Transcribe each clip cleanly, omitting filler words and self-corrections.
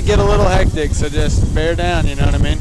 get a little hectic, so just bear down, you know what I mean?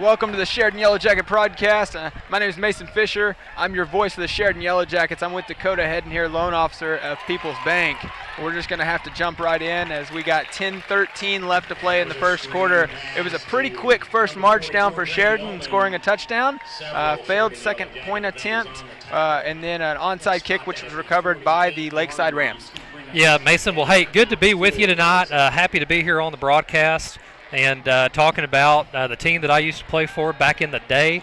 Welcome to the Sheridan Yellow Jacket podcast. My name is Mason Fisher. I'm your voice for the Sheridan Yellow Jackets. I'm with Dakota Hedden here, loan officer of People's Bank. We're just going to have to jump right in as we got 10-13 left to play in the first quarter. It was a pretty quick first march down for Sheridan, scoring a touchdown. Failed second point attempt, and then an onside kick, which was recovered by the Lakeside Rams. Yeah, Mason, well, hey, good to be with you tonight. Happy to be here on the broadcast and talking about the team that I used to play for back in the day.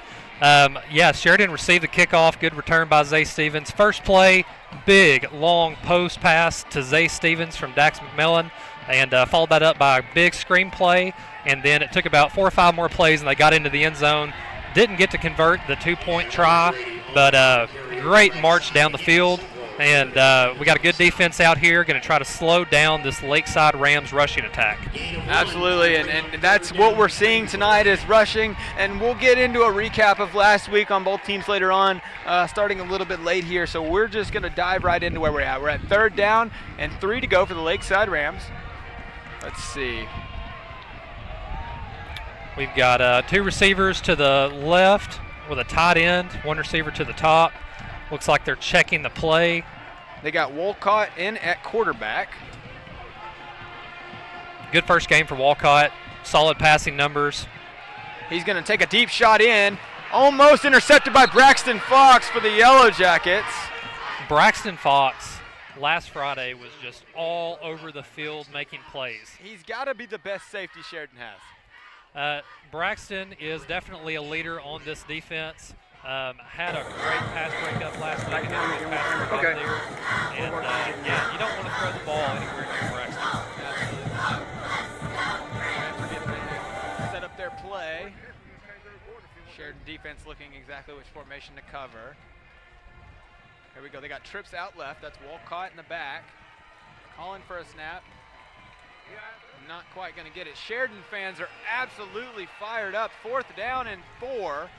Sheridan received the kickoff. Good return by Zay Stevens. First play, big, long post pass to Zay Stevens from Dax McMillan, and followed that up by a big screen play. And then it took about 4 or 5 more plays, and they got into the end zone. Didn't get to convert the 2-point try, but great march down the field. And we got a good defense out here, going to try to slow down this Lakeside Rams rushing attack. Absolutely, and that's what we're seeing tonight is rushing. And we'll get into a recap of last week on both teams later on, starting a little bit late here. So we're just going to dive right into where we're at. We're at 3rd down and 3 to go for the Lakeside Rams. Let's see. We've got 2 receivers to the left with a tight end, 1 receiver to the top. Looks like they're checking the play. They got Walcott in at quarterback. Good first game for Walcott. Solid passing numbers. He's going to take a deep shot in. Almost intercepted by Braxton Fox for the Yellow Jackets. Braxton Fox last Friday was just all over the field making plays. He's got to be the best safety Sheridan has. Braxton is definitely a leader on this defense. Had a great pass breakup last week. Okay. And you don't want to throw the ball anywhere near Braxton. Absolutely. Set up their play. Sheridan defense looking exactly which formation to cover. Here we go. They got trips out left. That's Walcott in the back. Calling for a snap. Not quite going to get it. Sheridan fans are absolutely fired up. 4th down and 4.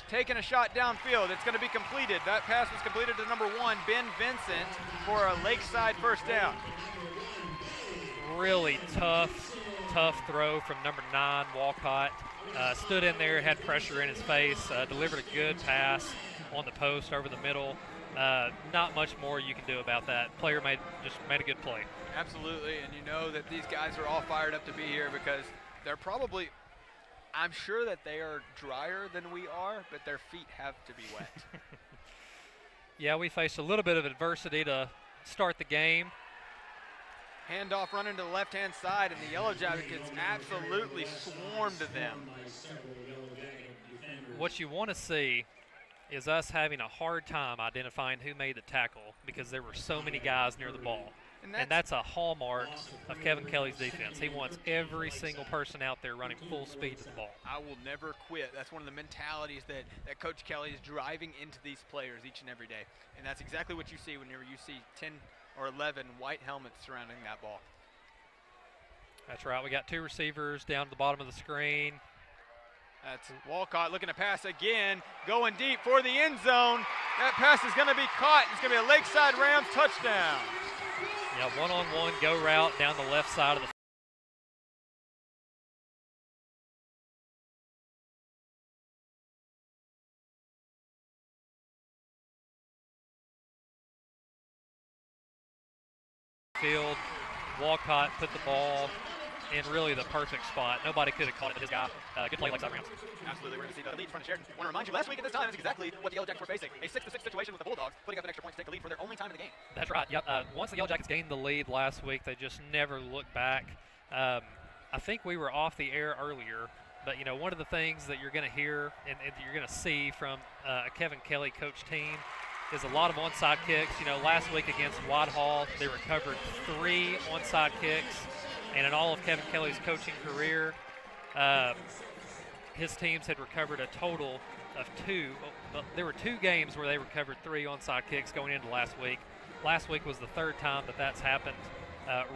Taking a shot downfield. It's going to be completed. That pass was completed to number 1, Ben Vincent, for a Lakeside first down. Really tough throw from number 9, Walcott. Stood in there, had pressure in his face, delivered a good pass on the post over the middle. Not much more you can do about that. Player made a good play. Absolutely, and you know that these guys are all fired up to be here because they're probably, I'm sure that they are drier than we are, but their feet have to be wet. Yeah, we faced a little bit of adversity to start the game. Handoff running to the left-hand side, and the Yellow Jackets absolutely swarmed them. What you want to see is us having a hard time identifying who made the tackle because there were so many guys near the ball. And that's a hallmark of Kevin Kelly's defense. He wants every single person out there running full speed to the ball. I will never quit. That's one of the mentalities that Coach Kelly is driving into these players each and every day. And that's exactly what you see whenever you see 10 or 11 white helmets surrounding that ball. That's right. We got 2 receivers down to the bottom of the screen. That's Walcott looking to pass again, going deep for the end zone. That pass is going to be caught. It's going to be a Lakeside Rams touchdown. Yeah, one-on-one go route down the left side of the field. Walcott put the ball in really the perfect spot. Nobody could have caught it but his guy. Good play, Lakeside Rams. Absolutely. We're going to see the lead from Sheridan. I want to remind you, last week at this time is exactly what the Yellow Jackets were facing. A 6-6 situation with the Bulldogs, putting up an extra point to take the lead for their only time in the game. That's right. Yep. Once the Yellow Jackets gained the lead last week, they just never looked back. I think we were off the air earlier, but, you know, one of the things that you're going to hear and you're going to see from a Kevin Kelly coach team is a lot of onside kicks. You know, last week against Whitehall, they recovered 3 onside kicks. And in all of Kevin Kelly's coaching career, his teams had recovered a total of 2. There were 2 games where they recovered 3 onside kicks going into last week. Last week was the 3rd time that's happened.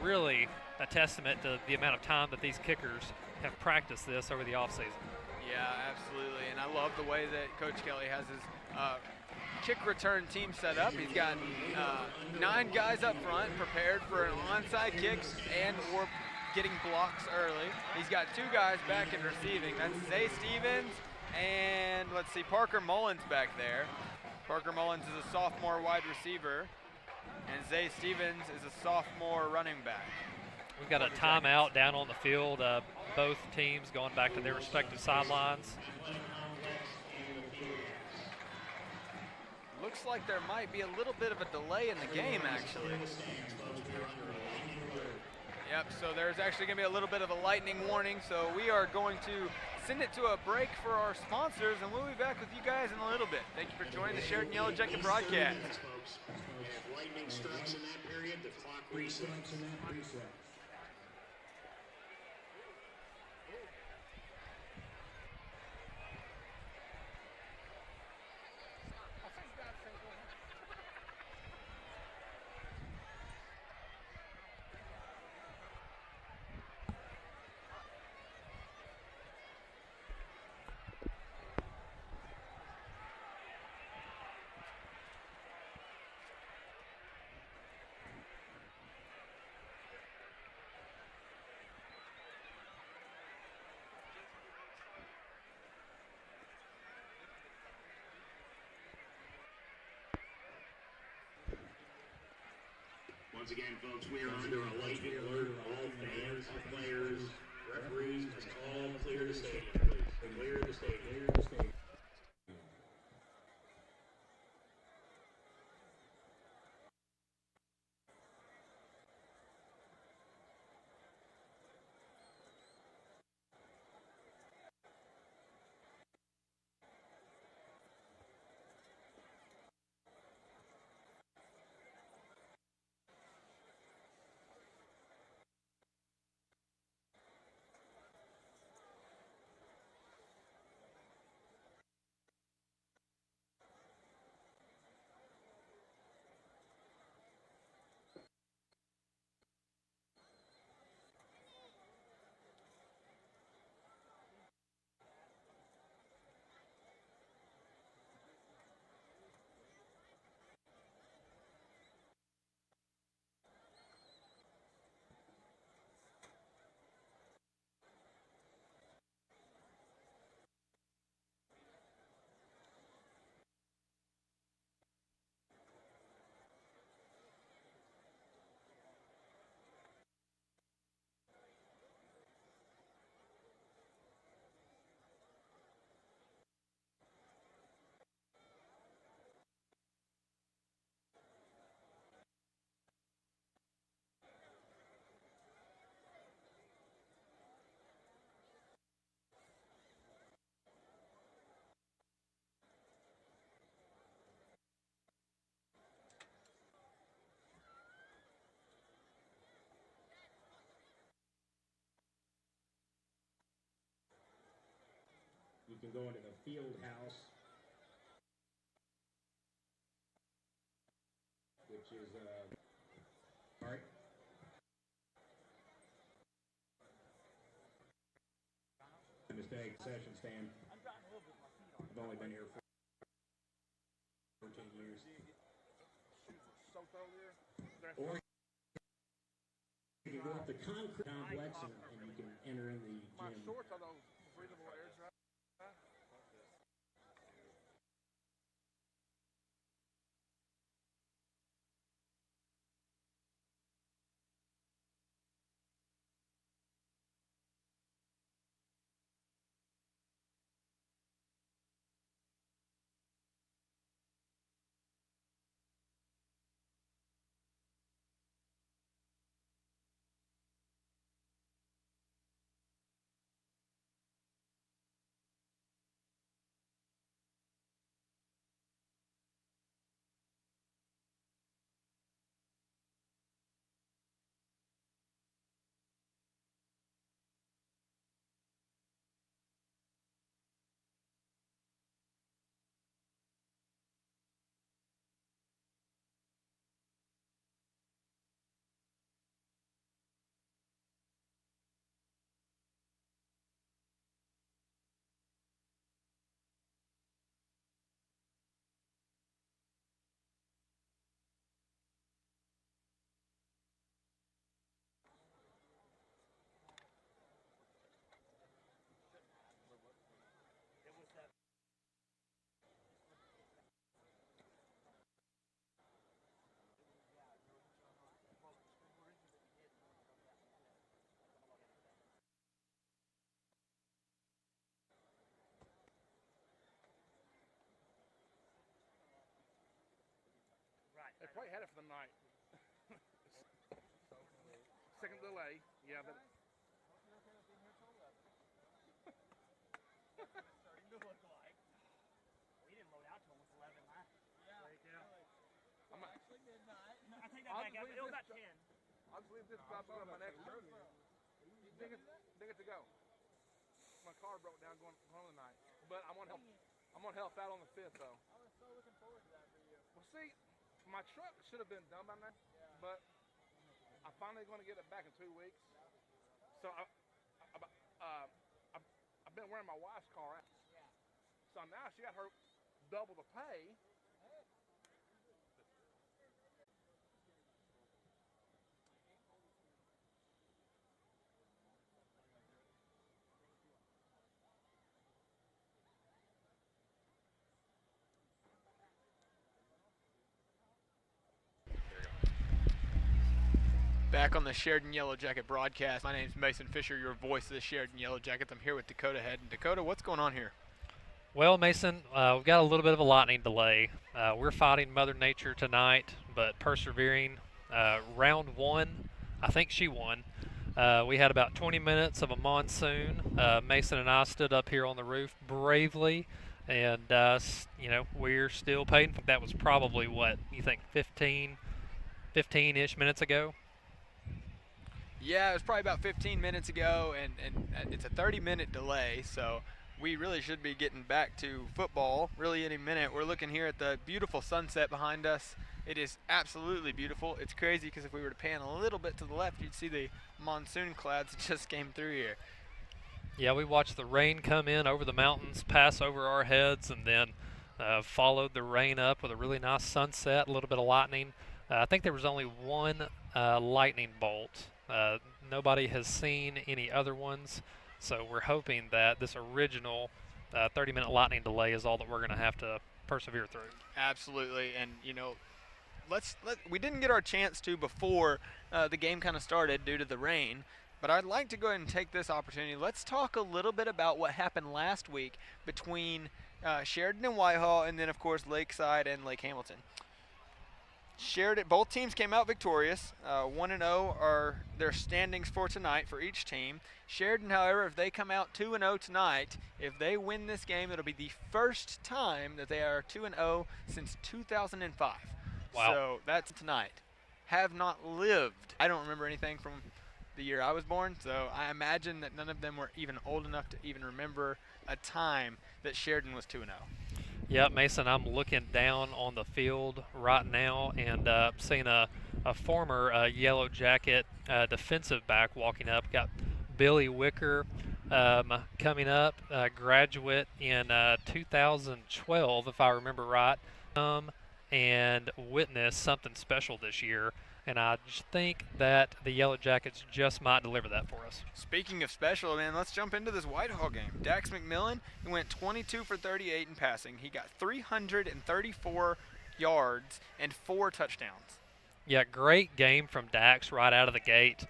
Really a testament to the amount of time that these kickers have practiced this over the offseason. Yeah, absolutely. And I love the way that Coach Kelly has his kick return team set up. He's got 9 guys up front prepared for an onside kick and or getting blocks early. He's got two guys back in receiving. That's Zay Stevens and let's see, Parker Mullins back there. Parker Mullins is a sophomore wide receiver, and Zay Stevens is a sophomore running back. We've got a timeout down on the field. Both teams going back to their respective sidelines. Looks like there might be a little bit of a delay in the game, actually. Yep, so there's actually going to be a little bit of a lightning warning, so we are going to send it to a break for our sponsors, and we'll be back with you guys in a little bit. Thank you for joining the Sheridan Yellow Jacket broadcast. If lightning strikes in that period, the clock resets. Once again, folks, we are under a lightning alert. All fans, players, referees, must all clear the stadium, please. Clear the stadium. You can go into the field house, which is all right. Mistake, session stand. I've only been here for 14 years. Or you can go up the concrete complex and you can enter in the gym. They probably had it for the night. Second delay, yeah, but. Starting to look like. We didn't load out till almost 11 last. I'm Actually midnight. No, I take that back out. It was about 10. I'll just leave this up on my next shirt. Ding it to go. My car broke down going home tonight, but I'm gonna help out on the 5th though. I was so looking forward to that for you. Well, see, my truck should have been done by now, but I'm finally going to get it back in 2 weeks. So I've been wearing my wife's car out. Yeah. So now she got her double the pay. Back on the Sheridan Yellow Jacket broadcast. My name is Mason Fisher, your voice of the Sheridan Yellow Jackets. I'm here with Dakota Head. And Dakota, what's going on here? Well, Mason, we've got a little bit of a lightning delay. We're fighting Mother Nature tonight, but persevering. Round 1, I think she won. We had about 20 minutes of a monsoon. Mason and I stood up here on the roof bravely, and we're still paying. That was probably what you think, 15-ish minutes ago. Yeah, it was probably about 15 minutes ago, and it's a 30-minute delay, so we really should be getting back to football really any minute. We're looking here at the beautiful sunset behind us. It is absolutely beautiful. It's crazy because if we were to pan a little bit to the left, you'd see the monsoon clouds that just came through here. Yeah, we watched the rain come in over the mountains, pass over our heads, and then followed the rain up with a really nice sunset, a little bit of lightning. I think there was only one lightning bolt. Nobody has seen any other ones, so we're hoping that this original 30-minute lightning delay is all that we're going to have to persevere through. Absolutely, and we didn't get our chance to before the game kind of started due to the rain, but I'd like to go ahead and take this opportunity. Let's talk a little bit about what happened last week between Sheridan and Whitehall, and then of course Lakeside and Lake Hamilton. Sheridan, both teams came out victorious. 1-0 are their standings for tonight for each team. Sheridan, however, if they come out 2-0 tonight, if they win this game, it'll be the first time that they are 2-0 since 2005. Wow. So that's tonight. Have not lived. I don't remember anything from the year I was born, so I imagine that none of them were even old enough to even remember a time that Sheridan was 2-0. Yeah, Mason, I'm looking down on the field right now and seeing a former Yellow Jacket defensive back walking up. Got Billy Wicker coming up, graduate in 2012, if I remember right, and witnessed something special this year. And I just think that the Yellow Jackets just might deliver that for us. Speaking of special, man, let's jump into this Whitehall game. Dax McMillan, he went 22 for 38 in passing. He got 334 yards and 4 touchdowns. Yeah, great game from Dax right out of the gate.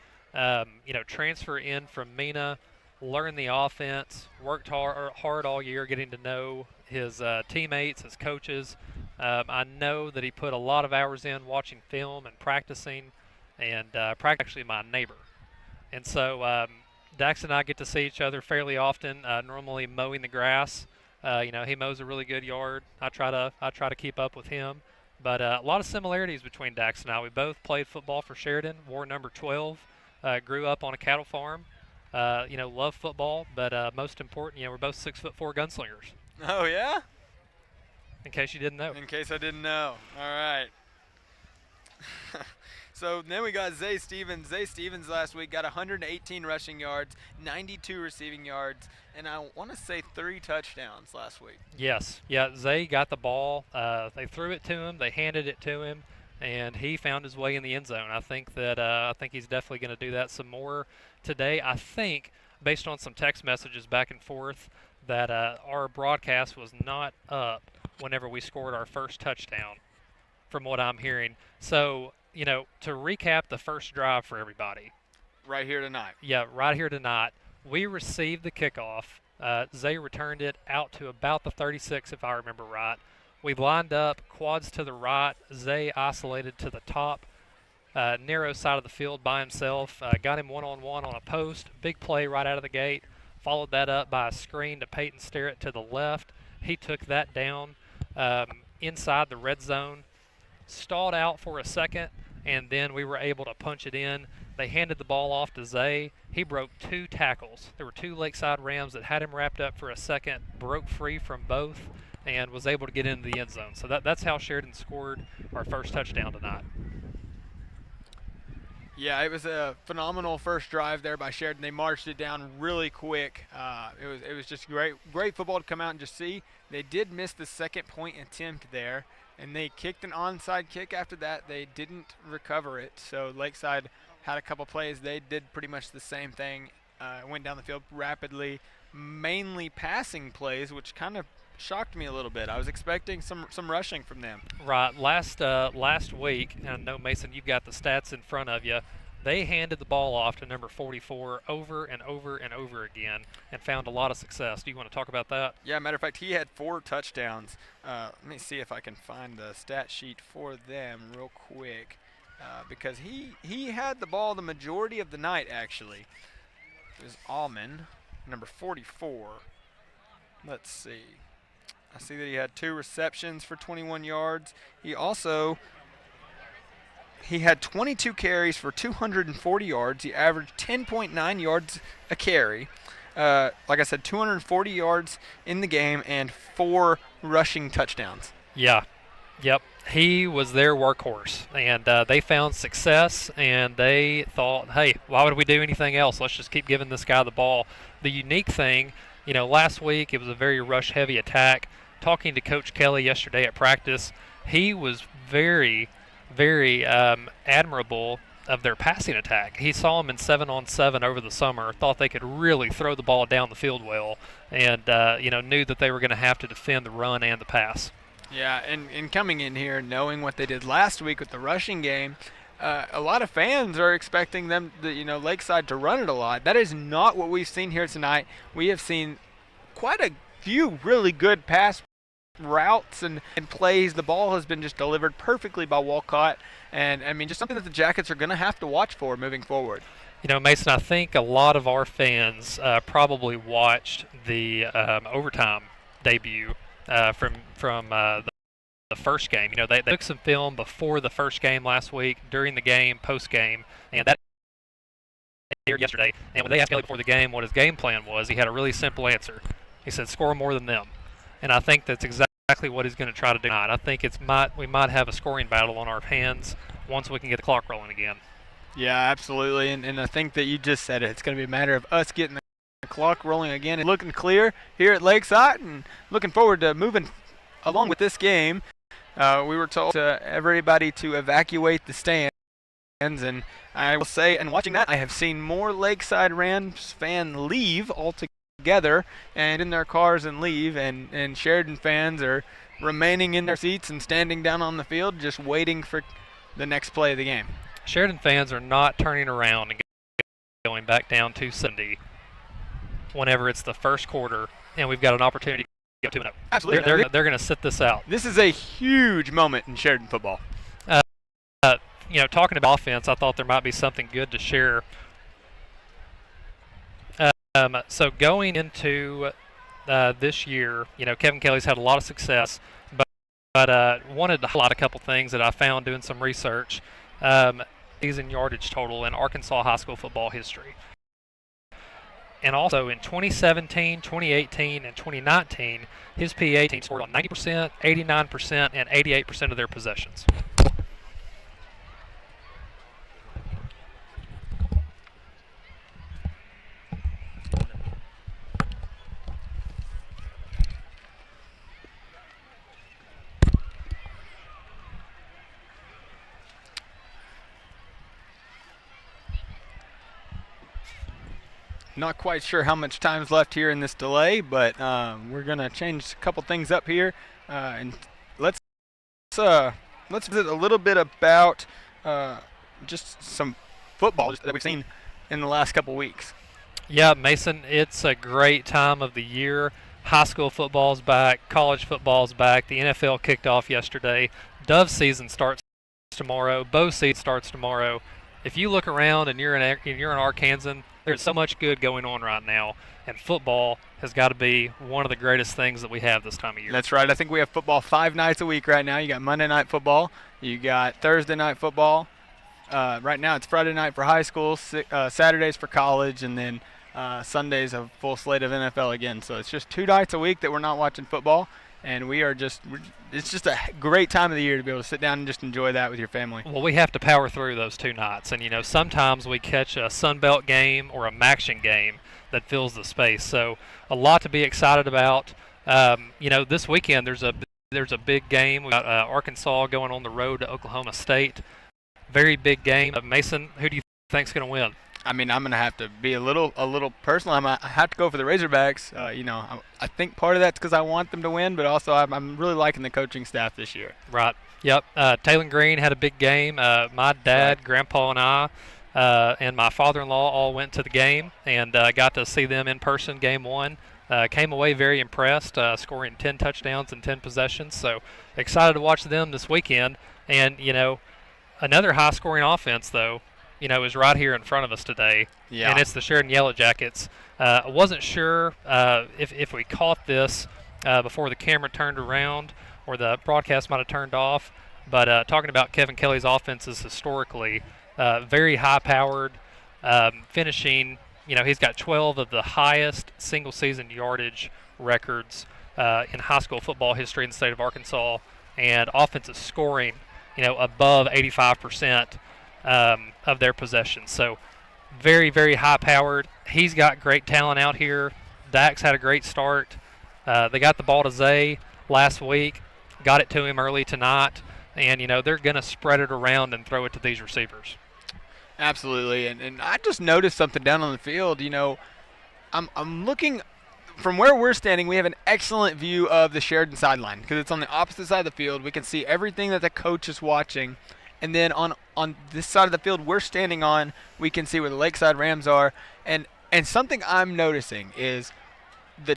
Transfer in from Mina, learned the offense, worked hard all year getting to know his teammates, his coaches. I know that he put a lot of hours in watching film and practicing, and actually my neighbor. And so Dax and I get to see each other fairly often, normally mowing the grass. He mows a really good yard. I try to keep up with him. But a lot of similarities between Dax and I. We both played football for Sheridan, wore number 12, grew up on a cattle farm, love football, but most important, we're both 6'4" gunslingers. Oh, yeah? In case you didn't know. In case I didn't know. All right. So then we got Zay Stevens. Zay Stevens last week got 118 rushing yards, 92 receiving yards, and I want to say 3 touchdowns last week. Yes. Yeah, Zay got the ball. They threw it to him. They handed it to him, and he found his way in the end zone. I think he's definitely going to do that some more today. I think, based on some text messages back and forth, that our broadcast was not up whenever we scored our first touchdown, from what I'm hearing. So, to recap the first drive for everybody. Right here tonight. Yeah, right here tonight. We received the kickoff. Zay returned it out to about the 36, if I remember right. We lined up, quads to the right, Zay isolated to the top, narrow side of the field by himself, got him one-on-one on a post, big play right out of the gate, followed that up by a screen to Peyton Sterrett to the left. He took that down inside the red zone, stalled out for a second, and then we were able to punch it in. They handed the ball off to Zay. He broke 2 tackles. There were 2 Lakeside Rams that had him wrapped up for a second, broke free from both, and was able to get into the end zone. So that's how Sheridan scored our first touchdown tonight. Yeah, it was a phenomenal first drive there by Sheridan. They marched it down really quick. It was just great football to come out and just see. They did miss the second point attempt there, and they kicked an onside kick after that. They didn't recover it, so Lakeside had a couple plays. They did pretty much the same thing. Went down the field rapidly, mainly passing plays, which kind of shocked me a little bit. I was expecting some rushing from them. Right. Last week, and I know, Mason, you've got the stats in front of you, they handed the ball off to number 44 over and over and over again and found a lot of success. Do you want to talk about that? Yeah, matter of fact, he had 4 touchdowns. Let me see if I can find the stat sheet for them real quick, because he had the ball the majority of the night, actually. It was Alman, number 44. Let's see. I see that he had 2 receptions for 21 yards. He had 22 carries for 240 yards. He averaged 10.9 yards a carry. Like I said, 240 yards in the game and 4 rushing touchdowns. Yeah. Yep. He was their workhorse, and they found success, and they thought, hey, why would we do anything else? Let's just keep giving this guy the ball. The unique thing, last week it was a very rush-heavy attack. Talking to Coach Kelly yesterday at practice, he was very, very admirable of their passing attack. He saw them in 7-on-7 over the summer, thought they could really throw the ball down the field well, and knew that they were going to have to defend the run and the pass. Yeah, and coming in here knowing what they did last week with the rushing game, a lot of fans are expecting them, Lakeside to run it a lot. That is not what we've seen here tonight. We have seen quite a few really good pass routes and plays. The ball has been just delivered perfectly by Walcott, and I mean, just something that the Jackets are going to have to watch for moving forward. Mason, I think a lot of our fans probably watched the overtime debut from the first game. They took some film before the first game last week, during the game, post game, and that aired yesterday. And when they asked Kelly before the game what his game plan was, he had a really simple answer. He said, "Score more than them." And I think that's exactly what he's going to try to do tonight. I think we might have a scoring battle on our hands once we can get the clock rolling again. Yeah, absolutely. And I think that you just said it. It's going to be a matter of us getting the clock rolling again and looking clear here at Lakeside, and looking forward to moving along with this game. We were told to everybody to evacuate the stands, and I will say, and watching that, I have seen more Lakeside Rams fans leave altogether and in their cars and leave, and Sheridan fans are remaining in their seats and standing down on the field just waiting for the next play of the game. Sheridan fans are not turning around and going back down 270 whenever it's the first quarter and we've got an opportunity to go 2-0. Absolutely. They're going to sit this out. This is a huge moment in Sheridan football. Talking about offense, I thought there might be something good to share. So going into this year, Kevin Kelly's had a lot of success, but wanted to highlight a couple things that I found doing some research. Season yardage total in Arkansas high school football history. And also in 2017, 2018, and 2019, his PA team scored on 90%, 89%, and 88% of their possessions. Not quite sure how much time's left here in this delay, but we're gonna change a couple things up here, and let's visit a little bit about just some football that we've seen in the last couple weeks. Yeah, Mason, it's a great time of the year. High school football's back. College football's back. The NFL kicked off yesterday. Dove season starts tomorrow. Bow season starts tomorrow. If you look around and you're an Arkansan, there's so much good going on right now, and football has got to be one of the greatest things that we have this time of year. That's right. I think we have football 5 nights a week right now. You got Monday night football. You got Thursday night football. Right now it's Friday night for high school, Saturdays for college, and then Sunday's a full slate of NFL again. So it's just 2 nights a week that we're not watching football, and it's just a great time of the year to be able to sit down and just enjoy that with your family. Well, we have to power through those 2 nights, and sometimes we catch a Sun Belt game or a Maction game that fills the space. So a lot to be excited about. This weekend there's a big game. We've got Arkansas going on the road to Oklahoma State. Very big game. Mason, who do you think's going to win? I mean, I'm going to have to be a little personal. I have to go for the Razorbacks. I think part of that's because I want them to win, but also I'm really liking the coaching staff this year. Right. Yep. Taylor Green had a big game. My dad, right. Grandpa, and I, and my father-in-law all went to the game and got to see them in person. Game 1. Came away very impressed, scoring 10 touchdowns and 10 possessions. So excited to watch them this weekend. And another high-scoring offense though. Is right here in front of us today, yeah. And it's the Sheridan YellowJackets. I wasn't sure if we caught this before the camera turned around or the broadcast might have turned off, but talking about Kevin Kelly's offenses historically, very high-powered, finishing. He's got 12 of the highest single-season yardage records in high school football history in the state of Arkansas, and offensive scoring, above 85%. Of their possessions. So very, very high-powered. He's got great talent out here. Dax had a great start. They got the ball to Zay last week, got it to him early tonight, and, they're going to spread it around and throw it to these receivers. Absolutely, and I just noticed something down on the field. I'm looking from where we're standing. We have an excellent view of the Sheridan sideline because it's on the opposite side of the field. We can see everything that the coach is watching. And then on this side of the field we're standing on, we can see where the Lakeside Rams are. And something I'm noticing is the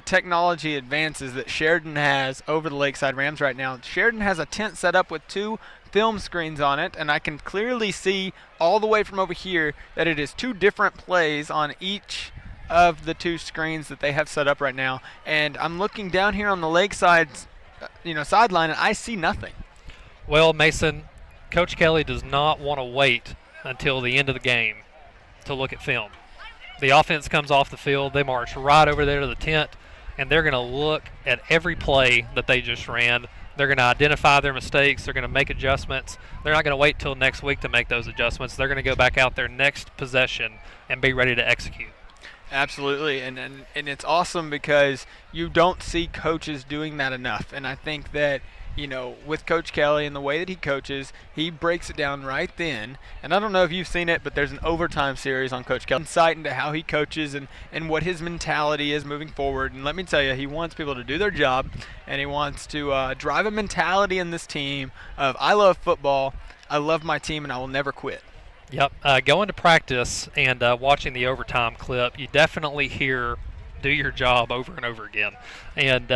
technology advances that Sheridan has over the Lakeside Rams right now. Sheridan has a tent set up with 2 film screens on it, and I can clearly see all the way from over here that it is 2 different plays on each of the 2 screens that they have set up right now. And I'm looking down here on the Lakeside, sideline, and I see nothing. Well, Mason, Coach Kelly does not want to wait until the end of the game to look at film. The offense comes off the field. They march right over there to the tent, and they're going to look at every play that they just ran. They're going to identify their mistakes. They're going to make adjustments. They're not going to wait till next week to make those adjustments. They're going to go back out there next possession and be ready to execute. Absolutely, and it's awesome because you don't see coaches doing that enough. And I think that with Coach Kelly and the way that he coaches, he breaks it down right then. And I don't know if you've seen it, but there's an overtime series on Coach Kelly. Insight into how he coaches and what his mentality is moving forward. And let me tell you, he wants people to do their job, and he wants to drive a mentality in this team of I love football, I love my team, and I will never quit. Yep. Going to practice and watching the overtime clip, you definitely hear do your job over and over again. And,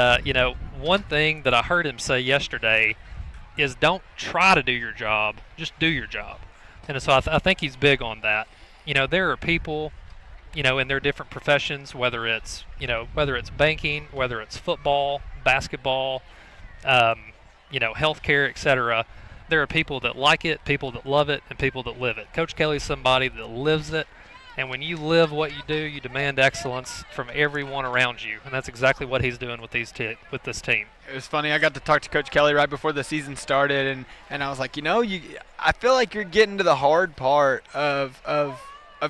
one thing that I heard him say yesterday is don't try to do your job, just do your job. And so I think he's big on that. There are people, in their different professions, whether it's banking, whether it's football, basketball, healthcare, etc. There are people that like it, people that love it, and people that live it. Coach Kelly's somebody that lives it. And when you live what you do, you demand excellence from everyone around you, and that's exactly what he's doing with this team. It was funny. I got to talk to Coach Kelly right before the season started, and I was like, I feel like you're getting to the hard part of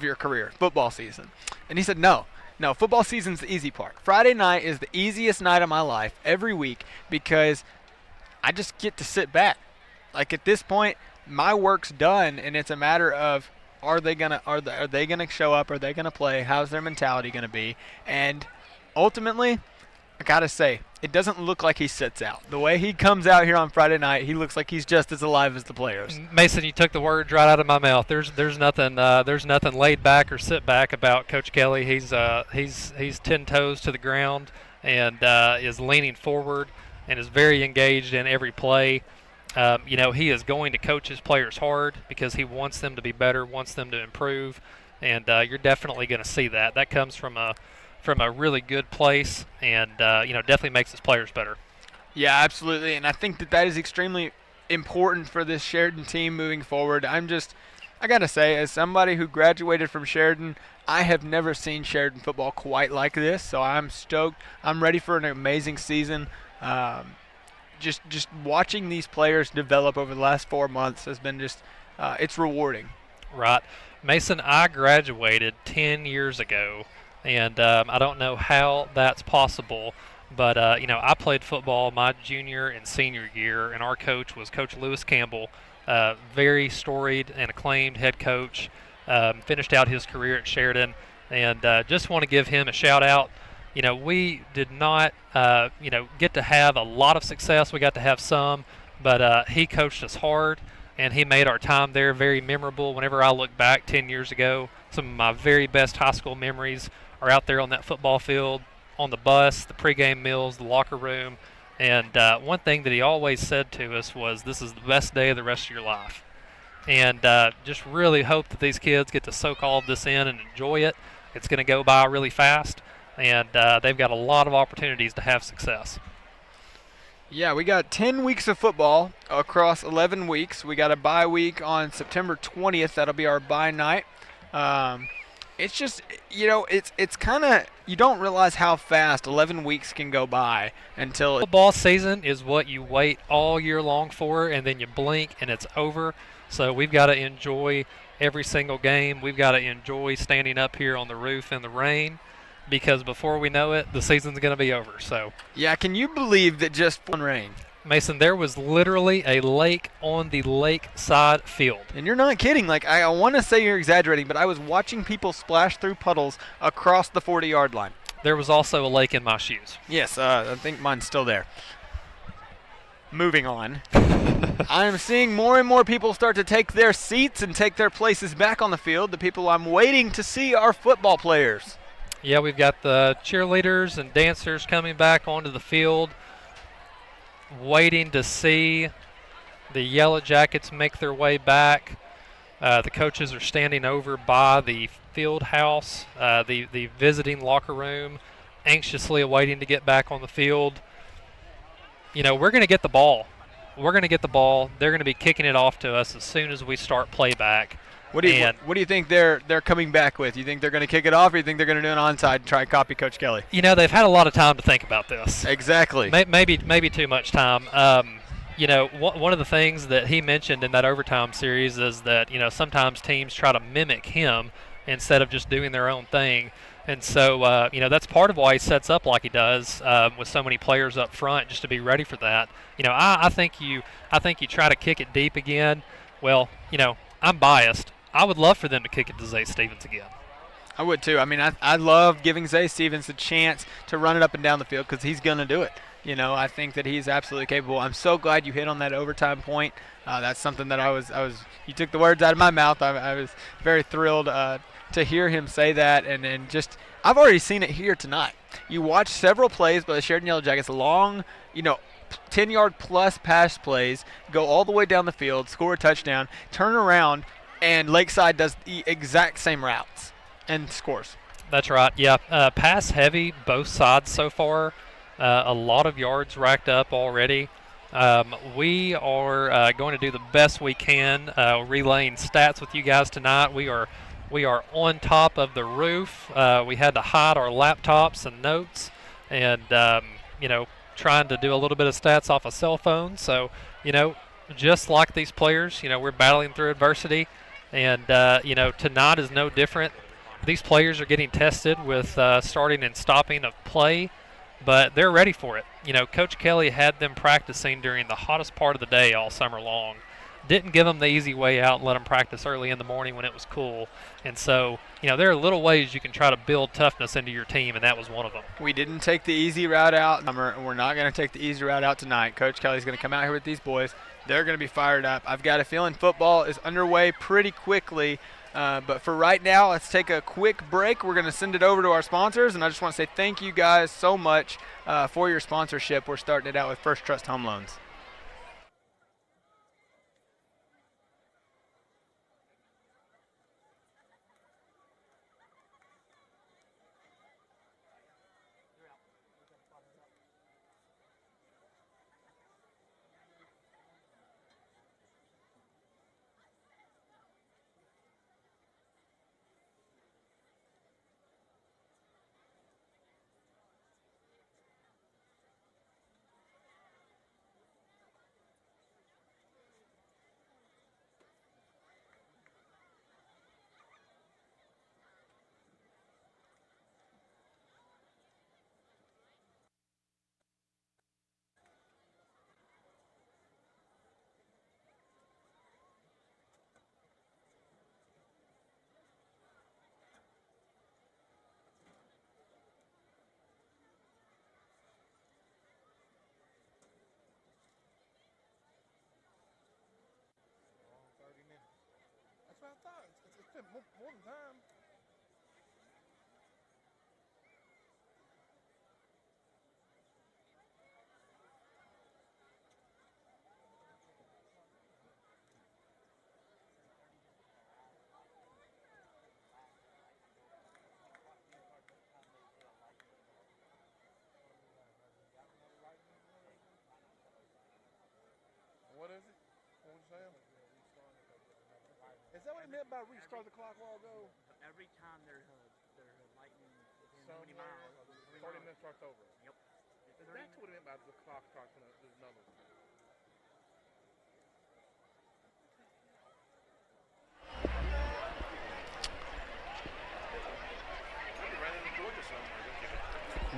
your career, football season. And he said, no, football season's the easy part. Friday night is the easiest night of my life every week because I just get to sit back. Like at this point, my work's done, and it's a matter of are they gonna show up? Are they gonna play? How's their mentality gonna be? And ultimately, I gotta say, it doesn't look like he sits out. The way he comes out here on Friday night, he looks like he's just as alive as the players. Mason, you took the words right out of my mouth. There's nothing laid back or sit back about Coach Kelly. He's 10 toes to the ground and is leaning forward and is very engaged in every play. He is going to coach his players hard because he wants them to be better, wants them to improve, and you're definitely going to see that. That comes from a really good place, and definitely makes his players better. Yeah, absolutely, and I think that is extremely important for this Sheridan team moving forward. I gotta say, as somebody who graduated from Sheridan, I have never seen Sheridan football quite like this, so I'm stoked. I'm ready for an amazing season. Just watching these players develop over the last 4 months has been it's rewarding. Right. Mason, I graduated 10 years ago, and I don't know how that's possible, but, I played football my junior and senior year, and our coach was Coach Lewis Campbell, very storied and acclaimed head coach, finished out his career at Sheridan, and just want to give him a shout-out. We did not, get to have a lot of success. We got to have some, but he coached us hard, and he made our time there very memorable. Whenever I look back 10 years ago, some of my very best high school memories are out there on that football field, on the bus, the pregame meals, the locker room. And one thing that he always said to us was, this is the best day of the rest of your life. And just really hope that these kids get to soak all of this in and enjoy it. It's going to go by really fast, and they've got a lot of opportunities to have success. Yeah, we got 10 weeks of football across 11 weeks. We got a bye week on September 20th. That'll be our bye night. It's just, it's kind of, you don't realize how fast 11 weeks can go by until football season is what you wait all year long for, and then you blink and it's over. So we've got to enjoy every single game. We've got to enjoy standing up here on the roof in the rain, because before we know it, the season's going to be over. So yeah, can you believe that just one rain? Mason, there was literally a lake on the lakeside field. And you're not kidding. Like, I want to say you're exaggerating, but I was watching people splash through puddles across the 40-yard line. There was also a lake in my shoes. Yes, I think mine's still there. Moving on. I'm seeing more and more people start to take their seats and take their places back on the field. The people I'm waiting to see are football players. Yeah, we've got the cheerleaders and dancers coming back onto the field, waiting to see the YellowJackets make their way back. The coaches are standing over by the field house, the visiting locker room, anxiously awaiting to get back on the field. We're going to get the ball. We're going to get the ball. They're going to be kicking it off to us as soon as we start playback. What do you think they're coming back with? You think they're going to kick it off, or you think they're going to do an onside and try and copy Coach Kelly? They've had a lot of time to think about this. Exactly. Maybe too much time. One of the things that he mentioned in that overtime series is that, sometimes teams try to mimic him instead of just doing their own thing. And so, that's part of why he sets up like he does with so many players up front, just to be ready for that. I think you try to kick it deep again. Well, I'm biased. I would love for them to kick it to Zay Stevens again. I would too. I mean, I love giving Zay Stevens a chance to run it up and down the field because he's going to do it. I think that he's absolutely capable. I'm so glad you hit on that overtime point. That's something that you took the words out of my mouth. I was very thrilled to hear him say that, and just I've already seen it here tonight. You watch several plays by the Sheridan YellowJackets, long, 10-yard plus pass plays, go all the way down the field, score a touchdown, turn around, and Lakeside does the exact same routes and scores. That's right. Yeah, pass heavy both sides so far. A lot of yards racked up already. We are going to do the best we can relaying stats with you guys tonight. We are on top of the roof. We had to hide our laptops and notes, and trying to do a little bit of stats off a cell phone. So just like these players, we're battling through adversity, and tonight is no different. These players are getting tested with starting and stopping of play, but they're ready for it. Coach Kelly had them practicing during the hottest part of the day all summer long, didn't give them the easy way out and let them practice early in the morning when it was cool. And so, there are little ways you can try to build toughness into your team, and that was one of them. We didn't take the easy route out, and we're not going to take the easy route out tonight. Coach Kelly's going to come out here with these boys. They're going to be fired up. I've got a feeling football is underway pretty quickly. But for right now, let's take a quick break. We're going to send it over to our sponsors, and I just want to say thank you guys so much for your sponsorship. We're starting it out with First Trust Home Loans. That's what I thought. It's been more than time. What is it? What was you saying? Is that what it meant by restart the clock a while ago? Every time there's a lightning within 20 Somewhere, miles, 30 minutes starts over. Yep. That's what it meant by the clock starts when there's numbers.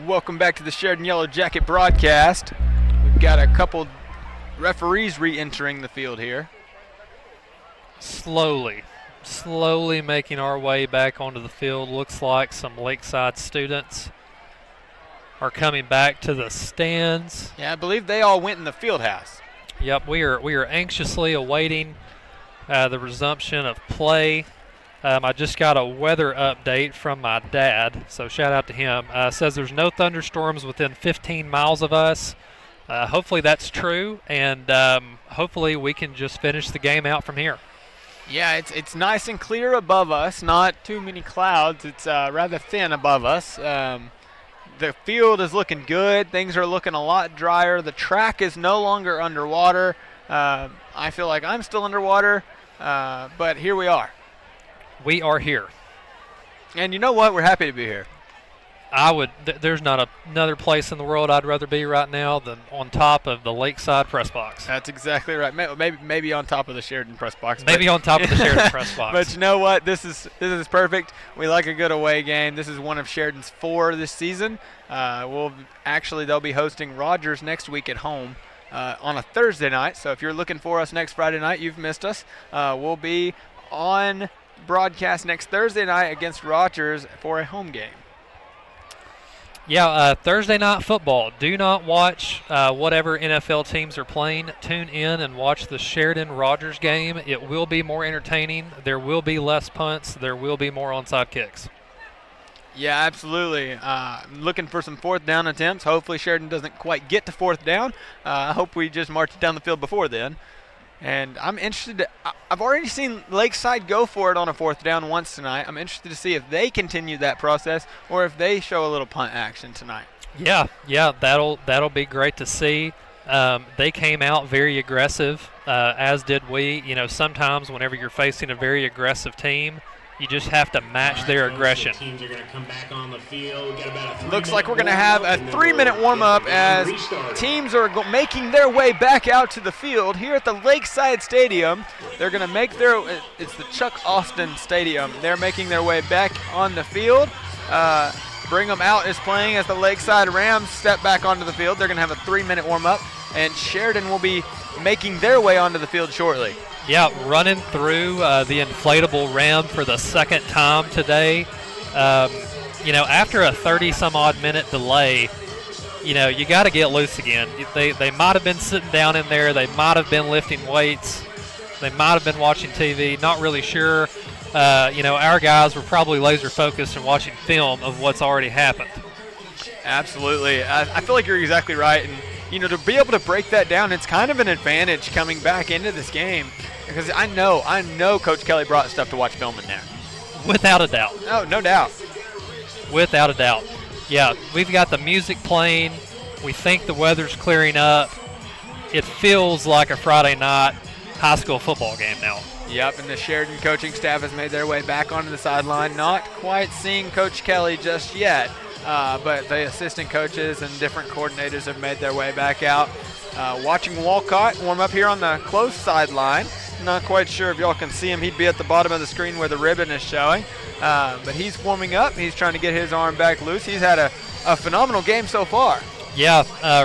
Welcome back to the Sheridan Yellow Jacket broadcast. We've got a couple referees re-entering the field here. Slowly making our way back onto the field. Looks like some Lakeside students are coming back to the stands. Yeah, I believe they all went in the field house. Yep, we are anxiously awaiting the resumption of play. I just got a weather update from my dad, so shout out to him. Says there's no thunderstorms within 15 miles of us. Hopefully that's true, and hopefully we can just finish the game out from here. Yeah, it's nice and clear above us, not too many clouds. It's rather thin above us. The field is looking good. Things are looking a lot drier. The track is no longer underwater. I feel like I'm still underwater, but here we are. We are here. And you know what? We're happy to be here. There's not another place in the world I'd rather be right now than on top of the Lakeside press box. That's exactly right. Maybe on top of the Sheridan press box. Maybe on top of the Sheridan press box. But you know what? This is perfect. We like a good away game. This is one of Sheridan's 4 this season. They'll be hosting Rogers next week at home on a Thursday night. So if you're looking for us next Friday night, you've missed us. We'll be on broadcast next Thursday night against Rogers for a home game. Yeah, Thursday night football. Do not watch whatever NFL teams are playing. Tune in and watch the Sheridan-Rogers game. It will be more entertaining. There will be less punts. There will be more onside kicks. Yeah, absolutely. Looking for some fourth down attempts. Hopefully Sheridan doesn't quite get to fourth down. I hope we just march it down the field before then. And I'm interested I've already seen Lakeside go for it on a fourth down once tonight. I'm interested to see if they continue that process or if they show a little punt action tonight. Yeah, that'll be great to see. They came out very aggressive, as did we. Sometimes whenever you're facing a very aggressive team, you just have to match their aggression. The teams are going to come back on the field. Got about a Looks like we're going to have a 3-minute warm-up as teams are making their way back out to the field here at the Lakeside Stadium. They're going to make it's the Chuck Austin Stadium. They're making their way back on the field. Brigham Out is playing as the Lakeside Rams step back onto the field. They're going to have a 3-minute warm-up, and Sheridan will be making their way onto the field shortly. Yeah, running through the inflatable rim for the second time today. After a 30-some-odd minute delay, you got to get loose again. They might have been sitting down in there. They might have been lifting weights. They might have been watching TV. Not really sure. Our guys were probably laser focused and watching film of what's already happened. Absolutely. I feel like you're exactly right. And, to be able to break that down, it's kind of an advantage coming back into this game because I know Coach Kelly brought stuff to watch film in there. Without a doubt. No doubt. Without a doubt. Yeah, we've got the music playing. We think the weather's clearing up. It feels like a Friday night high school football game now. Yep, and the Sheridan coaching staff has made their way back onto the sideline. Not quite seeing Coach Kelly just yet, but the assistant coaches and different coordinators have made their way back out. Watching Walcott warm up here on the close sideline. Not quite sure if y'all can see him. He'd be at the bottom of the screen where the ribbon is showing. But he's warming up. He's trying to get his arm back loose. He's had a phenomenal game so far. Yeah,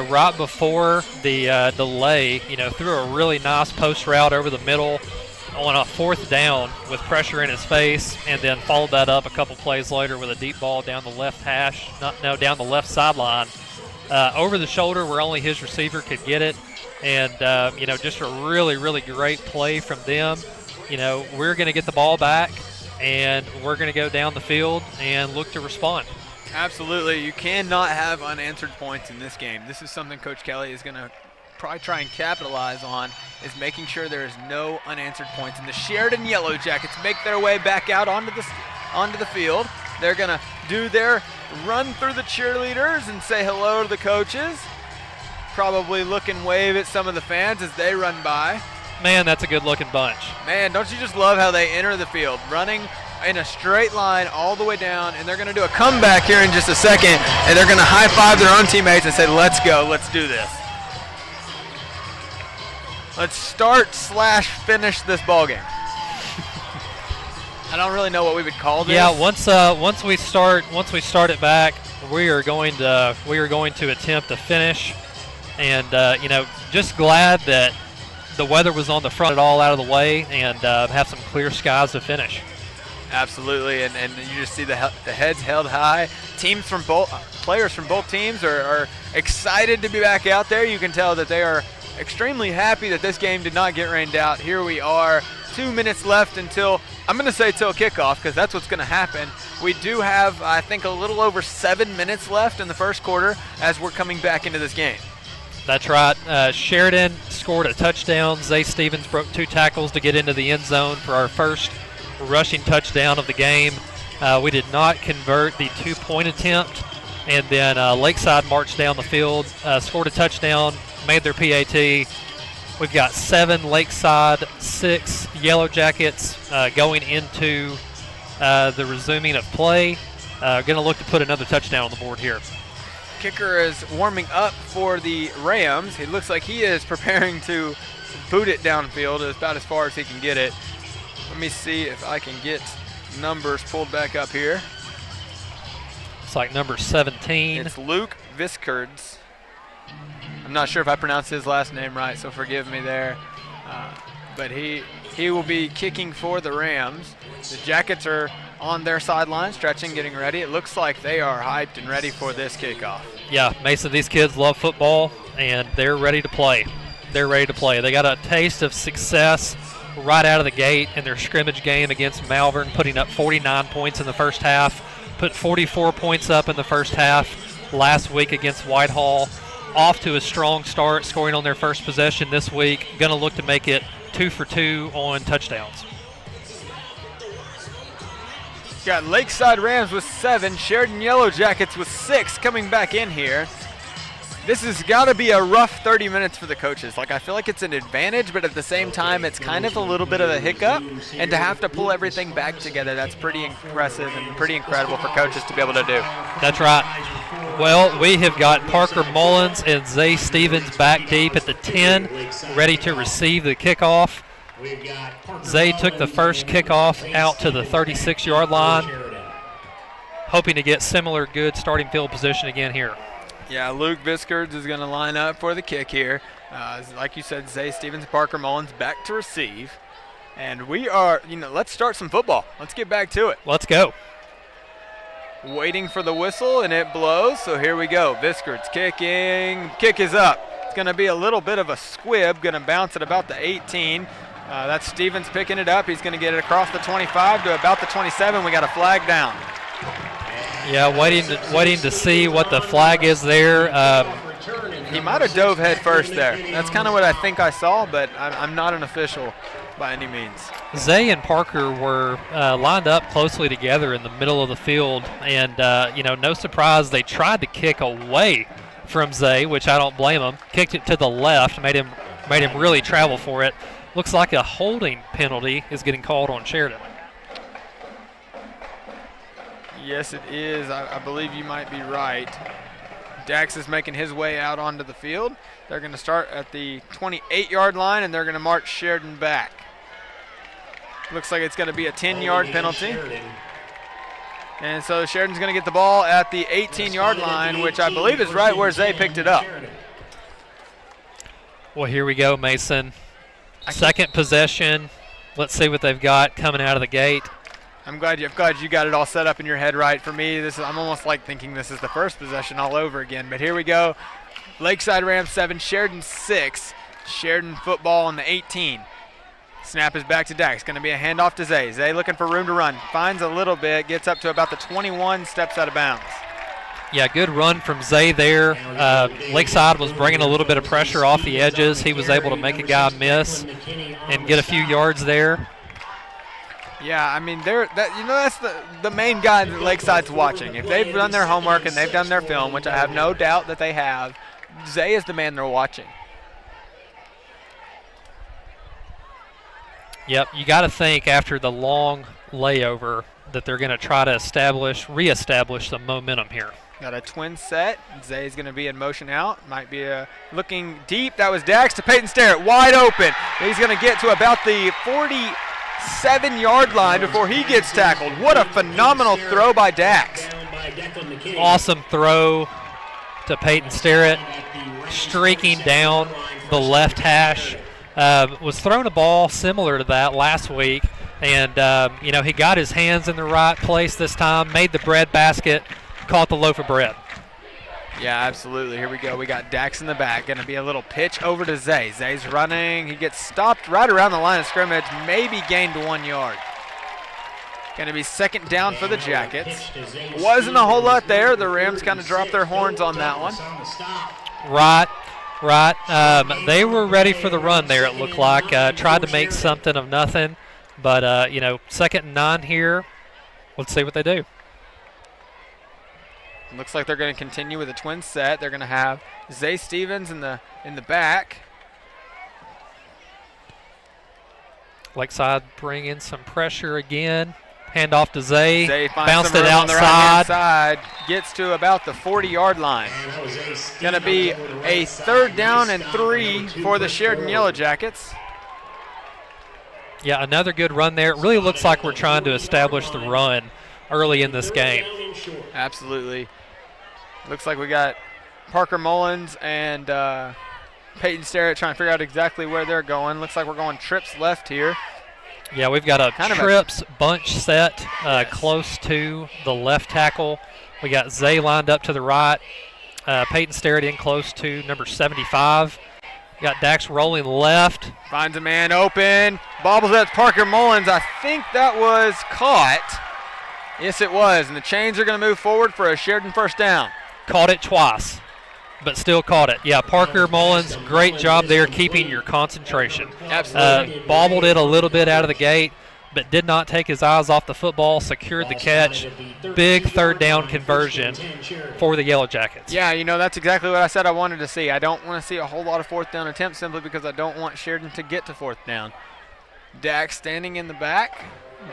right before the delay, threw a really nice post route over the middle on a fourth down with pressure in his face, and then followed that up a couple plays later with a deep ball down the left down the left sideline, over the shoulder where only his receiver could get it. And, just a really, really great play from them. We're going to get the ball back, and we're going to go down the field and look to respond. Absolutely. You cannot have unanswered points in this game. This is something Coach Kelly is going to probably try and capitalize on, is making sure there is no unanswered points. And the Sheridan YellowJackets make their way back out onto the field. They're going to do their run through the cheerleaders and say hello to the coaches. Probably look and wave at some of the fans as they run by. Man, that's a good-looking bunch. Man, don't you just love how they enter the field, running in a straight line all the way down, and they're going to do a comeback here in just a second, and they're going to high-five their own teammates and say, let's go, let's do this. Let's start/finish this ball game. I don't really know what we would call this. Yeah, once we start it back, we are going to attempt to finish. And, just glad that the weather was on the front, it all out of the way, and have some clear skies to finish. Absolutely, and you just see the heads held high. Players from both teams are excited to be back out there. You can tell that they are extremely happy that this game did not get rained out. Here we are, 2 minutes left until kickoff, because that's what's going to happen. We do have, I think, a little over 7 minutes left in the first quarter as we're coming back into this game. That's right. Sheridan scored a touchdown. Zay Stevens broke 2 tackles to get into the end zone for our first rushing touchdown of the game. We did not convert the 2-point attempt, and then Lakeside marched down the field, scored a touchdown, made their PAT. We've got 7 Lakeside, 6 YellowJackets going into the resuming of play. Going to look to put another touchdown on the board here. Kicker is warming up for the Rams. It looks like he is preparing to boot it downfield about as far as he can get it. Let me see if I can get numbers pulled back up here. It's like number 17. It's Luke Viscards. I'm not sure if I pronounced his last name right, so forgive me there. But he will be kicking for the Rams. The Jackets are on their sideline, stretching, getting ready. It looks like they are hyped and ready for this kickoff. Yeah, Mason, these kids love football, and they're ready to play. They got a taste of success right out of the gate in their scrimmage game against Malvern, putting up 49 points in the first half, put 44 points up in the first half last week against Whitehall. Off to a strong start, scoring on their first possession this week. Going to look to make it 2 for 2 on touchdowns. Got Lakeside Rams with 7, Sheridan YellowJackets with 6 coming back in here. This has got to be a rough 30 minutes for the coaches. I feel like it's an advantage, but at the same time, it's kind of a little bit of a hiccup. And to have to pull everything back together, that's pretty impressive and pretty incredible for coaches to be able to do. That's right. Well, we have got Parker Mullins and Zay Stevens back deep at the 10, ready to receive the kickoff. Zay took the first kickoff out to the 36-yard line, hoping to get similar good starting field position again here. Yeah, Luke Viscards is going to line up for the kick here. Like you said, Zay Stevens, Parker Mullins back to receive. And we are, let's start some football. Let's get back to it. Let's go. Waiting for the whistle, and it blows, so here we go. Viskert's kicking. Kick is up. It's going to be a little bit of a squib, going to bounce at about the 18. That's Stevens picking it up. He's going to get it across the 25 to about the 27. We got a flag down. Yeah, waiting to see what the flag is there. He might have dove head first there. That's kind of what I think I saw, but I'm not an official by any means. Zay and Parker were lined up closely together in the middle of the field, and no surprise they tried to kick away from Zay, which I don't blame him. Kicked it to the left, made him really travel for it. Looks like a holding penalty is getting called on Sheridan. Yes, it is. I believe you might be right. Dax is making his way out onto the field. They're going to start at the 28-yard line, and they're going to march Sheridan back. Looks like it's going to be a 10-yard penalty. And so Sheridan's going to get the ball at the 18-yard line, which I believe is right where Zay picked it up. Well, here we go, Mason. Second possession. Let's see what they've got coming out of the gate. I'm glad you got it all set up in your head right. For me, I'm almost like thinking this is the first possession all over again. But here we go. Lakeside Rams 7, Sheridan 6. Sheridan football on the 18. Snap is back to Dax. Going to be a handoff to Zay. Zay looking for room to run. Finds a little bit. Gets up to about the 21. Steps out of bounds. Yeah, good run from Zay there. Lakeside was bringing a little bit of pressure off the edges. He was able to make a guy miss and get a few yards there. Yeah, I mean, that's the main guy that Lakeside's watching. If they've done their homework and they've done their film, which I have no doubt that they have, Zay is the man they're watching. Yep, you got to think after the long layover that they're going to try to reestablish the momentum here. Got a twin set. Zay's going to be in motion out. Might be looking deep. That was Dax to Peyton Sterrett, wide open. He's going to get to about the 47-yard line before he gets tackled. What a phenomenal throw by Dax. Awesome throw to Peyton Sterrett, streaking down the left hash. Was thrown a ball similar to that last week, and he got his hands in the right place this time, made the bread basket, caught the loaf of bread. Yeah, absolutely. Here we go. We got Dax in the back. Going to be a little pitch over to Zay. Zay's running. He gets stopped right around the line of scrimmage, maybe gained 1 yard. Going to be second down for the Jackets. Wasn't a whole lot there. The Rams kind of dropped their horns on that one. Right. They were ready for the run there, it looked like. Tried to make something of nothing. But, second and 9 here. Let's see what they do. Looks like they're going to continue with a twin set. They're going to have Zay Stevens in the back. Lakeside bring in some pressure again. Hand off to Zay. Zay finds bounced some it room on the right-hand outside. side. Gets to about the 40-yard line. Going to be a 3rd down and 3 for the Sheridan YellowJackets. Yeah, another good run there. It really looks like we're trying to establish the run early in this game. Absolutely. Looks like we got Parker Mullins and Peyton Sterrett trying to figure out exactly where they're going. Looks like we're going trips left here. Yeah, we've got a trips bunch set close to the left tackle. We got Zay lined up to the right. Peyton Sterrett in close to number 75. Got Dax rolling left. Finds a man open. Bobbles at Parker Mullins. I think that was caught. Yes, it was. And the Chains are going to move forward for a Sheridan first down. Caught it twice, but still caught it. Yeah, Parker Mullins, great job there keeping your concentration. Absolutely. Bobbled it a little bit out of the gate, but did not take his eyes off the football, secured the catch. Big 3rd down conversion for the YellowJackets. Yeah, that's exactly what I said I wanted to see. I don't want to see a whole lot of 4th down attempts simply because I don't want Sheridan to get to 4th down. Dax standing in the back,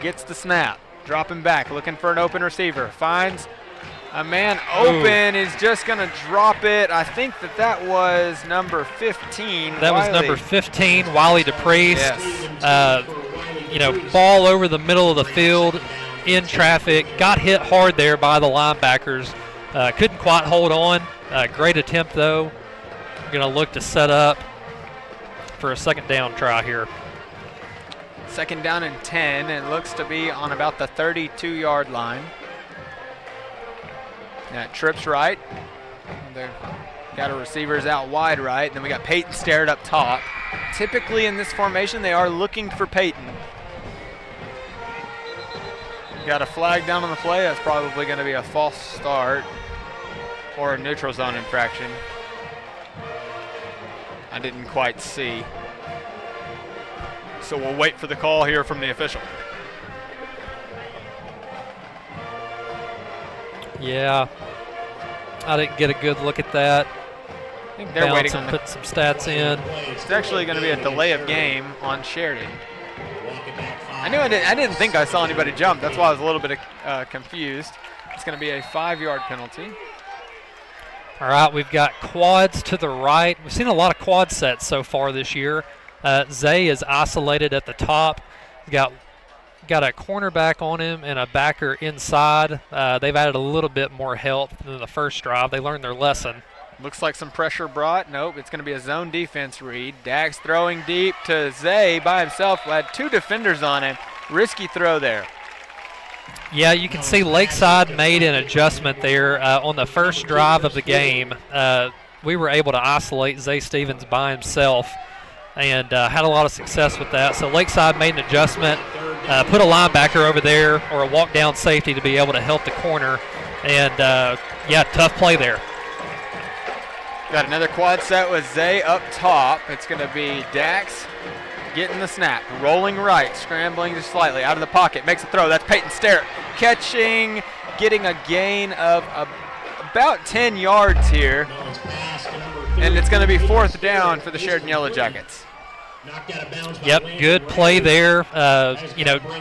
gets the snap, dropping back, looking for an open receiver, finds a man open, is just going to drop it. I think that was number 15. That was number 15, Wiley DePriest. Yes. Ball over the middle of the field in traffic. Got hit hard there by the linebackers. Couldn't quite hold on. Great attempt, though. Going to look to set up for a 2nd down try here. 2nd down and 10. It looks to be on about the 32-yard line. That trips right. They've got our receivers out wide right. And then we got Peyton Starrett up top. Typically in this formation, they are looking for Peyton. Got a flag down on the play. That's probably going to be a false start or a neutral zone infraction. I didn't quite see. So we'll wait for the call here from the official. Yeah, I didn't get a good look at that. I think they're waiting on put some stats in. It's actually going to be a delay of game on Sheridan. I didn't think I saw anybody jump. That's why I was a little bit confused. It's going to be a 5-yard penalty. All right, we've got quads to the right. We've seen a lot of quad sets so far this year. Zay is isolated at the top. He's got a cornerback on him and a backer inside. They've added a little bit more help than the first drive. They learned their lesson. Looks like some pressure brought. Nope, it's going to be a zone defense read. Dax throwing deep to Zay by himself. Had 2 defenders on him. Risky throw there. Yeah, you can see Lakeside made an adjustment there on the first drive of the game. We were able to isolate Zay Stevens by himself and had a lot of success with that. So Lakeside made an adjustment, put a linebacker over there or a walk-down safety to be able to help the corner. And, yeah, tough play there. Got another quad set with Zay up top. It's going to be Dax getting the snap, rolling right, scrambling just slightly out of the pocket, makes a throw. That's Peyton Starrett catching, getting a gain of about 10 yards here. And it's going to be 4th down for the Sheridan YellowJackets. Yep, good play there.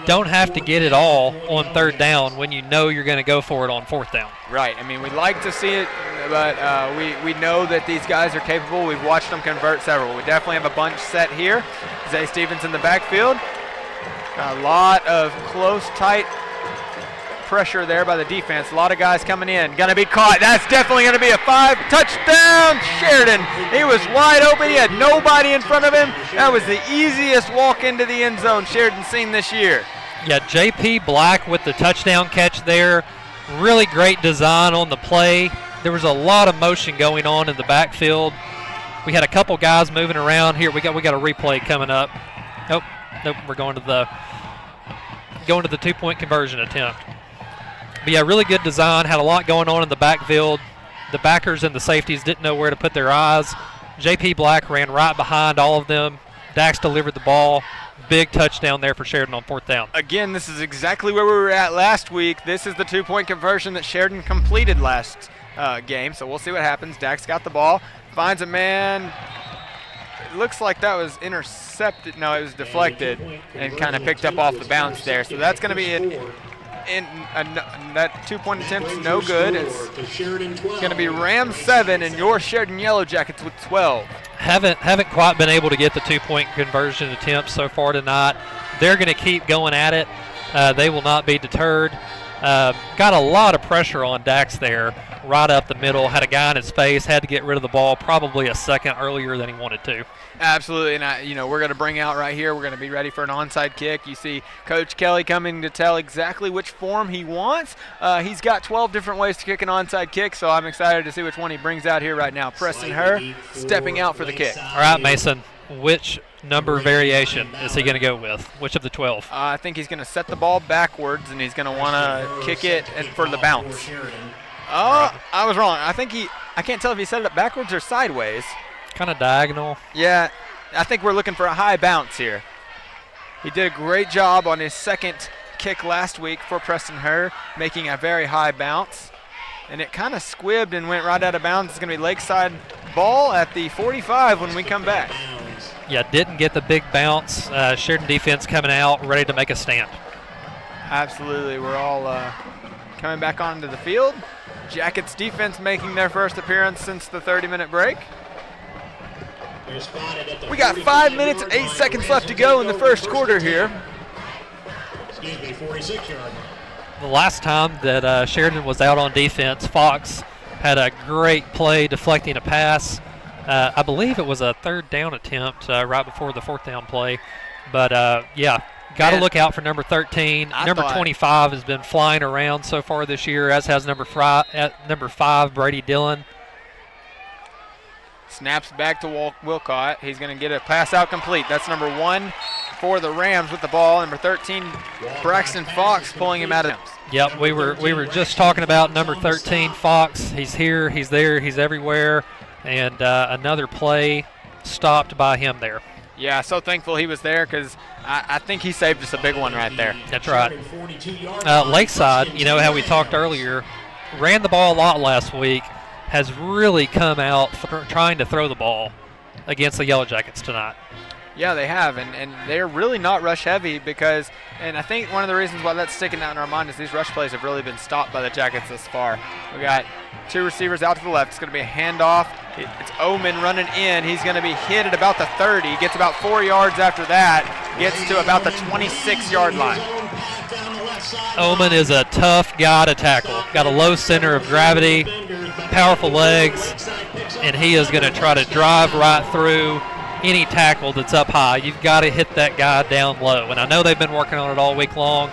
Don't have to get it all on 3rd down when you know you're going to go for it on 4th down. Right. I mean, we'd like to see it, but we know that these guys are capable. We've watched them convert several. We definitely have a bunch set here. Zay Stevens in the backfield. A lot of close, tight pressure there by the defense. A lot of guys coming in. Going to be caught. That's definitely going to be a 5. Touchdown, Sheridan. He was wide open. He had nobody in front of him. That was the easiest walk into the end zone Sheridan's seen this year. Yeah, J.P. Black with the touchdown catch there. Really great design on the play. There was a lot of motion going on in the backfield. We had a couple guys moving around here. We got a replay coming up. Nope, we're going to the 2-point conversion attempt. But yeah, really good design. Had a lot going on in the backfield. The backers and the safeties didn't know where to put their eyes. J.P. Black ran right behind all of them. Dax delivered the ball. Big touchdown there for Sheridan on 4th down. Again, this is exactly where we were at last week. This is the 2-point conversion that Sheridan completed last game, so we'll see what happens. Dax got the ball, finds a man. It looks like that was intercepted. No, it was deflected and kind of picked up off the bounce there. So that's going to be it. That 2-point attempt is no good. It's going to be Rams 7 and your Sheridan YellowJackets with 12. Haven't quite been able to get the 2-point conversion attempt so far tonight. They're going to keep going at it. They will not be deterred. Got a lot of pressure on Dax there, right up the middle. Had a guy in his face, had to get rid of the ball probably a second earlier than he wanted to. Absolutely, and we're going to bring out right here, we're going to be ready for an onside kick. You see Coach Kelly coming to tell exactly which form he wants. He's got 12 different ways to kick an onside kick, so I'm excited to see which one he brings out here right now. Preston Herr stepping out for the kick. All right, Mason, which number variation is he going to go with? Which of the 12? I think he's going to set the ball backwards, and he's going to want to kick it for the bounce. Oh, I was wrong. I can't tell if he set it up backwards or sideways. Kind of diagonal. Yeah, I think we're looking for a high bounce here. He did a great job on his second kick last week for Preston Herr, making a very high bounce. And it kind of squibbed and went right out of bounds. It's going to be Lakeside ball at the 45 when we come back. Yeah, didn't get the big bounce. Sheridan defense coming out, ready to make a stand. Absolutely. We're all coming back onto the field. Jackets defense making their first appearance since the 30-minute break. We got 5 minutes and 8 seconds left to go in the first quarter here. 46-yard. The last time that Sheridan was out on defense, Fox had a great play deflecting a pass. I believe it was a 3rd down attempt right before the 4th down play. But, yeah, Got to Man, look out for number 13. Number 25 has been flying around so far this year, as has number 5, Brady Dillon. Snaps back to Wilcott. He's going to get a pass out complete. That's number 1 for the Rams with the ball. Number 13, Braxton Fox, pulling him out of bounds. Yep, we were just talking about number 13, Fox. He's here, he's there, he's everywhere, and another play stopped by him there. Yeah, so thankful he was there because I think he saved us a big one right there. That's right. Lakeside, you know how we talked earlier, ran the ball a lot last week, has really come out trying to throw the ball against the YellowJackets tonight. Yeah, they have, and they're really not rush heavy because, and I think one of the reasons why that's sticking out in our mind is these rush plays have really been stopped by the Jackets thus far. We got 2 receivers out to the left. It's going to be a handoff. It's Oman running in. He's going to be hit at about the 30. Gets about 4 yards after that. Gets to about the 26-yard line. Oman is a tough guy to tackle. Got a low center of gravity, powerful legs, and he is going to try to drive right through any tackle that's up high. You've got to hit that guy down low, and I know they've been working on it all week long.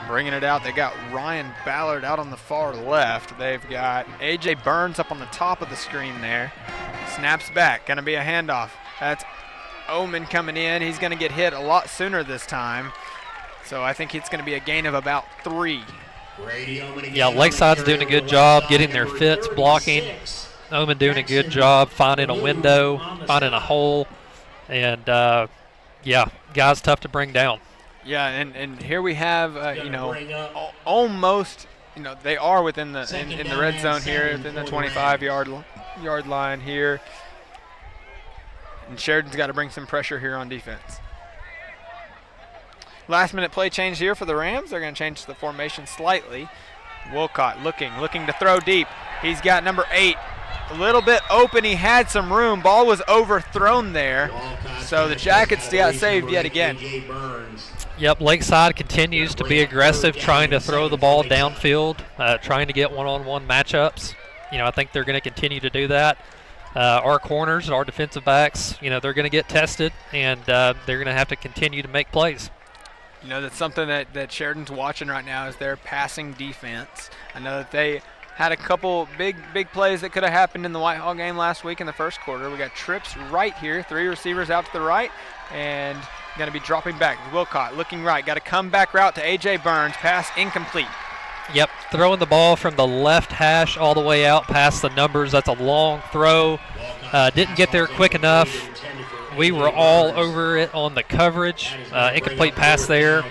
Bringing it out, they got Ryan Ballard out on the far left. They've got A.J. Burns up on the top of the screen there. Snaps back, going to be a handoff. That's Oman coming in. He's going to get hit a lot sooner this time. So I think it's going to be a gain of about 3. Yeah, Lakeside's doing a good job getting their fits, blocking. Oman doing a good job finding a window, finding a hole, and yeah, guys tough to bring down. Yeah, and here we have, almost, they are within the in the red zone here, within the 25-yard line here. And Sheridan's got to bring some pressure here on defense. Last-minute play change here for the Rams. They're going to change the formation slightly. Wilcott looking to throw deep. He's got number 8. A little bit open. He had some room. Ball was overthrown there. So the Jackets got saved yet again. Yep, Lakeside continues to be aggressive, trying to throw the ball downfield, trying to get one-on-one matchups. I think they're going to continue to do that. Our corners, our defensive backs, they're going to get tested, and they're going to have to continue to make plays. That's something that Sheridan's watching right now is their passing defense. I know that they had a couple big plays that could have happened in the Whitehall game last week in the first quarter. We got trips right here, 3 receivers out to the right, and going to be dropping back. Wilcott looking right, got a comeback route to A.J. Burns, pass incomplete. Yep, throwing the ball from the left hash all the way out past the numbers. That's a long throw. Didn't get there quick enough. We were all over it on the coverage. Incomplete pass there.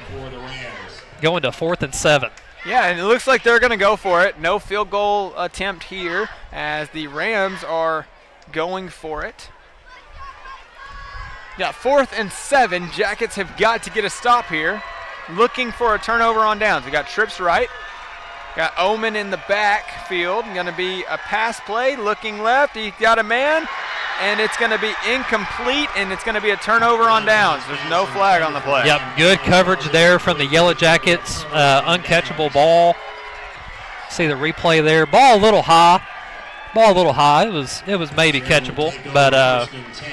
Going to 4th and 7. Yeah, and it looks like they're going to go for it. No field goal attempt here as the Rams are going for it. Yeah, 4th and 7. Jackets have got to get a stop here. Looking for a turnover on downs. We got trips right. Got Oman in the backfield. Going to be a pass play. Looking left. He got a man. And it's going to be incomplete, and it's going to be a turnover on downs. There's no flag on the play. Yep, good coverage there from the YellowJackets. Uncatchable ball. See the replay there. Ball a little high. It was maybe catchable, but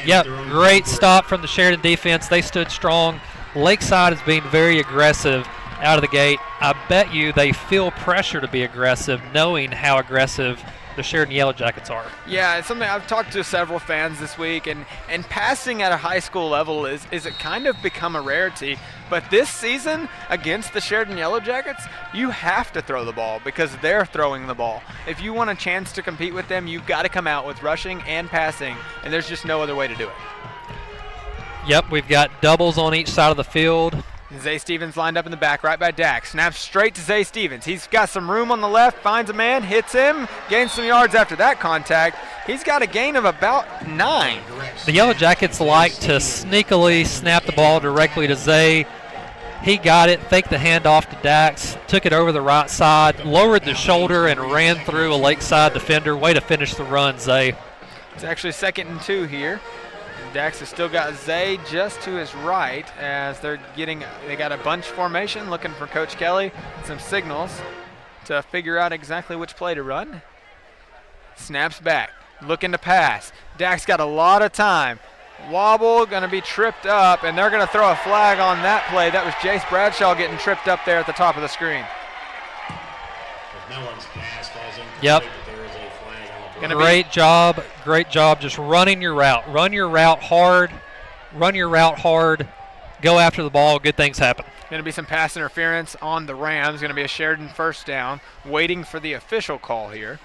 yeah, great stop from the Sheridan defense. They stood strong. Lakeside is being very aggressive out of the gate. I bet you they feel pressure to be aggressive, knowing how aggressive the Sheridan YellowJackets are. Yeah, it's something I've talked to several fans this week, and passing at a high school level is it kind of become a rarity. But this season against the Sheridan YellowJackets, you have to throw the ball because they're throwing the ball. If you want a chance to compete with them, you've got to come out with rushing and passing, and there's just no other way to do it. Yep, we've got doubles on each side of the field. Zay Stevens lined up in the back, right by Dax. Snaps straight to Zay Stevens. He's got some room on the left, finds a man, hits him, gains some yards after that contact. He's got a gain of about 9. The YellowJackets like to sneakily snap the ball directly to Zay. He got it, faked the handoff to Dax, took it over the right side, lowered the shoulder, and ran through a Lakeside defender. Way to finish the run, Zay. It's actually 2nd and 2 here. Dax has still got Zay just to his right as they got a bunch formation looking for Coach Kelly. Some signals to figure out exactly which play to run. Snaps back, looking to pass. Dax got a lot of time. Wobble, going to be tripped up, and they're going to throw a flag on that play. That was Jace Bradshaw getting tripped up there at the top of the screen. No one's pass falls incomplete, Yep. but there is a flag on the play. Great job just running your route. Run your route hard, go after the ball, good things happen. Going to be some pass interference on the Rams. Going to be a Sheridan first down, waiting for the official call here.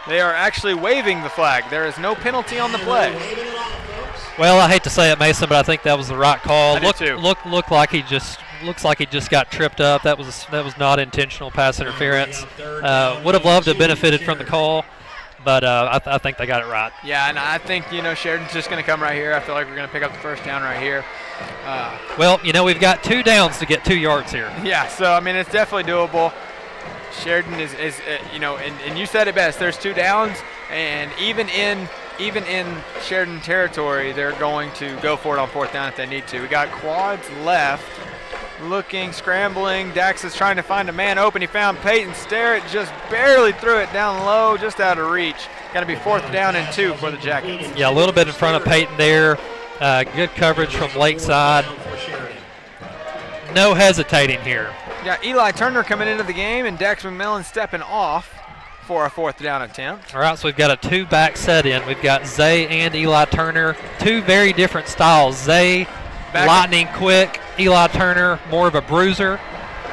They are actually waving the flag. There is no penalty on the play. Well, I hate to say it, Mason, but I think that was the right call. I do too. Looks like he just got tripped up. That was not intentional pass interference. Would have loved to have benefited from the call, but I think they got it right. Yeah, and I think, Sheridan's just going to come right here. I feel like we're going to pick up the first down right here. Well, we've got 2 downs to get 2 yards here. Yeah, so, I mean, it's definitely doable. Sheridan is and you said it best. There's 2 downs, and even in Sheridan territory, they're going to go for it on 4th down if they need to. We got quads left, looking, scrambling. Dax is trying to find a man open. He found Peyton Sterrett, just barely threw it down low, just out of reach. Got to be 4th down and 2 for the Jackets. Yeah, a little bit in front of Peyton there. Good coverage from Lakeside. No hesitating here. Got Eli Turner coming into the game and Dax McMillan stepping off for a 4th down attempt. All right, so we've got a 2-back set in. We've got Zay and Eli Turner, 2 very different styles. Zay, lightning quick. Eli Turner, more of a bruiser.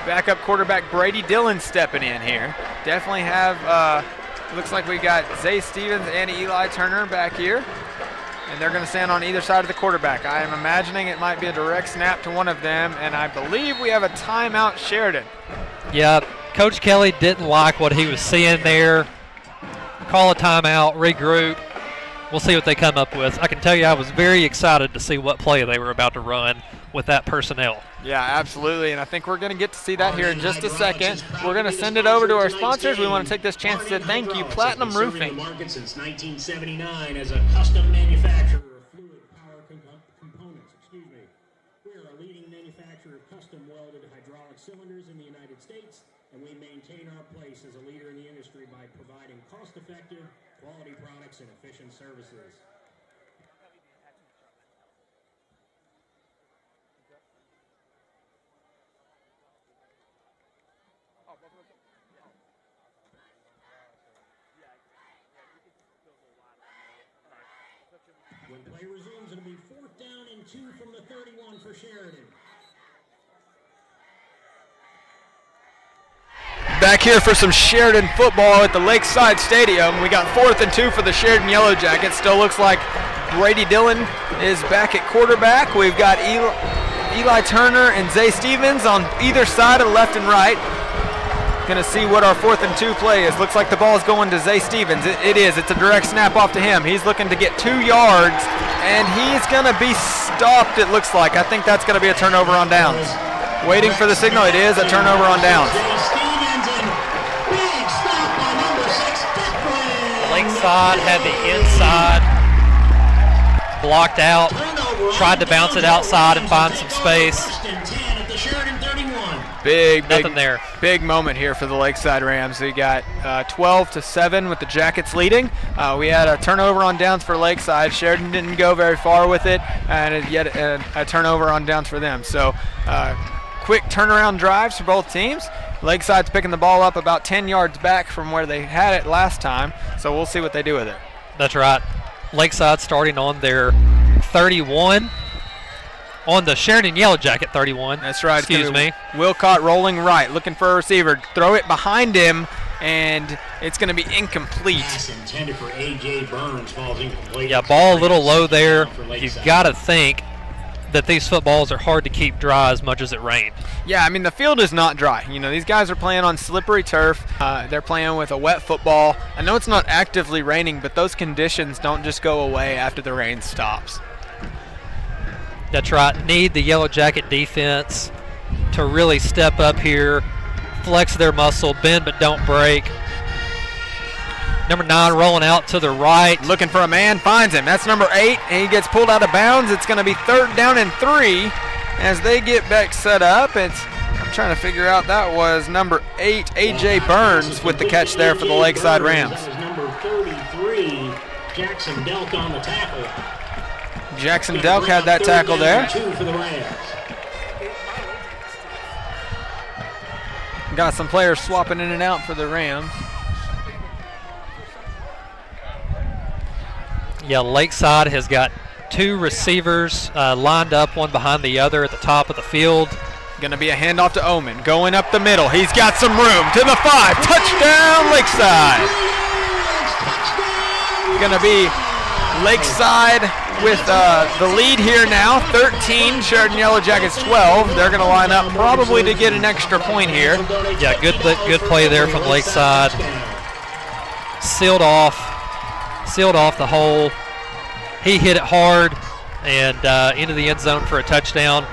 Backup quarterback Brady Dillon stepping in here. Definitely have, looks like we got Zay Stevens and Eli Turner back here. And they're going to stand on either side of the quarterback. I am imagining it might be a direct snap to one of them, and I believe we have a timeout Sheridan. Yeah, Coach Kelly didn't like what he was seeing there. Call a timeout, regroup. We'll see what they come up with. I can tell you I was very excited to see what play they were about to run with that personnel. Yeah, absolutely, and I think we're going to get to see that here in just a second. We're going to send it over to our sponsors. We want to take this chance to thank you, Platinum Roofing. Market since 1979 as a custom manufacturer of fluid power components. We are a leading manufacturer of custom welded hydraulic cylinders in the United States, and we maintain our place as a leader in the industry by providing cost-effective, quality products and efficient services. When play resumes, it'll be 4th down and 2 from the 31 for Sheridan. Back here for some Sheridan football at the Lakeside Stadium. We got 4th and 2 for the Sheridan YellowJackets. Still looks like Brady Dillon is back at quarterback. We've got Eli Turner and Zay Stevens on either side of left and right. Going to see what our 4th and 2 play is. Looks like the ball is going to Zay Stevens. It is. It's a direct snap off to him. He's looking to get 2 yards, and he's going to be stopped, it looks like. I think that's going to be a turnover on downs. Waiting for the signal. It is a turnover on downs. Lakeside had the inside blocked out, tried to bounce it outside and find some space. Big moment here for the Lakeside Rams. We got 12-7 with the Jackets leading. We had a turnover on downs for Lakeside. Sheridan didn't go very far with it, and yet a turnover on downs for them. So quick turnaround drives for both teams. Lakeside's picking the ball up about 10 yards back from where they had it last time, so we'll see what they do with it. That's right. Lakeside starting on their 31. On the Sheridan YellowJacket 31. That's right. Excuse me. Wilcott rolling right, looking for a receiver. Throw it behind him, and it's going to be incomplete. Pass intended for A.J. Burns falls incomplete. Yeah, ball a little low there. You've got to think that these footballs are hard to keep dry as much as it rained. Yeah, I mean, the field is not dry. These guys are playing on slippery turf. They're playing with a wet football. I know it's not actively raining, but those conditions don't just go away after the rain stops. That's right. Need the YellowJacket defense to really step up here, flex their muscle, bend but don't break. Number 9 rolling out to the right. Looking for a man, finds him. That's number 8, and he gets pulled out of bounds. It's going to be 3rd down and 3 as they get back set up. It's trying to figure out. That was number 8, A.J. Burns, with the catch there for the Lakeside Rams. That was number 33, Jackson Delk on the tackle. Jackson Delk had that tackle there. 2 for the Rams. Got some players swapping in and out for the Rams. Yeah, Lakeside has got 2 receivers lined up, one behind the other at the top of the field. Going to be a handoff to Omen, going up the middle. He's got some room to the 5. Touchdown, Lakeside. Going to be Lakeside with the lead here now. 13, Sheridan YellowJackets 12. They're going to line up probably to get an extra point here. Yeah, good play there from Lakeside. Sealed off the hole. He hit it hard and into the end zone for a touchdown.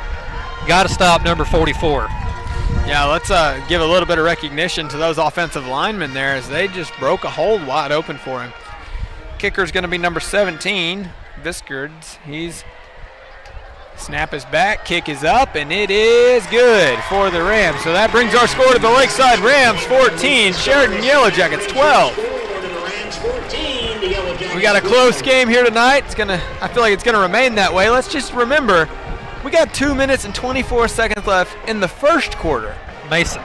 Got to stop number 44. Yeah, let's give a little bit of recognition to those offensive linemen there, as they just broke a hole wide open for him. Kicker's going to be number 17, Viscards. Snap is back, kick is up, and it is good for the Rams. So that brings our score to the Lakeside Rams 14, Sheridan YellowJackets 12. We got a close game here tonight. I feel like it's gonna remain that way. Let's just remember, we got 2 minutes and 24 seconds left in the first quarter. Mason,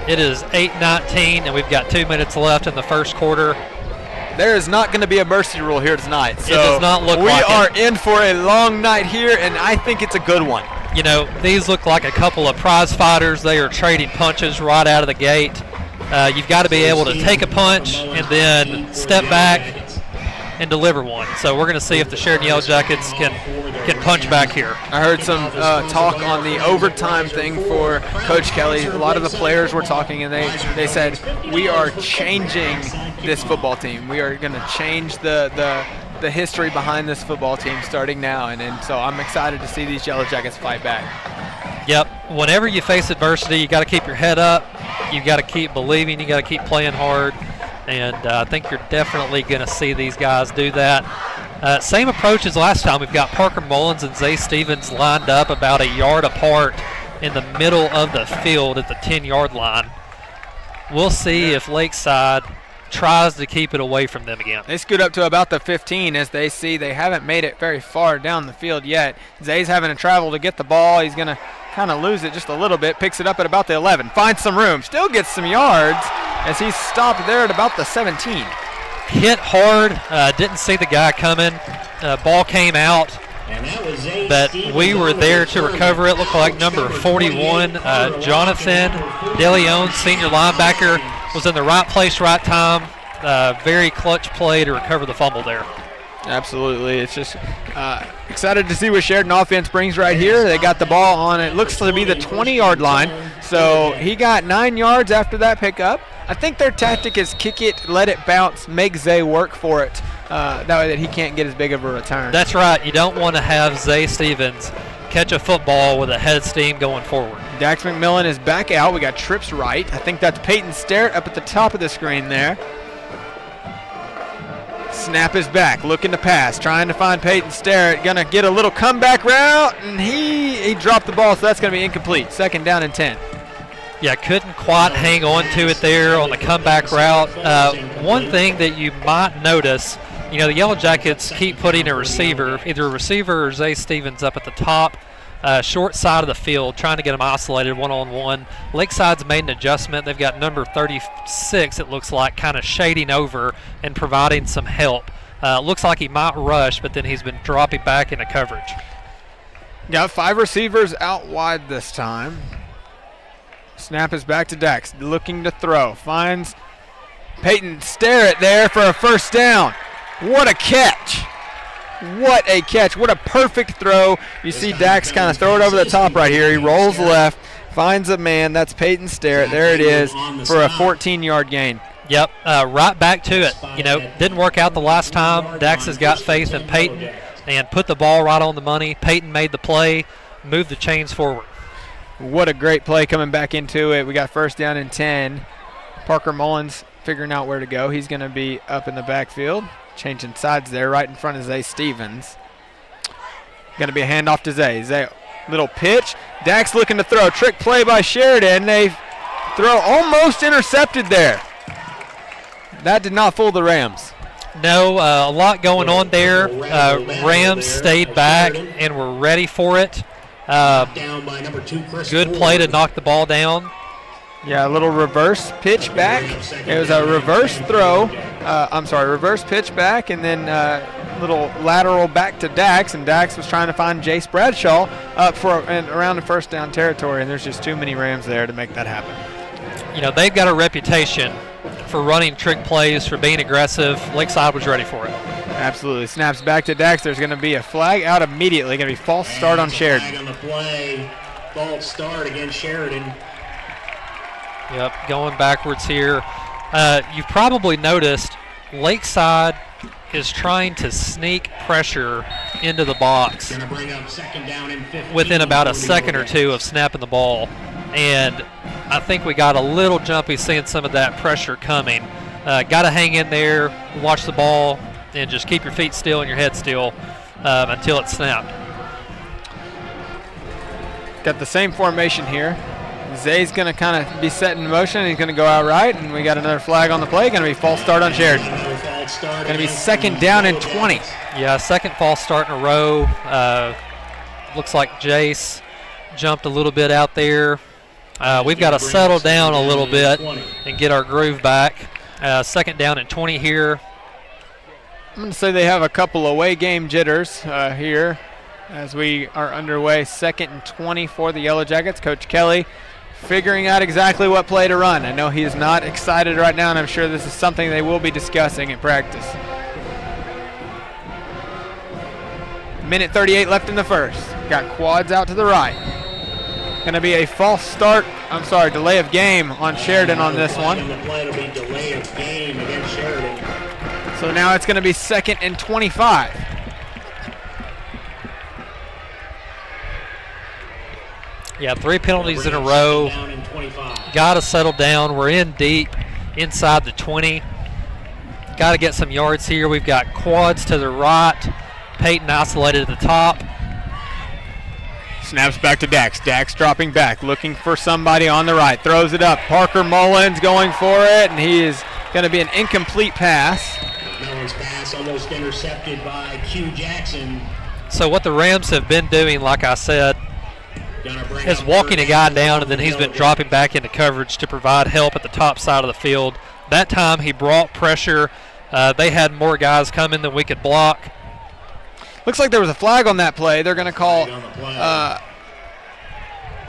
it is 8:19, and we've got 2 minutes left in the first quarter. There is not going to be a mercy rule here tonight. So it does not look like it. We are in for a long night here, and I think it's a good one. You know, these look like a couple of prize fighters. They are trading punches right out of the gate. You've got to be able to take a punch and then step back and deliver one. So we're going to see if the Sheridan YellowJackets can punch back here. I heard some talk on the overtime thing for Coach Kelly. A lot of the players were talking, and they said, we are changing this football team. We are going to change the history behind this football team starting now. And so I'm excited to see these YellowJackets fight back. Yep. Whenever you face adversity, you got to keep your head up. You got to keep believing. You got to keep playing hard. And I think you're definitely going to see these guys do that. Same approach as last time. We've got Parker Mullins and Zay Stevens lined up about a yard apart in the middle of the field at the 10-yard line. We'll see if Lakeside tries to keep it away from them again. They scoot up to about the 15 as they see they haven't made it very far down the field yet. Zay's having to travel to get the ball. He's going to kind of lose it just a little bit. Picks it up at about the 11. Finds some room. Still gets some yards as he's stopped there at about the 17. Hit hard. Didn't see the guy coming. Ball came out, but we were there to recover it. Looked like number 41, Jonathan DeLeon, senior linebacker, was in the right place, right time. Very clutch play to recover the fumble there. Absolutely. It's just excited to see what Sheridan offense brings right here. They got the ball on, it looks to be the 20-yard line. So he got 9 yards after that pickup. I think their tactic is kick it, let it bounce, make Zay work for it. That way that he can't get as big of a return. That's right. You don't want to have Zay Stevens catch a football with a head of steam going forward. Dax McMillan is back out. We got trips right. I think that's Peyton Sterrett up at the top of the screen there. Snap is back, looking to pass, trying to find Peyton Sterrett. Going to get a little comeback route, and he dropped the ball, so that's going to be incomplete. 2nd down and 10. Yeah, couldn't quite hang on to it there on the comeback route. One thing that you might notice, you know, the YellowJackets keep putting a receiver, either a receiver or Zay Stevens up at the top, short side of the field, trying to get them isolated one-on-one. Lakeside's made an adjustment. They've got number 36, it looks like, kind of shading over and providing some help. Looks like he might rush, but then he's been dropping back into coverage. Got 5 receivers out wide this time. Snap is back to Dax, looking to throw. Finds Peyton Sterrett there for a 1st down. What a catch. What a catch. What a perfect throw. You see Dax kind of throw it over the top right here. He rolls left, finds a man. That's Peyton Sterrett. There it is for a 14-yard gain. Yep, right back to it. You know, didn't work out the last time. Dax has got faith in Peyton and put the ball right on the money. Peyton made the play, moved the chains forward. What a great play coming back into it. We got 1st down and 10. Parker Mullins figuring out where to go. He's going to be up in the backfield, changing sides there right in front of Zay Stevens. Going to be a handoff to Zay. Zay Little pitch. Dax looking to throw. Trick play by Sheridan. They throw almost intercepted there. That did not fool the Rams. No, a lot going on there. Rams stayed back and were ready for it. Good play to knock the ball down. Yeah, a little reverse pitch back. It was a reverse throw. Reverse pitch back, and then little lateral back to Dax, and Dax was trying to find Jace Bradshaw up around the first down territory, and there's just too many Rams there to make that happen. You know, they've got a reputation for running trick plays, for being aggressive. Lakeside was ready for it. Absolutely. Snaps back to Dax. There's going to be a flag out immediately. Going to be false start on Sheridan. Flag on the play. False start against Sheridan. Yep, going backwards here. You've probably noticed Lakeside is trying to sneak pressure into the box Gonna bring up second down and 15 within about a second or two of snapping the ball. And I think we got a little jumpy seeing some of that pressure coming. Got to hang in there, watch the ball, and just keep your feet still and your head still until it's snapped. Got the same formation here. Zay's going to kind of be set in motion. He's going to go out right, and we got another flag on the play. Going to be false start on Sheridan. Going to be second down and 20. Yeah, second false start in a row. Looks like Jace jumped a little bit out there. We've got to settle down a little bit and get our groove back. Second down and 20 here. I'm going to say they have a couple away game jitters here as we are underway. Second and 20 for the Yellow Jackets. Coach Kelly figuring out exactly what play to run. I know he is not excited right now, and I'm sure this is something they will be discussing in practice. Minute 38 left in the first. Got quads out to the right. Going to be a delay of game on Sheridan on this one. Delay of game against Sheridan. So now it's going to be second and 25. Yeah, 3 penalties in a row. Got to settle down. We're in deep inside the 20. Got to get some yards here. We've got quads to the right. Peyton isolated at the top. Snaps back to Dax. Dax dropping back, looking for somebody on the right. Throws it up. Parker Mullins going for it, and he is going to be an incomplete pass. Mullins' pass almost intercepted by Q Jackson. So what the Rams have been doing, like I said, is walking a guy down, and then he's been dropping back into coverage to provide help at the top side of the field. That time he brought pressure. They had more guys coming than we could block. Looks like there was a flag on that play. They're going to call,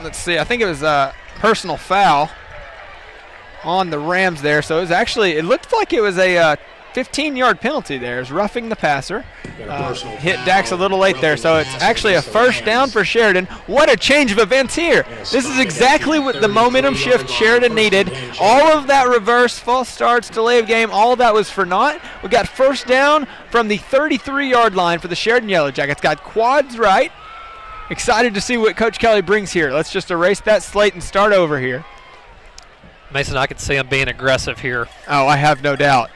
let's see, I think it was a personal foul on the Rams there. So it looked like it was a 15-yard penalty there. It's roughing the passer. Hit Dax a little late there, so it's actually a first down for Sheridan. What a change of events here. This is exactly what the momentum shift Sheridan needed. All of that reverse, false starts, delay of game, all of that was for naught. We got first down from the 33-yard line for the Sheridan Yellow Jackets. Got quads right. Excited to see what Coach Kelly brings here. Let's just erase that slate and start over here. Mason, I can see him being aggressive here. Oh, I have no doubt.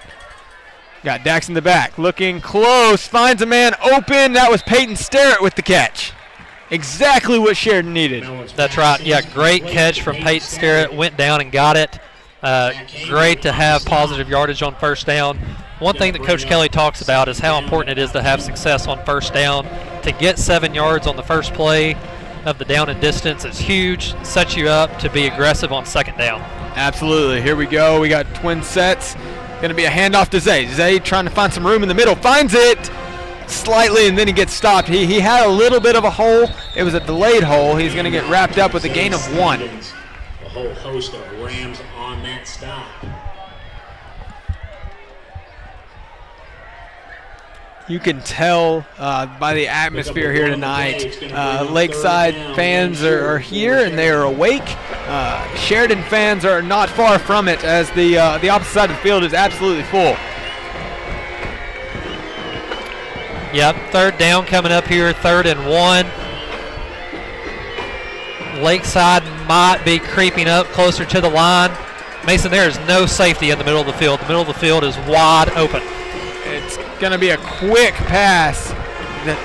Got Dax in the back, looking close, finds a man open. That was Peyton Sterrett with the catch. Exactly what Sheridan needed. That's right. Yeah, great catch from Peyton Sterrett. Went down and got it. Great to have positive yardage on first down. One thing that Coach Kelly talks about is how important it is to have success on first down. To get 7 yards on the first play of the down and distance is huge. Sets you up to be aggressive on second down. Absolutely. Here we go. We got twin sets. Going to be a handoff to Zay. Zay trying to find some room in the middle. Finds it slightly, and then he gets stopped. He had a little bit of a hole. It was a delayed hole. He's going to get wrapped up with a gain of 1. A whole host of Rams on that stop. You can tell by the atmosphere here tonight. Lakeside fans are here and they are awake. Sheridan fans are not far from it, as the opposite side of the field is absolutely full. Yep, third down coming up here, 3rd and 1. Lakeside might be creeping up closer to the line. Mason, there is no safety in the middle of the field. The middle of the field is wide open. It's going to be a quick pass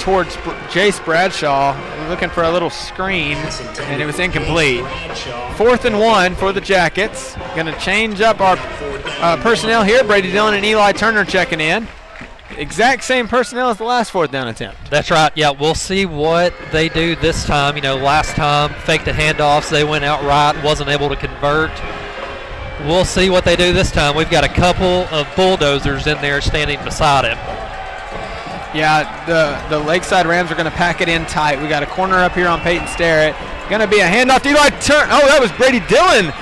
towards Jace Bradshaw, looking for a little screen, and it was incomplete. 4th and 1 for the Jackets. Going to change up our personnel here. Brady Dillon and Eli Turner checking in. Exact same personnel as the last 4th down attempt. That's right. Yeah, we'll see what they do this time. You know, last time, faked the handoffs. They went out right, wasn't able to convert. We'll see what they do this time. We've got a couple of bulldozers in there standing beside him. Yeah, the Lakeside Rams are going to pack it in tight. We got a corner up here on Peyton Starrett. Going to be a handoff to Eli Turner. Oh, that was Brady Dillon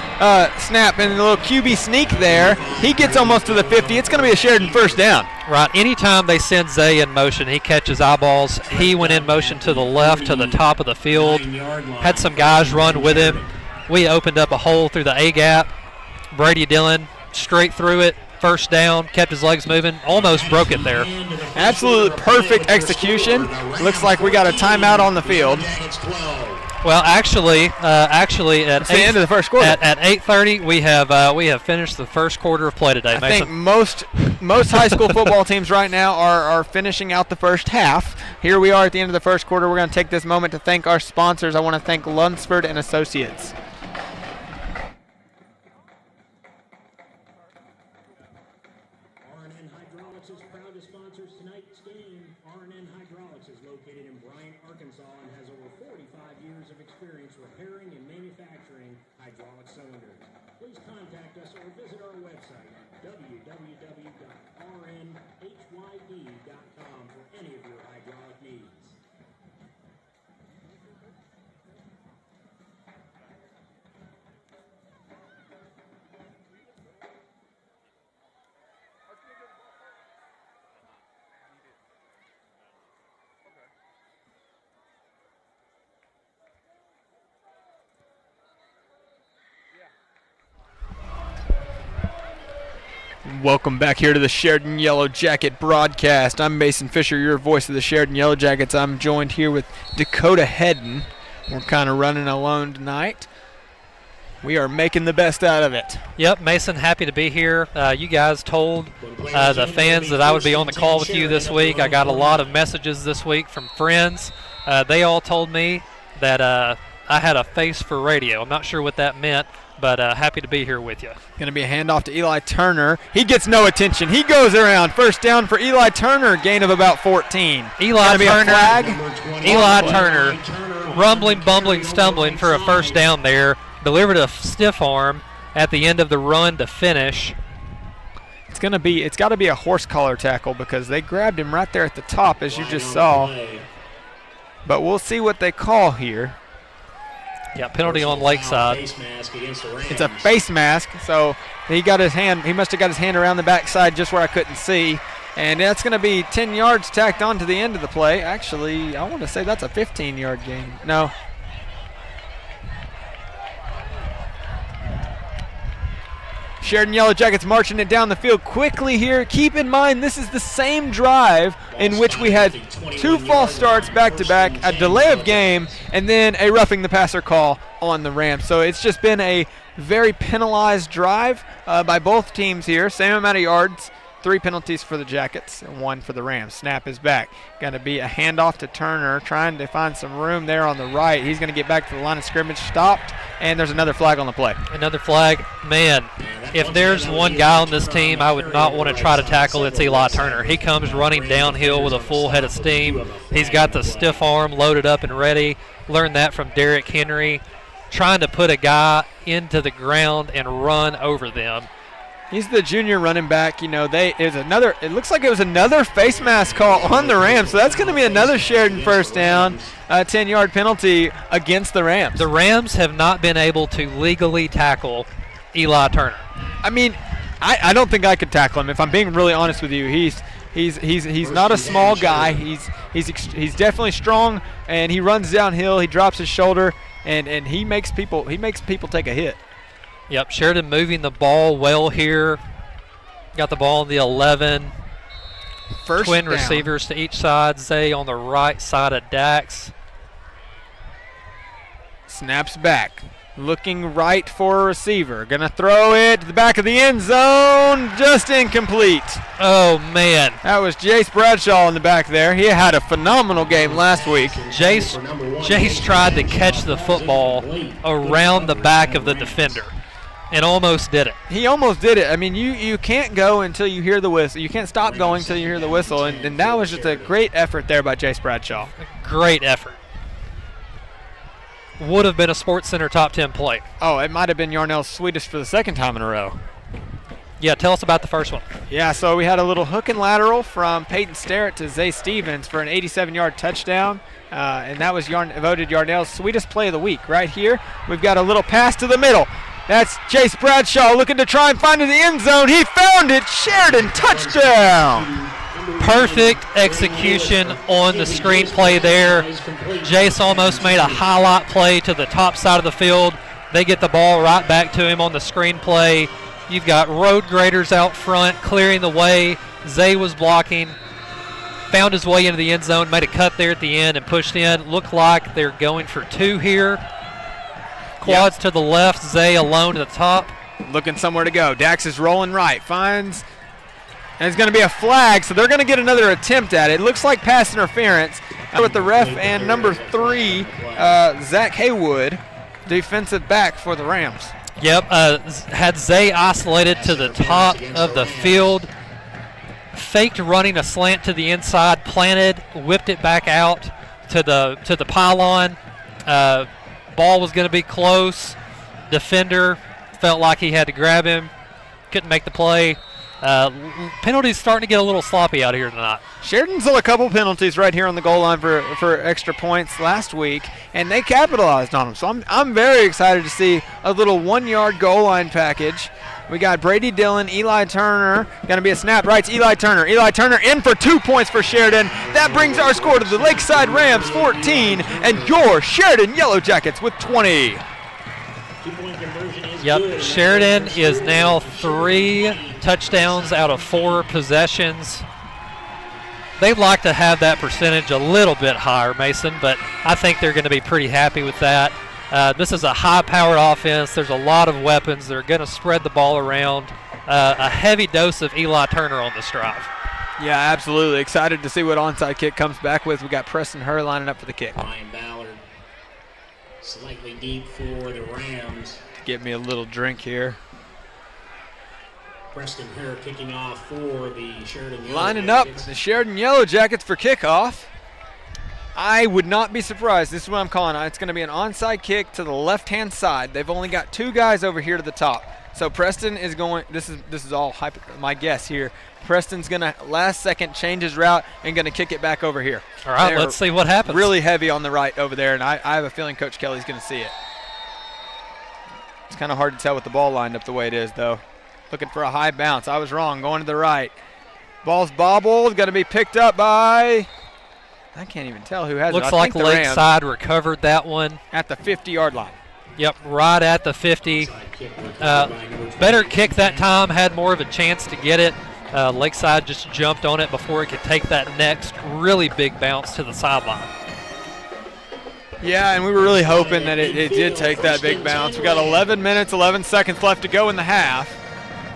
snap and a little QB sneak there. He gets almost to the 50. It's going to be a Sheridan first down. Right. Anytime they send Zay in motion, he catches eyeballs. He went in motion to the left to the top of the field. Had some guys run with him. We opened up a hole through the A-gap. Brady Dillon straight through it. First down, kept his legs moving, almost broke it there. Absolutely perfect execution. Looks like we got a timeout on the field. Well, actually, at the end of the first quarter. At 8:30, we have finished the first quarter of play today. I think most high school football teams right now are finishing out the first half. Here we are at the end of the first quarter. We're going to take this moment to thank our sponsors. I want to thank Lunsford and Associates. Welcome back here to the Sheridan Yellow Jacket broadcast. I'm Mason Fisher, your voice of the Sheridan Yellow Jackets. I'm joined here with Dakota Hedden. We're kind of running alone tonight. We are making the best out of it. Yep, Mason, happy to be here. You guys told the fans that I would be on the call with you this week. I got a lot of messages this week from friends. They all told me that I had a face for radio. I'm not sure what that meant, but happy to be here with you. Going to be a handoff to Eli Turner. He gets no attention. He goes around. First down for Eli Turner, gain of about 14. Eli Turner, rumbling, bumbling, stumbling for a first down there. Delivered a stiff arm at the end of the run to finish. It's got to be a horse collar tackle because they grabbed him right there at the top, as you just saw. But we'll see what they call here. Yeah, penalty on Lakeside. It's a face mask, so he must have got his hand around the backside just where I couldn't see. And that's going to be 10 yards tacked on to the end of the play. Actually, I want to say that's a 15-yard gain. No. Sheridan Yellow Jackets marching it down the field quickly here. Keep in mind, this is the same drive in which we had 2 false starts back-to-back, a delay of game, and then a roughing the passer call on the Rams. So it's just been a very penalized drive by both teams here. Same amount of yards, 3 penalties for the Jackets and 1 for the Rams. Snap is back. Going to be a handoff to Turner, trying to find some room there on the right. He's going to get back to the line of scrimmage, stopped, and there's another flag on the play. Another flag. Man, if there's one guy on this team I would not want to try to tackle, it's Eli Turner. He comes running downhill with a full head of steam. He's got the stiff arm loaded up and ready. Learned that from Derrick Henry. Trying to put a guy into the ground and run over them. He's the junior running back. You know, it looks like it was another face mask call on the Rams. So that's going to be another Sheridan first down, 10-yard penalty against the Rams. The Rams have not been able to legally tackle Eli Turner. I mean, I don't think I could tackle him. If I'm being really honest with you, he's not a small guy. He's definitely strong, and he runs downhill. He drops his shoulder, and he makes people take a hit. Yep, Sheridan moving the ball well here. Got the ball on the 11. First Twin down. Receivers to each side. Zay on the right side of Dax. Snaps back. Looking right for a receiver. Gonna throw it to the back of the end zone. Just incomplete. Oh, man. That was Jace Bradshaw in the back there. He had a phenomenal game last week. Jace tried to catch the football around the back of the defender and almost did it. He almost did it. I mean, you can't go until you hear the whistle. You can't stop going until you hear the whistle. And that was just a great effort there by Jace Bradshaw. Great effort. Would have been a Sports Center top 10 play. Oh, it might have been Yarnell's sweetest for the second time in a row. Yeah, tell us about the first one. Yeah, so we had a little hook and lateral from Peyton Sterrett to Zay Stevens for an 87-yard touchdown, and that was voted Yarnell's sweetest play of the week. Right here, we've got a little pass to the middle. That's Jace Bradshaw looking to try and find in the end zone. He found it. Sheridan, touchdown. Perfect execution on the screenplay there. Jace almost made a highlight play to the top side of the field. They get the ball right back to him on the screenplay. You've got road graders out front clearing the way. Zay was blocking, found his way into the end zone, made a cut there at the end and pushed in. Looked like they're going for two here. Quads to the left, Zay alone at the top. Looking somewhere to go. Dax is rolling right, finds, and it's going to be a flag, so they're going to get another attempt at it. It looks like pass interference with the ref and number 3, Zach Haywood, defensive back for the Rams. Yep, had Zay isolated to the top of the field, faked running a slant to the inside, planted, whipped it back out to the pylon. Ball was going to be close. Defender felt like he had to grab him, couldn't make the play. Penalties starting to get a little sloppy out here tonight. Sheridan's a couple penalties right here on the goal line for extra points last week, and they capitalized on them. So I'm very excited to see a little 1-yard goal line package. We got Brady Dillon, Eli Turner. Going to be a snap right to Eli Turner. Eli Turner in for 2 points for Sheridan. That brings our score to the Lakeside Rams 14 and your Sheridan YellowJackets with 20. Yep, Sheridan is now 3 touchdowns out of 4 possessions. They'd like to have that percentage a little bit higher, Mason, but I think they're going to be pretty happy with that. This is a high-powered offense. There's a lot of weapons. They're going to spread the ball around. A heavy dose of Eli Turner on this drive. Yeah, absolutely. Excited to see what onside kick comes back with. We got Preston Herr lining up for the kick. Ryan Ballard slightly deep for the Rams. Get me a little drink here. Preston Herr kicking off for the Sheridan YellowJackets. Lining up the Sheridan YellowJackets for kickoff. I would not be surprised. This is what I'm calling it. It's going to be an onside kick to the left-hand side. They've only got 2 guys over here to the top. So Preston is going. This is all my guess here. Preston's going to last second change his route and going to kick it back over here. All right, let's see what happens. Really heavy on the right over there, and I have a feeling Coach Kelly's going to see it. It's kind of hard to tell with the ball lined up the way it is, though. Looking for a high bounce. I was wrong. Going to the right. Ball's bobbled. Going to be picked up by. I can't even tell who has it. Looks like Lakeside recovered that one. At the 50-yard line. Yep, right at the 50. Better kick that time, had more of a chance to get it. Lakeside just jumped on it before it could take that next really big bounce to the sideline. Yeah, and we were really hoping that it did take that big bounce. We got 11 minutes, 11 seconds left to go in the half.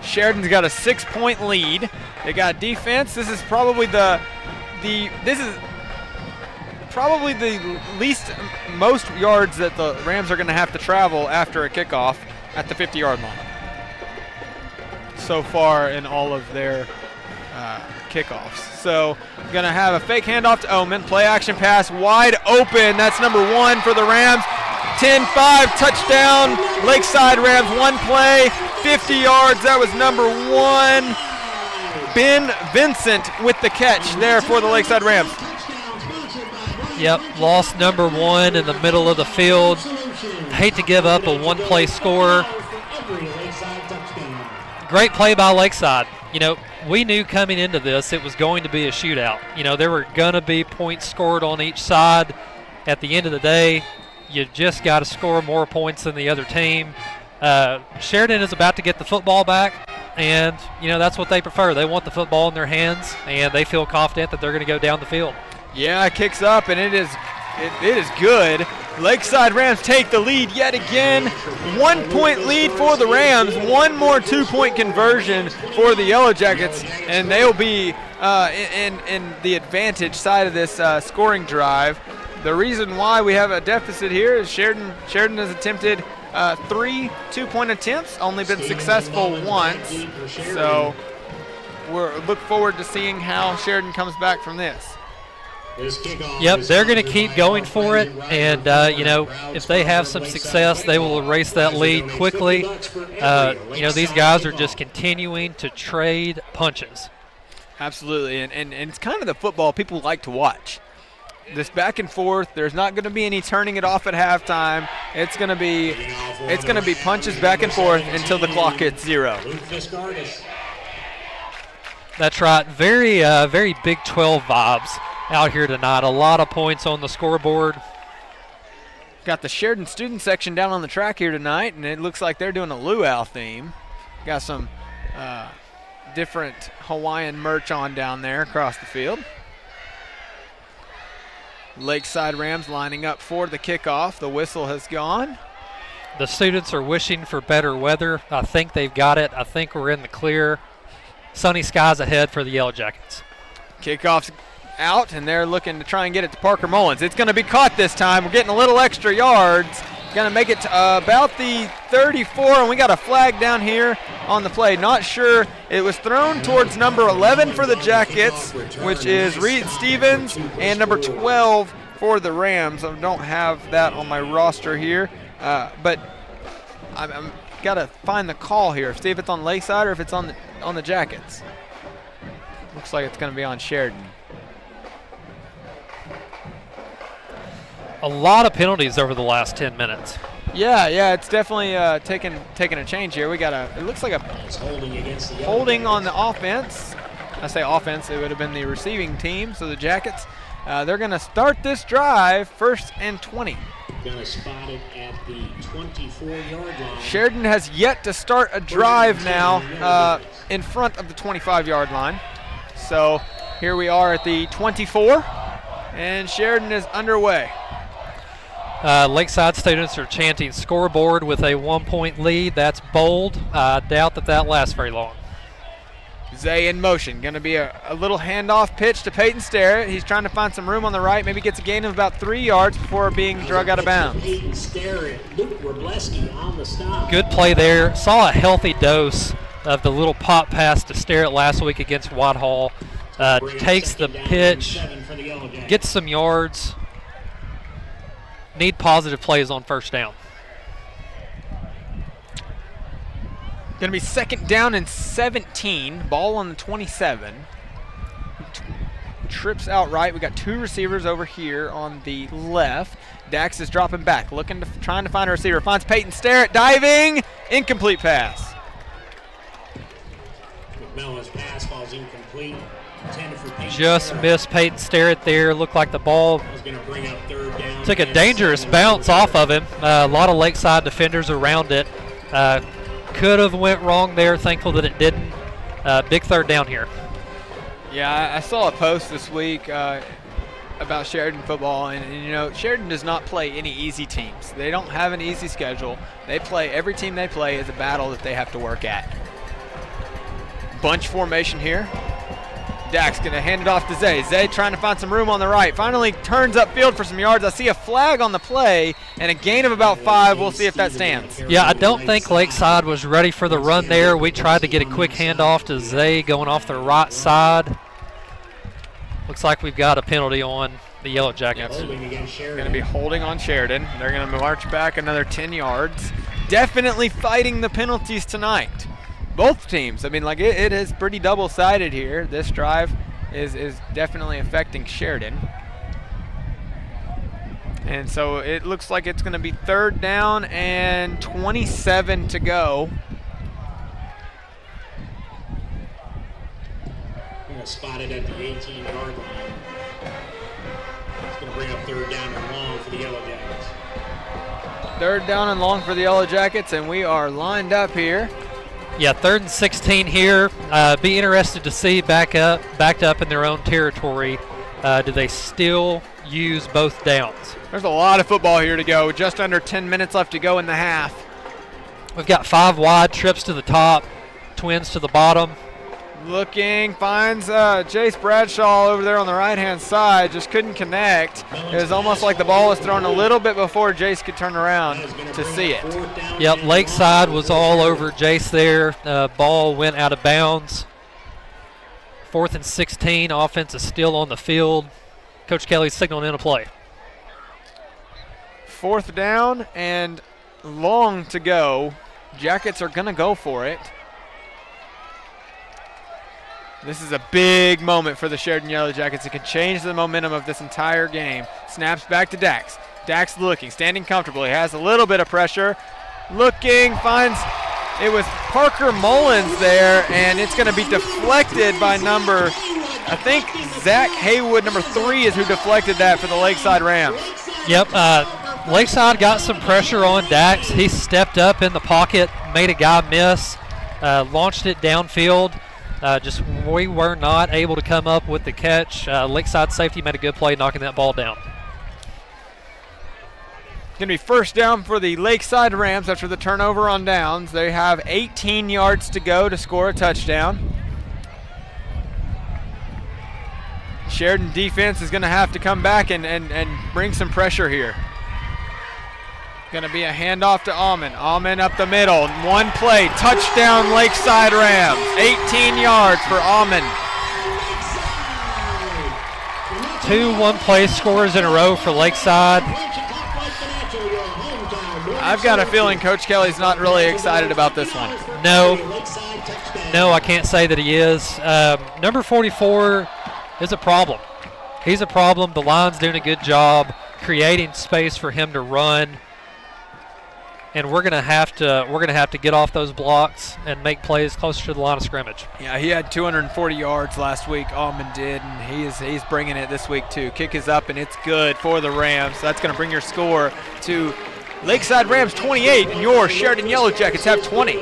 Sheridan's got a 6-point lead. They got defense. This is probably the most yards that the Rams are going to have to travel after a kickoff at the 50-yard line so far in all of their kickoffs. So going to have a fake handoff to Omen. Play action pass wide open. That's number 1 for the Rams. 10-5 touchdown. Lakeside Rams, 1 play, 50 yards. That was number 1. Ben Vincent with the catch there for the Lakeside Rams. Yep, lost number 1 in the middle of the field. Hate to give up a 1-play score. Great play by Lakeside. You know, we knew coming into this it was going to be a shootout. You know, there were going to be points scored on each side. At the end of the day, you just got to score more points than the other team. Sheridan is about to get the football back, and, you know, that's what they prefer. They want the football in their hands, and they feel confident that they're going to go down the field. Yeah, it kicks up, and it is good. Lakeside Rams take the lead yet again. 1 point lead for the Rams. One more 2-point conversion for the YellowJackets, and they'll be in the advantage side of this scoring drive. The reason why we have a deficit here is Sheridan has attempted 3 2-point attempts, only been successful once. So we'll look forward to seeing how Sheridan comes back from this. Yep, they're going to keep going for it, and if they have some success, they will erase that lead quickly. These guys are just continuing to trade punches. Absolutely, and it's kind of the football people like to watch. This back and forth. There's not going to be any turning it off at halftime. It's going to be punches back and forth until the clock hits 0. That's right. Very Big 12 vibes out here tonight. A lot of points on the scoreboard. Got the Sheridan student section down on the track here tonight, and it looks like they're doing a luau theme. Got some different Hawaiian merch on down there across the field. Lakeside Rams lining up for the kickoff. The whistle has gone. The students are wishing for better weather. I think they've got it. I think we're in the clear. Sunny skies ahead for the YellowJackets. Kickoff's out, and they're looking to try and get it to Parker Mullins. It's going to be caught this time. We're getting a little extra yards. Going to make it to about the 34, and we got a flag down here on the play. Not sure. It was thrown towards number 11 for the Jackets, which is Reed Stevens, and number 12 for the Rams. I don't have that on my roster here, but I'm got to find the call here. See if it's on Lakeside or if it's on the Jackets. Looks like it's going to be on Sheridan. A lot of penalties over the last 10 minutes. Yeah, it's definitely taking a change here. We got it looks like a holding on the offense. I say offense, it would have been the receiving team. So the Jackets, they're going to start this drive 1st and 20. Going to spot it at the 24-yard line. Sheridan has yet to start a drive now in front of the 25-yard line. So here we are at the 24, and Sheridan is underway. Lakeside students are chanting scoreboard with a 1-point lead. That's bold. I doubt that lasts very long. Zay in motion. Going to be a little handoff pitch to Peyton Sterrett. He's trying to find some room on the right. Maybe gets a gain of about 3 yards before being drug out of bounds. Peyton Sterrett, Luke Wroblewski on the stop. Good play there. Saw a healthy dose of the little pop pass to Sterrett last week against Whitehall. Takes the pitch, gets some yards. Need positive plays on 1st down. Going to be 2nd down and 17. Ball on the 27. Trips out right. We got 2 receivers over here on the left. Dax is dropping back, trying to find a receiver. Finds Peyton Sterrett diving. Incomplete pass. McMillan's pass falls incomplete. Just missed Peyton Sterrett there. Looked like the ball took a dangerous bounce off of him. A lot of Lakeside defenders around it. Could have went wrong there. Thankful that it didn't. Big 3rd down here. Yeah, I saw a post this week about Sheridan football, and Sheridan does not play any easy teams. They don't have an easy schedule. Every team they play is a battle that they have to work at. Bunch formation here. Dax going to hand it off to Zay. Zay trying to find some room on the right. Finally turns upfield for some yards. I see a flag on the play and a gain of about 5. We'll see if that stands. Yeah, I don't think Lakeside was ready for the run there. We tried to get a quick handoff to Zay going off the right side. Looks like we've got a penalty on the YellowJackets. Going to be holding on Sheridan. They're going to march back another 10 yards. Definitely fighting the penalties tonight. Both teams. I mean, it is pretty double-sided here. This drive is definitely affecting Sheridan. And so it looks like it's going to be 3rd down and 27 to go. Spotted at the 18-yard line. It's going to bring up 3rd down and long for the YellowJackets. 3rd down and long for the YellowJackets, and we are lined up here. Yeah, 3rd and 16 here. Be interested to see backed up in their own territory. Do they still use both downs. There's a lot of football here to go. Just under 10 minutes left to go in the half. We've got 5 wide, trips to the top, twins to the bottom. Looking, finds Jace Bradshaw over there on the right-hand side. Just couldn't connect. It was almost like the ball was thrown a little bit before Jace could turn around to see it. Yep, Lakeside was all over Jace there. Ball went out of bounds. 4th and 16, offense is still on the field. Coach Kelly's signaling in a play. 4th down and long to go. Jackets are going to go for it. This is a big moment for the Sheridan YellowJackets. It can change the momentum of this entire game. Snaps back to Dax. Dax looking, standing comfortably, has a little bit of pressure. Looking, finds, it was Parker Mullins there, and it's going to be deflected by number, I think Zach Haywood, number 3, is who deflected that for the Lakeside Rams. Yep, Lakeside got some pressure on Dax. He stepped up in the pocket, made a guy miss, launched it downfield. Just we were not able to come up with the catch. Lakeside safety made a good play knocking that ball down. Going to be 1st down for the Lakeside Rams after the turnover on downs. They have 18 yards to go to score a touchdown. Sheridan defense is going to have to come back and bring some pressure here. Going to be a handoff to Alman. Alman up the middle. One play. Touchdown Lakeside Rams. 18 yards for Alman. 2 one-play scores in a row for Lakeside. I've got a feeling Coach Kelly's not really excited about this one. No, I can't say that he is. Number 44 is a problem. He's a problem. The line's doing a good job creating space for him to run. And we're gonna have to get off those blocks and make plays closer to the line of scrimmage. Yeah, he had 240 yards last week. Alman did, and he's bringing it this week too. Kick is up, and it's good for the Rams. So that's going to bring your score to Lakeside Rams 28, and your Sheridan YellowJackets have 20.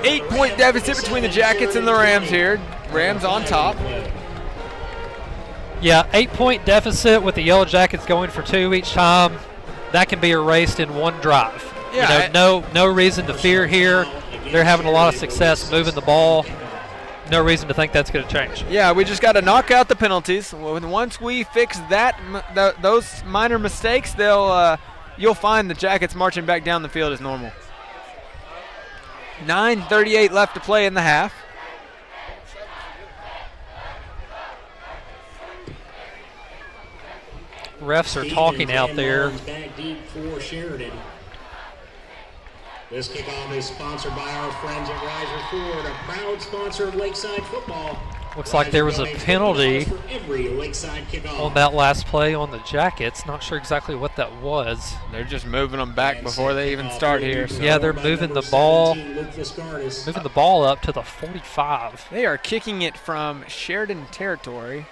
8-point deficit between the Jackets and the Rams here. Rams on top. Yeah, 8-point deficit with the YellowJackets going for 2 each time. That can be erased in one drive. Yeah, no reason to fear here. They're having a lot of success moving the ball. No reason to think that's going to change. Yeah, we just got to knock out the penalties. Once we fix that, those minor mistakes, you'll find the Jackets marching back down the field as normal. 9:38 left to play in the half. Refs are talking out there. Back deep for Sheridan. This kickoff is sponsored by our friends at Riser Ford, a proud sponsor of Lakeside football. Looks like there was a penalty for every Lakeside kickoff. on that last play on the Jackets. Not sure exactly what that was. They're just moving them back before they even start here. So. Yeah, they're moving the ball up to the 45. They are kicking it from Sheridan territory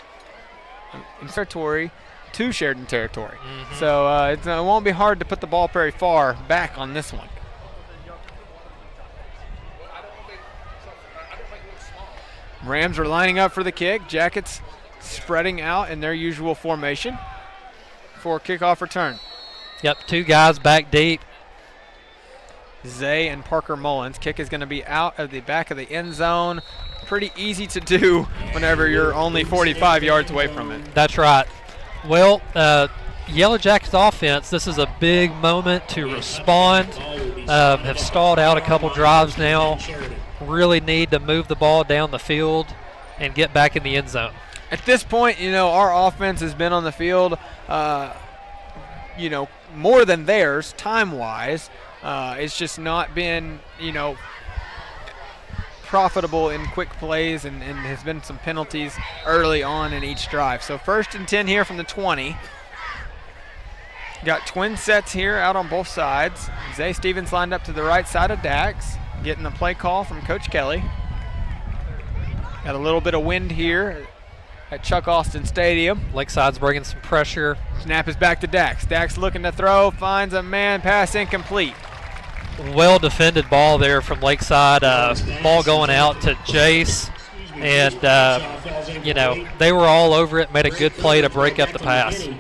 to Sheridan territory. Mm-hmm. So it won't be hard to put the ball very far back on this one. Rams are lining up for the kick. Jackets spreading out in their usual formation for kickoff return. Yep, 2 guys back deep. Zay and Parker Mullins. Kick is going to be out of the back of the end zone. Pretty easy to do whenever you're only 45 yards away from it. That's right. Well, YellowJackets offense, this is a big moment to respond. Have stalled out a couple drives now. Really need to move the ball down the field and get back in the end zone. At this point, our offense has been on the field, more than theirs time-wise. It's just not been, profitable in quick plays and has been some penalties early on in each drive. So 1st and 10 here from the 20. Got twin sets here out on both sides. Zay Stevens lined up to the right side of Dax, getting the play call from Coach Kelly. Got a little bit of wind here at Chuck Austin Stadium. Lakeside's bringing some pressure. Snap is back to Dax. Dax looking to throw, finds a man, pass incomplete. Well defended ball there from Lakeside. Ball going out to Jace. And, they were all over it, made a good play to break up the pass. Going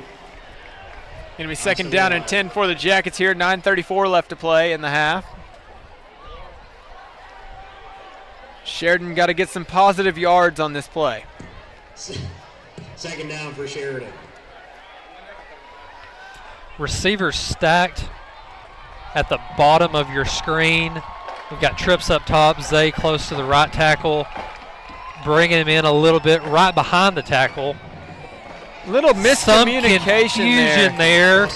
to be second down and 10 for the Jackets here. 9:34 left to play in the half. Sheridan got to get some positive yards on this play. Second down for Sheridan. Receivers stacked at the bottom of your screen. We've got trips up top. Zay close to the right tackle, bringing him in a little bit right behind the tackle. Little miscommunication Some confusion there.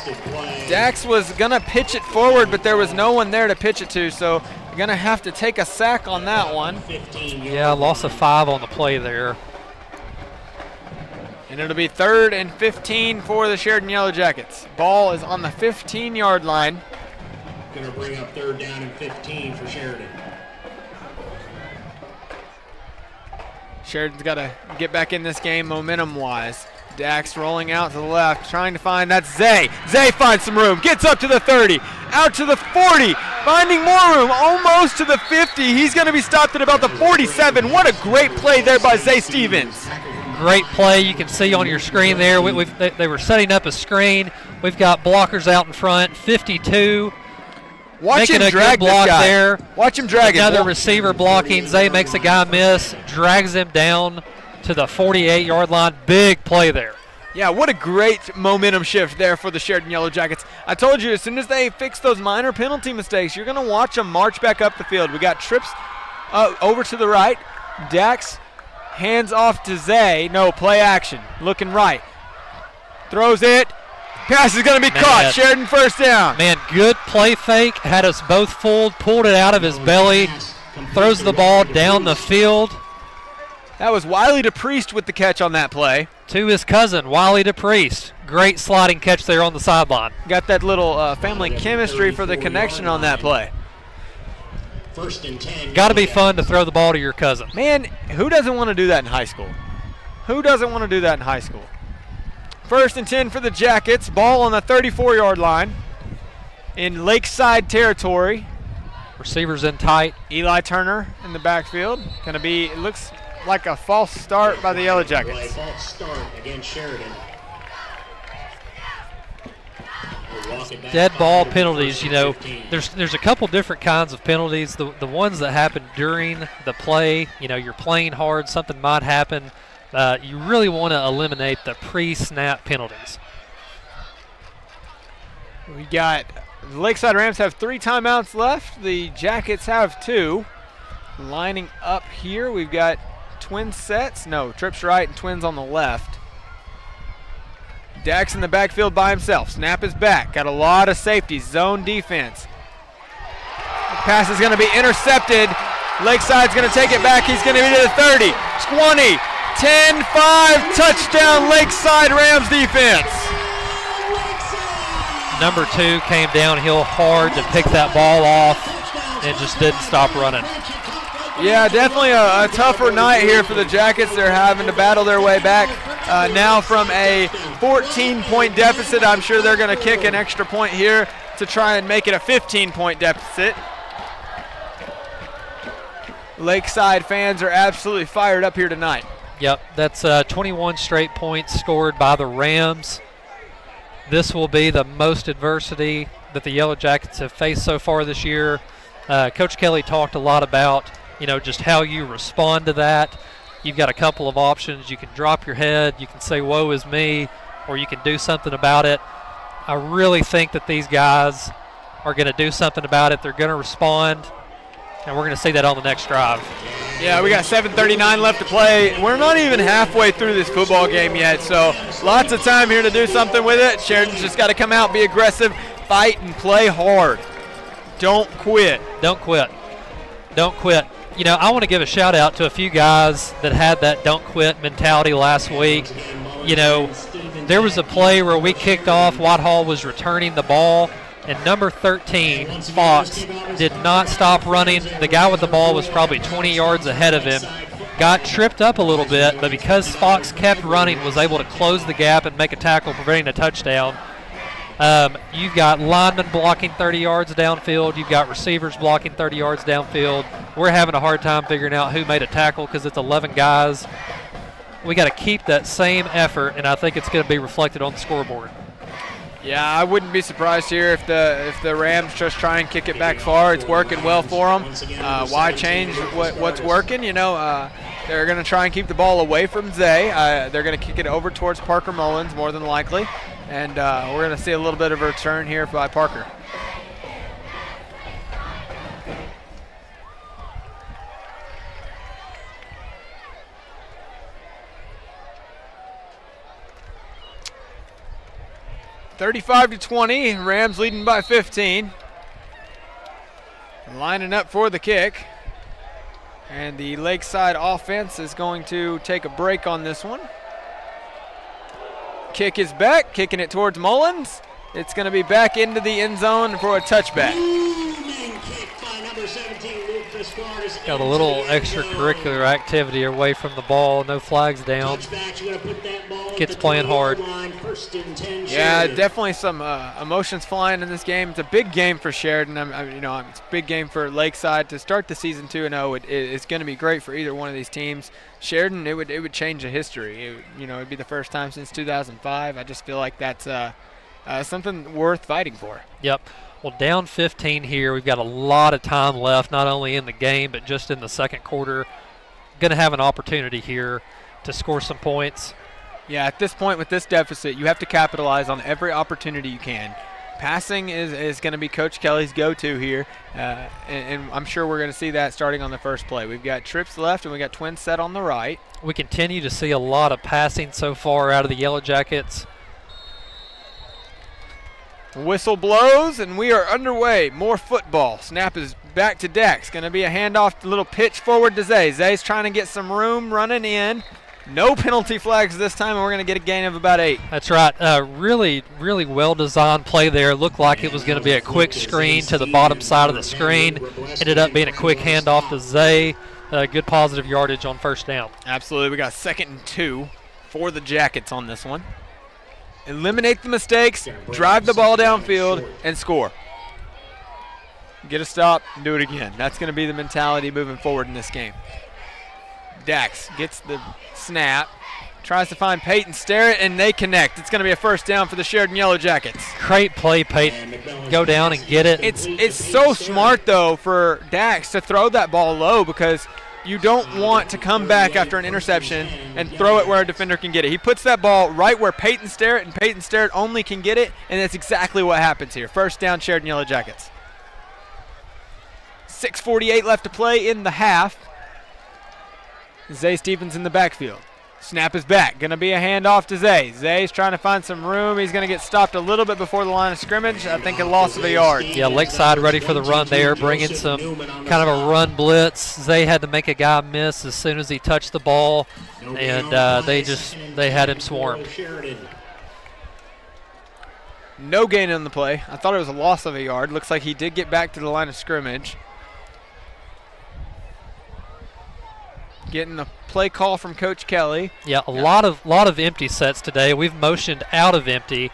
Dax was going to pitch it forward, but there was no one there to pitch it to, so you're going to have to take a sack on that one. Yeah, loss of 5 on the play there. And it'll be 3rd and 15 for the Sheridan YellowJackets. Ball is on the 15-yard line. Going to bring up 3rd down and 15 for Sheridan. Sheridan's got to get back in this game momentum-wise. Dax rolling out to the left, trying to find, that's Zay. Zay finds some room, gets up to the 30, out to the 40, finding more room, almost to the 50. He's going to be stopped at about the 47. What a great play there by Zay Stevens. Great play. You can see on your screen there, they were setting up a screen. We've got blockers out in front, 52. Watch making him a drag good block this guy. there. Watch him drag Another him. receiver blocking. Zay makes a guy miss, drags him down to the 48-yard line. Big play there. Yeah, what a great momentum shift there for the Sheridan YellowJackets. I told you, as soon as they fix those minor penalty mistakes, you're going to watch them march back up the field. We got trips over to the right. Dax hands off to Zay. No, play action. Looking right. Throws it. Pass is going to be caught. Sheridan first down. Man, good play fake. Had us both fooled. Pulled it out of his belly. Throws the ball down the field. That was Wiley DePriest with the catch on that play. To his cousin, Wiley DePriest. Great sliding catch there on the sideline. Got that little family chemistry for the connection on that play. 1st and 10. Got to be fun to throw the ball to your cousin. Man, who doesn't want to do that in high school? Who doesn't want to do that in high school? 1st and 10 for the Jackets. Ball on the 34-yard line in Lakeside territory. Receivers in tight. Eli Turner in the backfield. Going to be, it looks like a false start by the YellowJackets. False start against Sheridan. Dead ball penalties, there's a couple different kinds of penalties. The ones that happen during the play, you're playing hard, something might happen. You really want to eliminate the pre-snap penalties. We got the Lakeside Rams have 3 timeouts left. The Jackets have 2. Lining up here, we've got twin sets. No, trips right and twins on the left. Dax in the backfield by himself. Snap is back. Got a lot of safeties. Zone defense. The pass is going to be intercepted. Lakeside's going to take it back. He's going to be to the 30, 20, 10-5. Touchdown Lakeside Rams defense. Number 2 came downhill hard to pick that ball off and just didn't stop running. Yeah, definitely a tougher night here for the Jackets. They're having to battle their way back now from a 14-point deficit. I'm sure they're going to kick an extra point here to try and make it a 15-point deficit. Lakeside fans are absolutely fired up here tonight. Yep, that's 21 straight points scored by the Rams. This will be the most adversity that the YellowJackets have faced so far this year. Coach Kelly talked a lot about just how you respond to that. You've got a couple of options. You can drop your head, you can say woe is me, or you can do something about it. I really think that these guys are going to do something about it. They're going to respond, and we're going to see that on the next drive. Yeah, we got 7:39 left to play. We're not even halfway through this football game yet, so lots of time here to do something with it. Sheridan's just got to come out, be aggressive, fight, and play hard. Don't quit. Don't quit. Don't quit. I want to give a shout out to a few guys that had that don't quit mentality last week. There was a play where we kicked off, Whitehall was returning the ball, and number 13, Fox, did not stop running. The guy with the ball was probably 20 yards ahead of him. Got tripped up a little bit, but because Fox kept running, was able to close the gap and make a tackle, preventing a touchdown. You've got linemen blocking 30 yards downfield. You've got receivers blocking 30 yards downfield. We're having a hard time figuring out who made a tackle because it's 11 guys. We got to keep that same effort, and I think it's going to be reflected on the scoreboard. Yeah, I wouldn't be surprised here if the Rams just try and kick it back far. It's working well for them. Why change what's working? They're going to try and keep the ball away from Zay. They're going to kick it over towards Parker Mullins more than likely. And we're going to see a little bit of a return here by Parker. (35-20), Rams leading by 15. Lining up for the kick. And the Lakeside offense is going to take a break on this one. Kick is back, kicking it towards Mullins. It's going to be back into the end zone for a touchback. Got a little extracurricular activity away from the ball, no flags down. Kids playing hard. Yeah, definitely some emotions flying in this game. It's a big game for Sheridan. It's a big game for Lakeside to start the season 2-0. It's going to be great for either one of these teams. Sheridan, it would change the history. It'd be the first time since 2005. I just feel like that's something worth fighting for. Yep. Well, down 15 here. We've got a lot of time left, not only in the game, but just in the second quarter. Going to have an opportunity here to score some points. Yeah, at this point with this deficit, you have to capitalize on every opportunity you can. Passing is going to be Coach Kelly's go-to here, and I'm sure we're going to see that starting on the first play. We've got trips left, and we got twins set on the right. We continue to see a lot of passing so far out of the Yellow Jackets. Whistle blows, and we are underway. More football. Snap is back to Dex. Going to be a handoff, little pitch forward to Zay. Zay's trying to get some room running in. No penalty flags this time, and we're going to get a gain of about 8. That's right. Really, really well-designed play there. Looked like it was going to be a quick screen to the bottom side of the screen. Ended up being a quick handoff to Zay. Good positive yardage on first down. Absolutely. We got 2nd and 2 for the Jackets on this one. Eliminate the mistakes, drive the ball downfield, and score. Get a stop and do it again. That's going to be the mentality moving forward in this game. Dax gets the snap, tries to find Peyton Starrett, and they connect. It's going to be a first down for the Sheridan Yellow Jackets. Great play, Peyton. Go down and get it. It's so smart, though, for Dax to throw that ball low because you don't want to come back after an interception and throw it where a defender can get it. He puts that ball right where Peyton Starrett, and Peyton Starrett only can get it, and that's exactly what happens here. First down, Sheridan Yellow Jackets. 6:48 left to play in the half. Zay Stevens in the backfield. Snap is back. Going to be a handoff to Zay. Zay's trying to find some room. He's going to get stopped a little bit before the line of scrimmage. I think a loss of a yard. Yeah, Lakeside ready for the run there, bringing some kind of a run blitz. Zay had to make a guy miss as soon as he touched the ball, and they had him swarmed. No gain on the play. I thought it was a loss of a yard. Looks like he did get back to the line of scrimmage. Getting a play call from Coach Kelly. Yeah, a lot of empty sets today. We've motioned out of empty.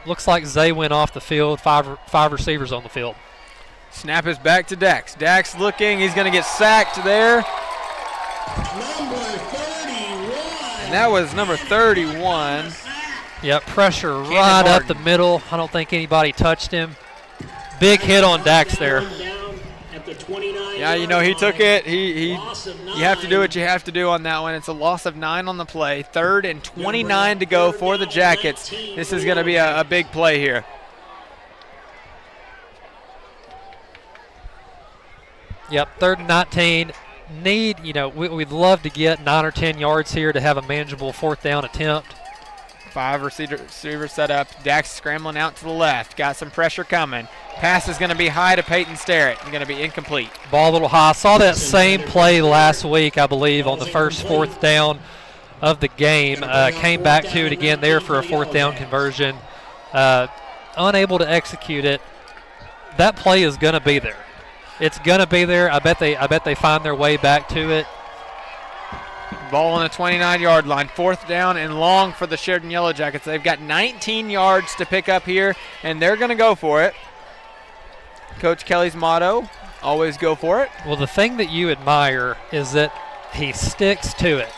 Looks like Zay went off the field. Five receivers on the field. Snap is back to Dax. Dax looking. He's going to get sacked there. Number 31. And that was number 31. Yeah, pressure right up the middle. I don't think anybody touched him. Big hit on Dax there. Yeah, he took it. You have to do what you have to do on that one. It's a loss of 9 on the play. 3rd and 29 to go for the Jackets. This is going to be a big play here. Yep, 3rd and 19. We'd love to get 9 or 10 yards here to have a manageable 4th down attempt. 5 receivers set up. Dax scrambling out to the left. Got some pressure coming. Pass is going to be high to Peyton Starrett. It's going to be incomplete. Ball a little high. Saw that same play last week, I believe, on the first 4th down of the game. Came back to it again there for a 4th down conversion. Unable to execute it. That play is going to be there. It's going to be there. I bet they find their way back to it. Ball on the 29-yard line. 4th down and long for the Sheridan YellowJackets. They've got 19 yards to pick up here, and they're going to go for it. Coach Kelly's motto, always go for it. Well, the thing that you admire is that he sticks to it,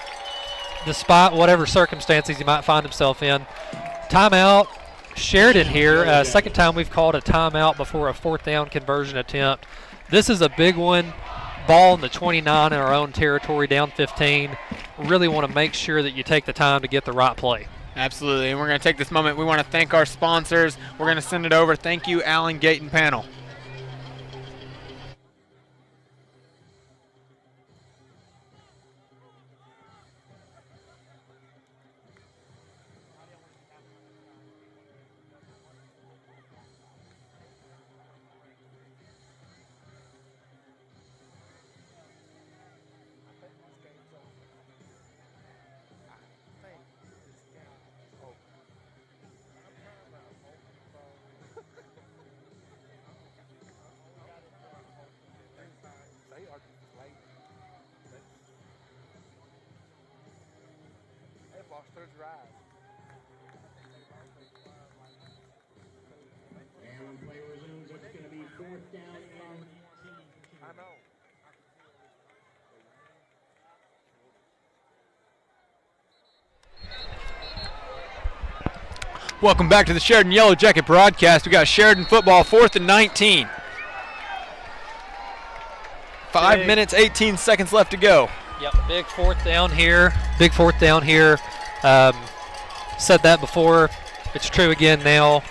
despite whatever circumstances he might find himself in. Timeout, Sheridan here. Second time we've called a timeout before a 4th down conversion attempt. This is a big one. Ball in the 29 in our own territory, down 15. Really want to make sure that you take the time to get the right play. Absolutely, and we're going to take this moment. We want to thank our sponsors. We're going to send it over. Thank you, Allen Gate and Panel. And when play resumes, it's going to be 4th down and 10. I know. Welcome back to the Sheridan YellowJacket broadcast. We got Sheridan football, 4th and 19. 5 minutes, 18 seconds left to go. Yep, big 4th down here. Big 4th down here. Said that before. It's true again now.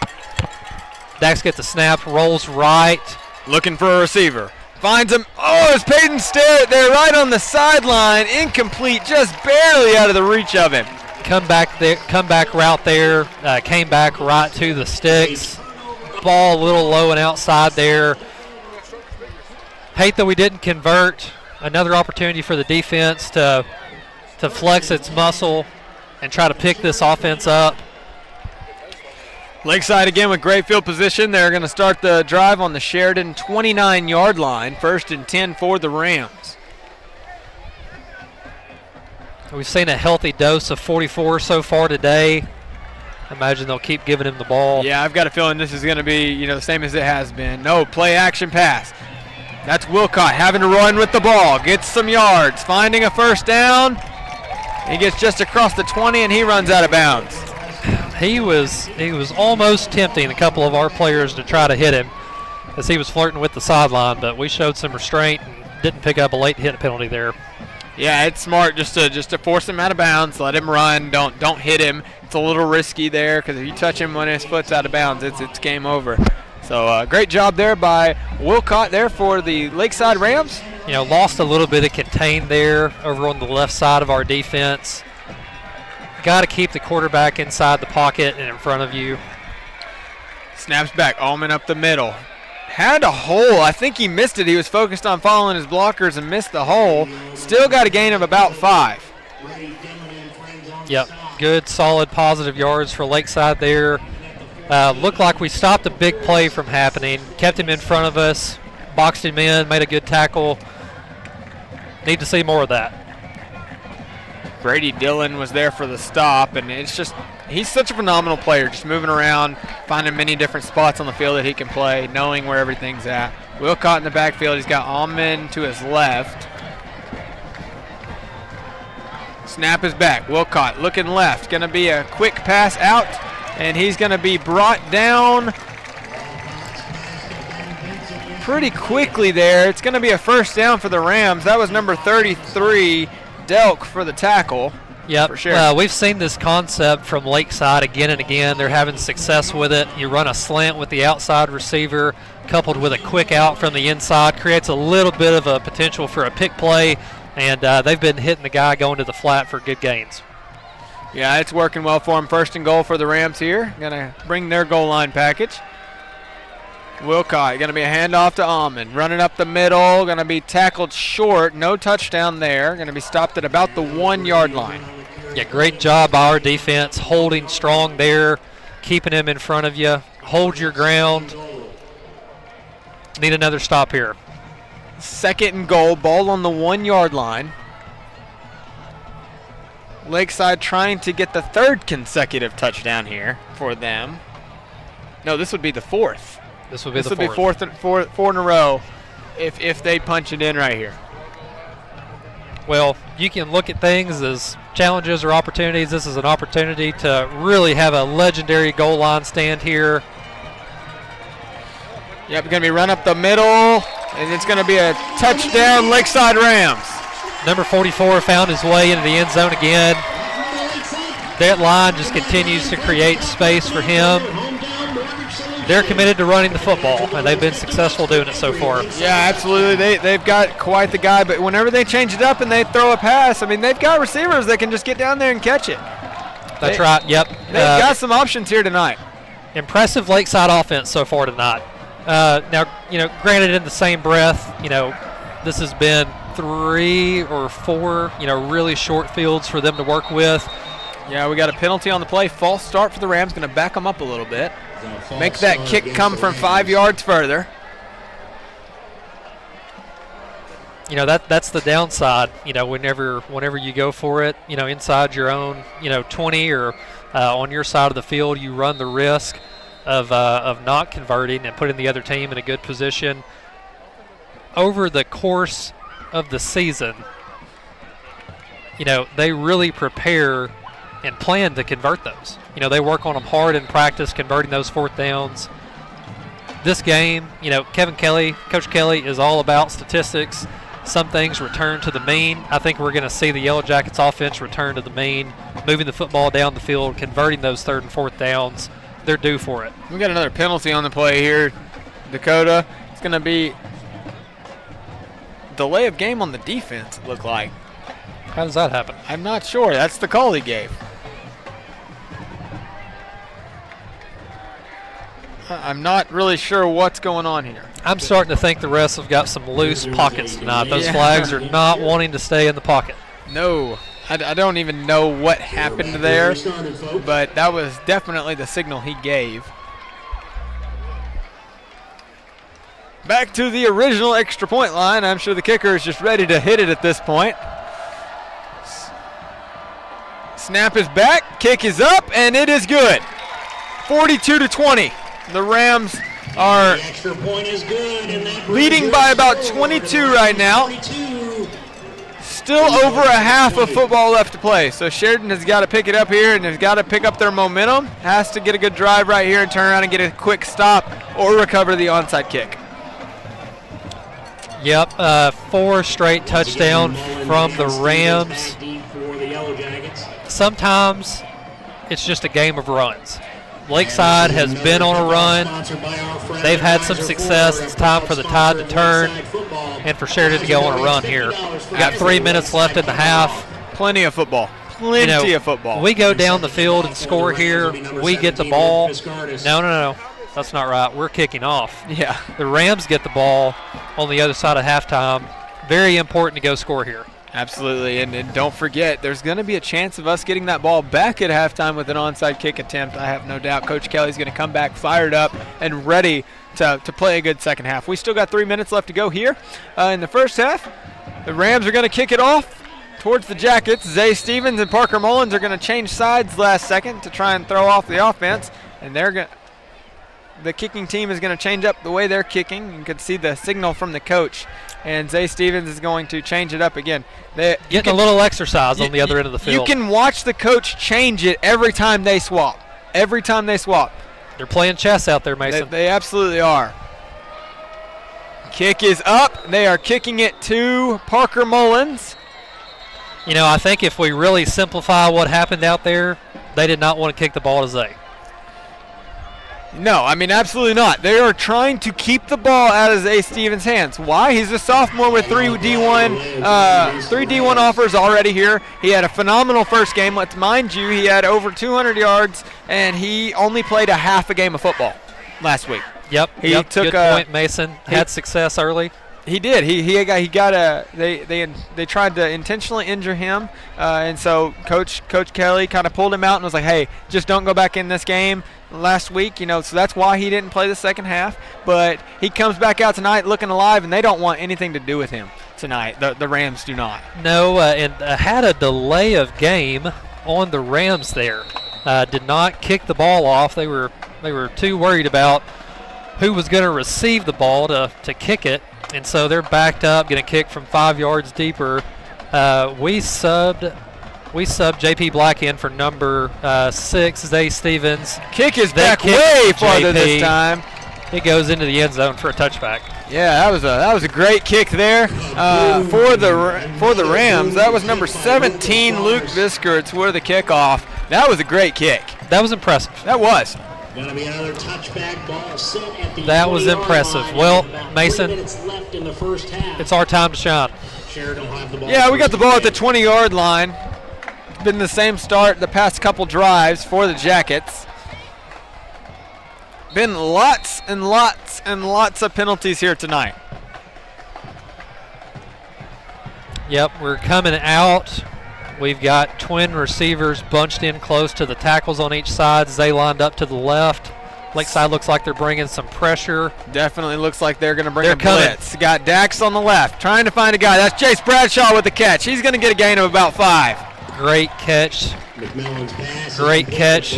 Dax gets a snap, rolls right. Looking for a receiver. Finds him. Oh, it's Peyton Sterrett there right on the sideline. Incomplete, just barely out of the reach of him. Comeback route there. Came back right to the sticks. Ball a little low and outside there. Hate that we didn't convert. Another opportunity for the defense to flex its muscle and try to pick this offense up. Lakeside again with great field position. They're going to start the drive on the Sheridan 29-yard line. 1st and 10 for the Rams. We've seen a healthy dose of 44 so far today. I imagine they'll keep giving him the ball. Yeah, I've got a feeling this is going to be, the same as it has been. No, play action pass. That's Wilcott having to run with the ball. Gets some yards, finding a 1st down. He gets just across the 20 and he runs out of bounds. He was almost tempting a couple of our players to try to hit him as he was flirting with the sideline, but we showed some restraint and didn't pick up a late hit penalty there. Yeah, it's smart just to force him out of bounds, let him run, don't hit him. It's a little risky there because if you touch him when his foot's out of bounds, it's game over. So great job there by Wilcott there for the Lakeside Rams. Lost a little bit of contain there over on the left side of our defense. Got to keep the quarterback inside the pocket and in front of you. Snaps back, Allman up the middle. Had a hole. I think he missed it. He was focused on following his blockers and missed the hole. Still got a gain of about 5. Yep, good, solid, positive yards for Lakeside there. Looked like we stopped a big play from happening. Kept him in front of us, boxed him in, made a good tackle. Need to see more of that. Brady Dillon was there for the stop, and it's just he's such a phenomenal player, just moving around, finding many different spots on the field that he can play, knowing where everything's at. Wilcott in the backfield. He's got Allman to his left. Snap is back. Wilcott looking left. Going to be a quick pass out, and he's going to be brought down pretty quickly there. It's going to be a 1st down for the Rams. That was number 33, Delk, for the tackle. Yep, for sure. We've seen this concept from Lakeside again and again. They're having success with it. You run a slant with the outside receiver coupled with a quick out from the inside. Creates a little bit of a potential for a pick play, and they've been hitting the guy going to the flat for good gains. Yeah, it's working well for them. 1st and goal for the Rams here. Going to bring their goal line package. Wilcott, going to be a handoff to Allman. Running up the middle, going to be tackled short. No touchdown there. Going to be stopped at about the 1-yard line. Yeah, great job by our defense, holding strong there, keeping him in front of you. Hold your ground. Need another stop here. 2nd and goal, ball on the 1-yard line. Lakeside trying to get the 3rd consecutive touchdown here for them. No, this would be the 4th. This would be This would be four in a row if they punch it in right here. Well, you can look at things as challenges or opportunities. This is an opportunity to really have a legendary goal line stand here. Yep, going to be run up the middle, and it's going to be a touchdown, Lakeside Rams. Number 44 found his way into the end zone again. That line just continues to create space for him. They're committed to running the football, and they've been successful doing it so far. Yeah, absolutely. They've got quite the guy, but whenever they change it up and they throw a pass, I mean, they've got receivers that can just get down there and catch it. That's right, yep. They've got some options here tonight. Impressive Lakeside offense so far tonight. Now, granted, in the same breath, this has been 3 or 4, really short fields for them to work with. Yeah, we got a penalty on the play. False start for the Rams. Going to back them up a little bit. Make that kick come from 5 yards further. That's the downside. Whenever you go for it, inside your own, 20 or on your side of the field, you run the risk of not converting and putting the other team in a good position. Over the course of the season, they really prepare and plan to convert those. They work on them hard in practice, converting those 4th downs. This game, Coach Kelly is all about statistics. Some things return to the mean. I think we're going to see the Yellow Jackets offense return to the mean, moving the football down the field, converting those 3rd and 4th downs. They're due for it. We got another penalty on the play here, Dakota. It's going to be delay of game on the defense, it looked like. How does that happen? I'm not sure. That's the call he gave. I'm not really sure what's going on here. I'm starting to think the refs have got some loose pockets tonight. Those flags are not wanting to stay in the pocket. No. I don't even know what happened there, but that was definitely the signal he gave. Back to the original extra point line. I'm sure the kicker is just ready to hit it at this point. Snap is back, kick is up, and it is good. 42-20. The Rams are leading by about 22 right now. Still over a half of football left to play. So Sheridan has got to pick it up here and has got to pick up their momentum. Has to get a good drive right here and turn around and get a quick stop or recover the onside kick. Yep, 4 straight touchdowns from the Rams. Sometimes it's just a game of runs. Lakeside has been on a run. They've had some success. It's time for the tide to turn and for Sheridan to go on a run here. We got 3 minutes left in the half. Plenty of football. Plenty of football. We go down the field and score here. We get the ball. No. That's not right. We're kicking off. Yeah. The Rams get the ball on the other side of halftime. Very important to go score here. Absolutely, and don't forget, there's going to be a chance of us getting that ball back at halftime with an onside kick attempt. I have no doubt Coach Kelly's going to come back fired up and ready to play a good second half. We still got 3 minutes left to go here in the first half. The Rams are going to kick it off towards the Jackets. Zay Stevens and Parker Mullins are going to change sides last second to try and throw off the offense, and the kicking team is going to change up the way they're kicking. You can see the signal from the coach. And Zay Stevens is going to change it up again. Getting a little exercise on the other end of the field. You can watch the coach change it every time they swap. Every time they swap. They're playing chess out there, Mason. They absolutely are. Kick is up. They are kicking it to Parker Mullins. I think if we really simplify what happened out there, they did not want to kick the ball to Zay. No, I mean, absolutely not. They are trying to keep the ball out of Zay Stevens' hands. Why? He's a sophomore with 3 D1 offers already here. He had a phenomenal first game. Let's mind you, he had over 200 yards, and he only played a half a game of football last week. Yep. Good point, Mason. Had success early. He did. He got they tried to intentionally injure him, and so Coach Kelly kind of pulled him out and was like, "Hey, just don't go back in this game." Last week, so that's why he didn't play the second half. But he comes back out tonight looking alive, and they don't want anything to do with him. tonight. The Rams do not. No, and had a delay of game on the Rams there. Did not kick the ball off. They were too worried about who was going to receive the ball to kick it, and so they're backed up, going to kick from 5 yards deeper. We subbed J.P. Black in for number 6, Zay Stevens. Kick is back way farther this time. It goes into the end zone for a touchback. Yeah, that was a great kick there for the Rams. That was number 17, Luke Viskerts, with the kickoff. That was a great kick. That was impressive. That was. Gonna be another touchback ball set at the That was 20-yard impressive. line. Well, About Mason, 3 minutes left in the first half. it's our time to shine. Sheridan will have the ball. Yeah, we got the ball at the 20-yard line. It's been the same start the past couple drives for the Jackets. Been lots and lots and lots of penalties here tonight. Yep, we're coming out. We've got twin receivers bunched in close to the tackles on each side. Zay lined up to the left. Lakeside looks like they're bringing some pressure. Definitely looks like they're going to bring They're a coming. blitz. Got Dax on the left, trying to find a guy. That's Jace Bradshaw with the catch. He's going to get a gain of about 5. Great catch. McMillan's pass. Great catch.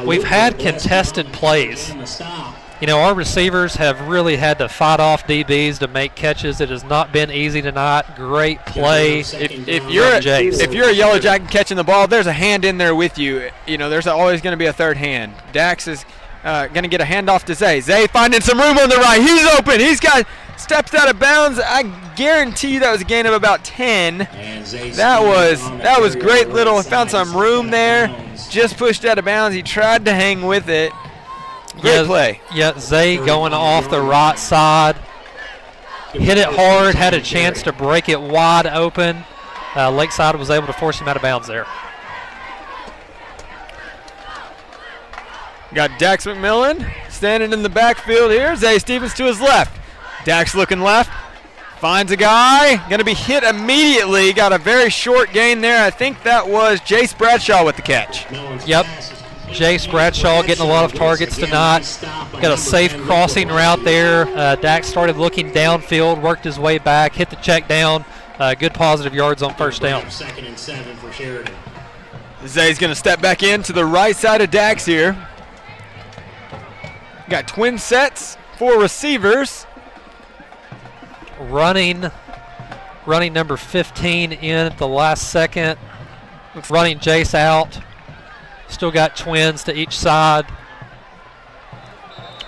We've had contested plays. You know, our receivers have really had to fight off DBs to make catches. It has not been easy tonight. Great play. If you're a Yellow Jacket catching the ball, there's a hand in there with you. You know, there's always going to be a third hand. Dax is going to get a handoff to Zay. Zay finding some room on the right. He's open. He's got steps out of bounds. I guarantee you that was a gain of about 10. That was great little. Found some room there. Just pushed out of bounds. He tried to hang with it. Great play. Yeah, Zay going off the right side. Hit it hard, had a chance to break it wide open. Lakeside was able to force him out of bounds there. Got Dax McMillan standing in the backfield here. Zay Stevens to his left. Dax looking left. Finds a guy. Going to be hit immediately. Got a very short gain there. I think that was Jace Bradshaw with the catch. Yep. Jace Bradshaw getting a lot of targets tonight. Got a safe crossing route there. Dax started looking downfield, worked his way back, hit the check down. Good positive yards on first down. 2nd and 7 for Sheridan. Zay's going to step back in to the right side of Dax here. Got twin sets, 4 receivers. Running number 15 in at the last second. Running Jace out. Still got twins to each side.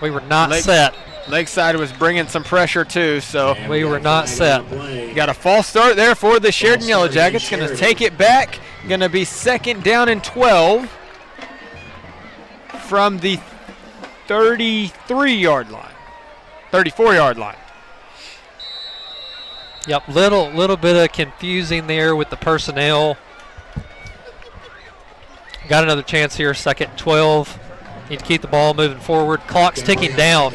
We were not set. Lakeside was bringing some pressure too, so we were not set. Got a false start there for the Sheridan Yellow Jackets. Going to take it back. Going to be 2nd down and 12 from the 33-yard line, 34-yard line. Yep, little bit of confusing there with the personnel. Got another chance here, 2nd and 12. Need to keep the ball moving forward. Clock's ticking down.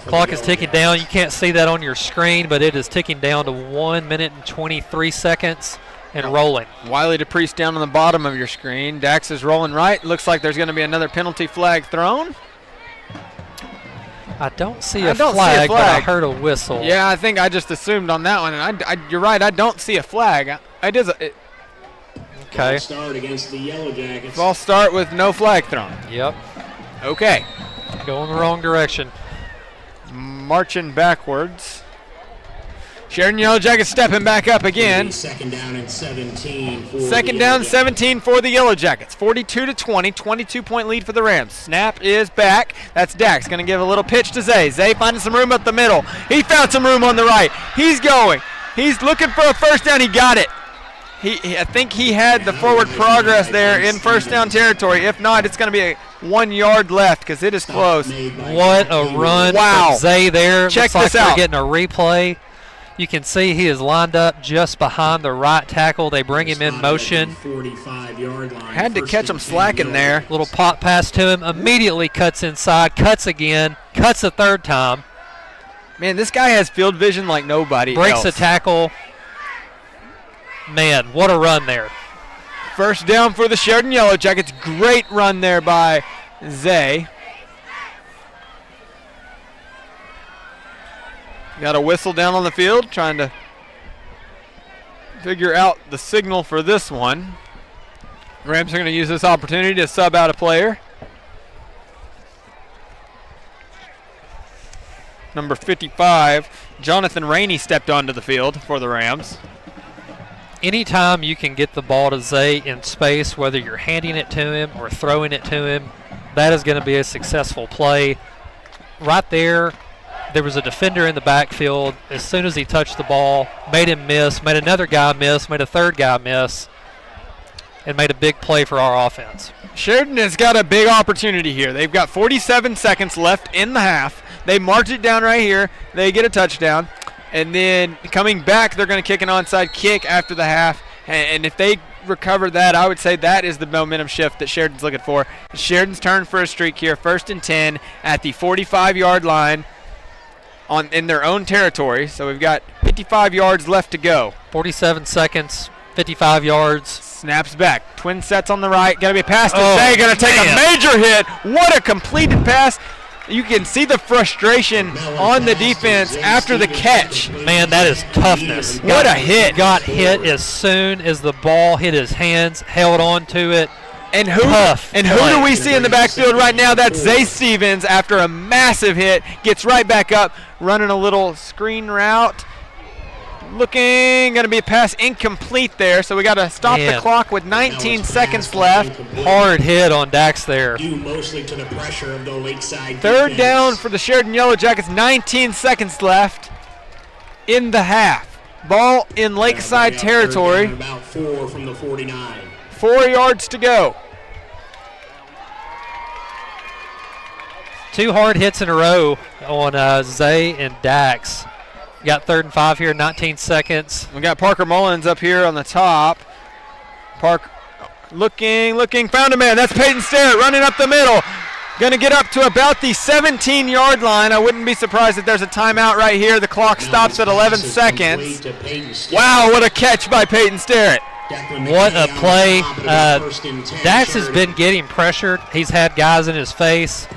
Clock is ticking down. You can't see that on your screen, but it is ticking down to 1 minute and 23 seconds and rolling. Wiley DePriest down on the bottom of your screen. Dax is rolling right. Looks like there's going to be another penalty flag thrown. I don't see a flag, but I heard a whistle. Yeah, I think I just assumed on that one. And you're right, I don't see a flag. Okay. False start against the Yellow Jackets. False start with no flag thrown. Yep. Okay. Going the wrong direction. Marching backwards. Sheridan Yellow Jackets stepping back up again. 2nd down and 17. 2nd down, 17 for the Yellow Jackets. 42-20, 22-point lead for the Rams. Snap is back. That's Dax. Going to give a little pitch to Zay. Zay finding some room up the middle. He found some room on the right. He's going. He's looking for a first down. He got it. I think he had the forward progress there in first down territory. If not, it's going to be a 1 yard left because it is close. What a run from Zay there. Check Looks this like out. We're getting a replay. You can see he is lined up just behind the right tackle. They bring him in motion. 45-yard line. Had to catch him slacking there. Little pop pass to him. Immediately cuts inside. Cuts again. Cuts a third time. Man, this guy has field vision like nobody Breaks else. a tackle. Man, what a run there. First down for the Sheridan Yellow Jackets. Great run there by Zay. Got a whistle down on the field, trying to figure out the signal for this one. Rams are going to use this opportunity to sub out a player. Number 55, Jonathan Rainey stepped onto the field for the Rams. Anytime you can get the ball to Zay in space, whether you're handing it to him or throwing it to him, that is going to be a successful play. Right there, there was a defender in the backfield. As soon as he touched the ball, made him miss, made another guy miss, made a third guy miss, and made a big play for our offense. Sheridan has got a big opportunity here. They've got 47 seconds left in the half. They march it down right here. They get a touchdown. And then coming back, they're going to kick an onside kick after the half. And if they recover that, I would say that is the momentum shift that Sheridan's looking for. Sheridan's turn for a streak here. 1st and 10 at the 45-yard line in their own territory. So we've got 55 yards left to go. 47 seconds, 55 yards. Snaps back. Twin sets on the right. Going to be a pass to Zay. Going to take a major hit. What a completed pass. You can see the frustration on the defense after the catch. Man, that is toughness. What a hit. Got hit as soon as the ball hit his hands, held on to it. And who do we see in the backfield right now? That's Zay Stevens after a massive hit. Gets right back up, running a little screen route. Looking, going to be a pass incomplete there, so we got to stop the clock with 19 seconds left. Hard hit on Dax there. Due mostly to the pressure of the Lakeside 3rd defense. down for the Sheridan YellowJackets, 19 seconds left in the half. Ball in Lakeside territory. About 4 from the 49. 4 yards to go. 2 hard hits in a row on Zay and Dax. Got 3rd and 5 here, 19 seconds. We got Parker Mullins up here on the top. Looking, found a man. That's Peyton Sterrett running up the middle. Going to get up to about the 17-yard line. I wouldn't be surprised if there's a timeout right here. The clock stops at 11 seconds. Wow, what a catch by Peyton Sterrett. What a play. Dax has been getting pressured. He's had guys in his face.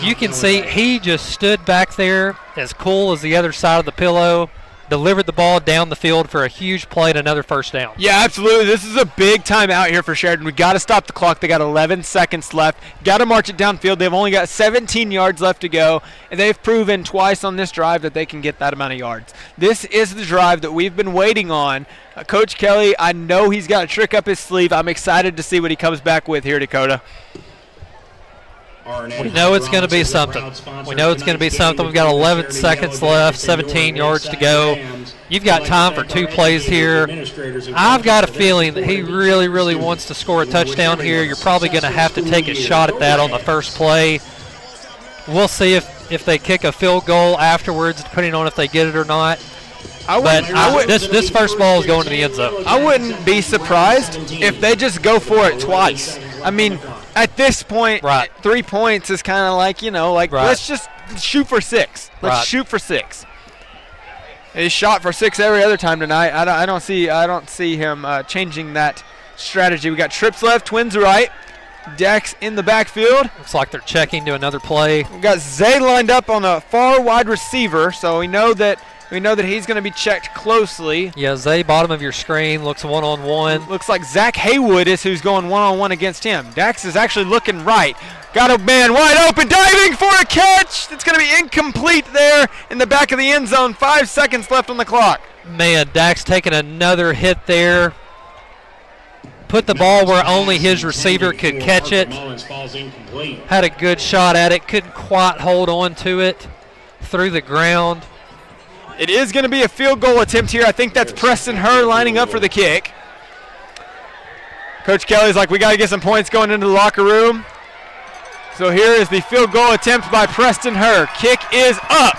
You can see he just stood back there as cool as the other side of the pillow, delivered the ball down the field for a huge play and another 1st down. Yeah, absolutely. This is a big time out here for Sheridan. We got to stop the clock. They got 11 seconds left. Got to march it downfield. They've only got 17 yards left to go, and they've proven twice on this drive that they can get that amount of yards. This is the drive that we've been waiting on. Coach Kelly, I know he's got a trick up his sleeve. I'm excited to see what he comes back with here, Dakota. We know it's going to be something. We've got 11 seconds left, 17 yards to go. You've got time for 2 plays here. I've got a feeling that he really, really wants to score a touchdown here. You're probably going to have to take a shot at that on the first play. We'll see if they kick a field goal afterwards, depending on if they get it or not. This first ball is going to the end zone. I wouldn't be surprised if they just go for it twice. I mean, at this point, 3 points is kind of like, let's just shoot for 6. Let's shoot for 6. He shot for 6 every other time tonight. I don't see him changing that strategy. We got trips left, twins right. Dex in the backfield. Looks like they're checking to another play. We got Zay lined up on a far wide receiver, so we know that he's going to be checked closely. Yeah, Zay, bottom of your screen, looks one-on-one. Looks like Zach Haywood is who's going one-on-one against him. Dax is actually looking right. Got a man wide open, diving for a catch. It's going to be incomplete there in the back of the end zone. 5 seconds left on the clock. Man, Dax taking another hit there. Put the ball where only his receiver could catch it. Had a good shot at it. Couldn't quite hold on to it through the ground. It is going to be a field goal attempt here. I think that's Preston Herr lining up for the kick. Coach Kelly's like, we got to get some points going into the locker room. So here is the field goal attempt by Preston Herr. Kick is up.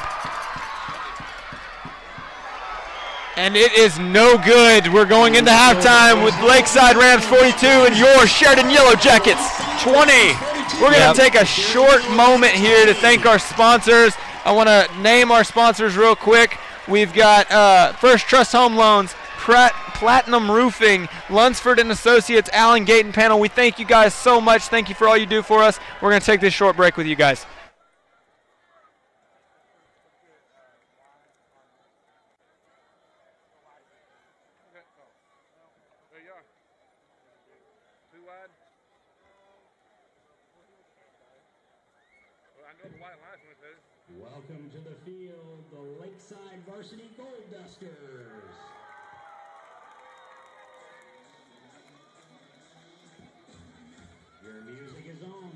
And it is no good. We're going into halftime with Lakeside Rams 42 and your Sheridan YellowJackets 20. We're going to take a short moment here to thank our sponsors. I want to name our sponsors real quick. We've got First Trust Home Loans, Platinum Roofing, Lunsford and Associates, Allen Gate and Panel. We thank you guys so much. Thank you for all you do for us. We're going to take this short break with you guys. go to the white line if you want to. Welcome to the field, the Lakeside Varsity Gold Dusters. Your music is on.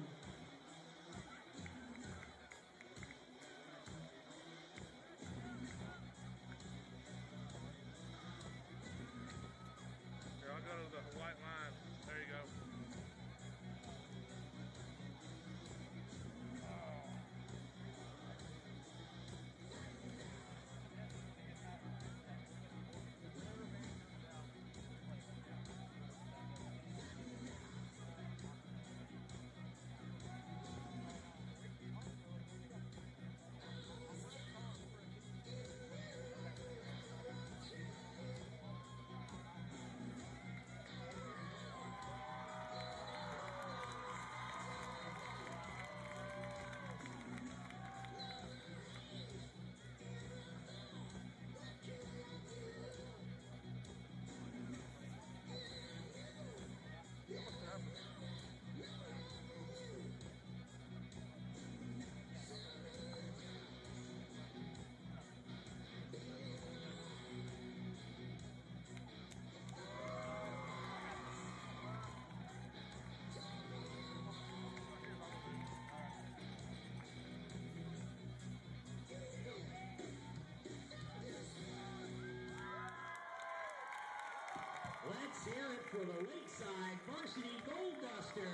Here, I'll go to the white line. There you go. Let's hear it for the Lakeside Varsity Gold Dusters.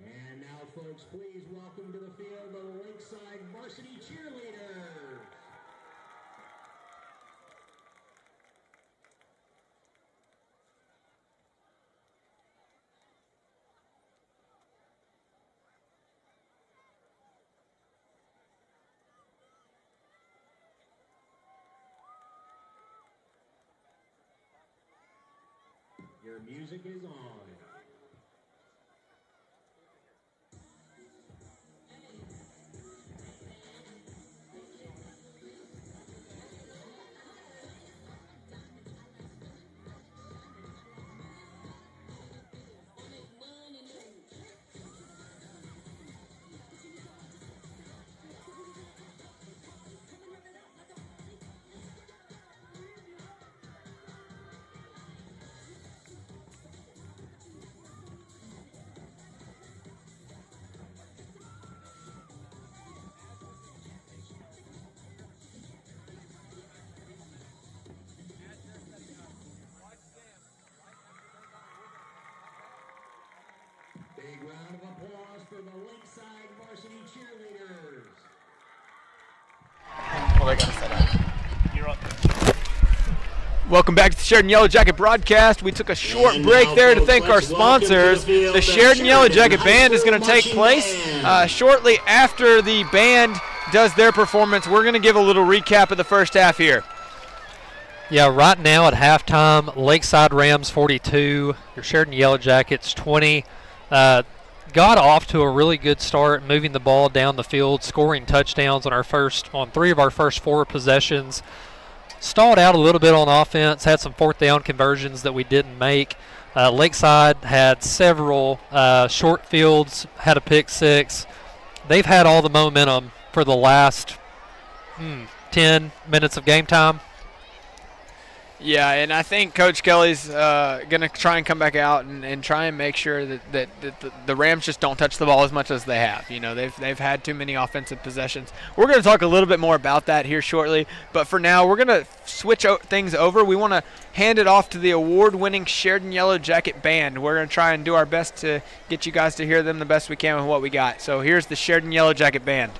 And now, folks, please welcome to the field the Lakeside Varsity Cheerleaders. Your music is on. Big round of applause for the Lakeside Varsity Cheerleaders. Well, they got to set up. You're up. Welcome back to the Sheridan Yellow Jacket broadcast. We took a short break there to thank our sponsors. The Sheridan Yellow Jacket Band is going to take place shortly after the band does their performance. We're going to give a little recap of the first half here. Yeah, right now at halftime, Lakeside Rams 42, your Sheridan Yellow Jackets 20. Got off to a really good start, moving the ball down the field, scoring touchdowns on 3 of our first 4 possessions. Stalled out a little bit on offense, had some fourth down conversions that we didn't make. Lakeside had several short fields, had a pick 6. They've had all the momentum for the last 10 minutes of game time. Yeah, and I think Coach Kelly's going to try and come back out and try and make sure that the Rams just don't touch the ball as much as they have. You know, they've had too many offensive possessions. We're going to talk a little bit more about that here shortly, but for now we're going to switch things over. We want to hand it off to the award-winning Sheridan Yellow Jacket Band. We're going to try and do our best to get you guys to hear them the best we can with what we got. So here's the Sheridan Yellow Jacket Band.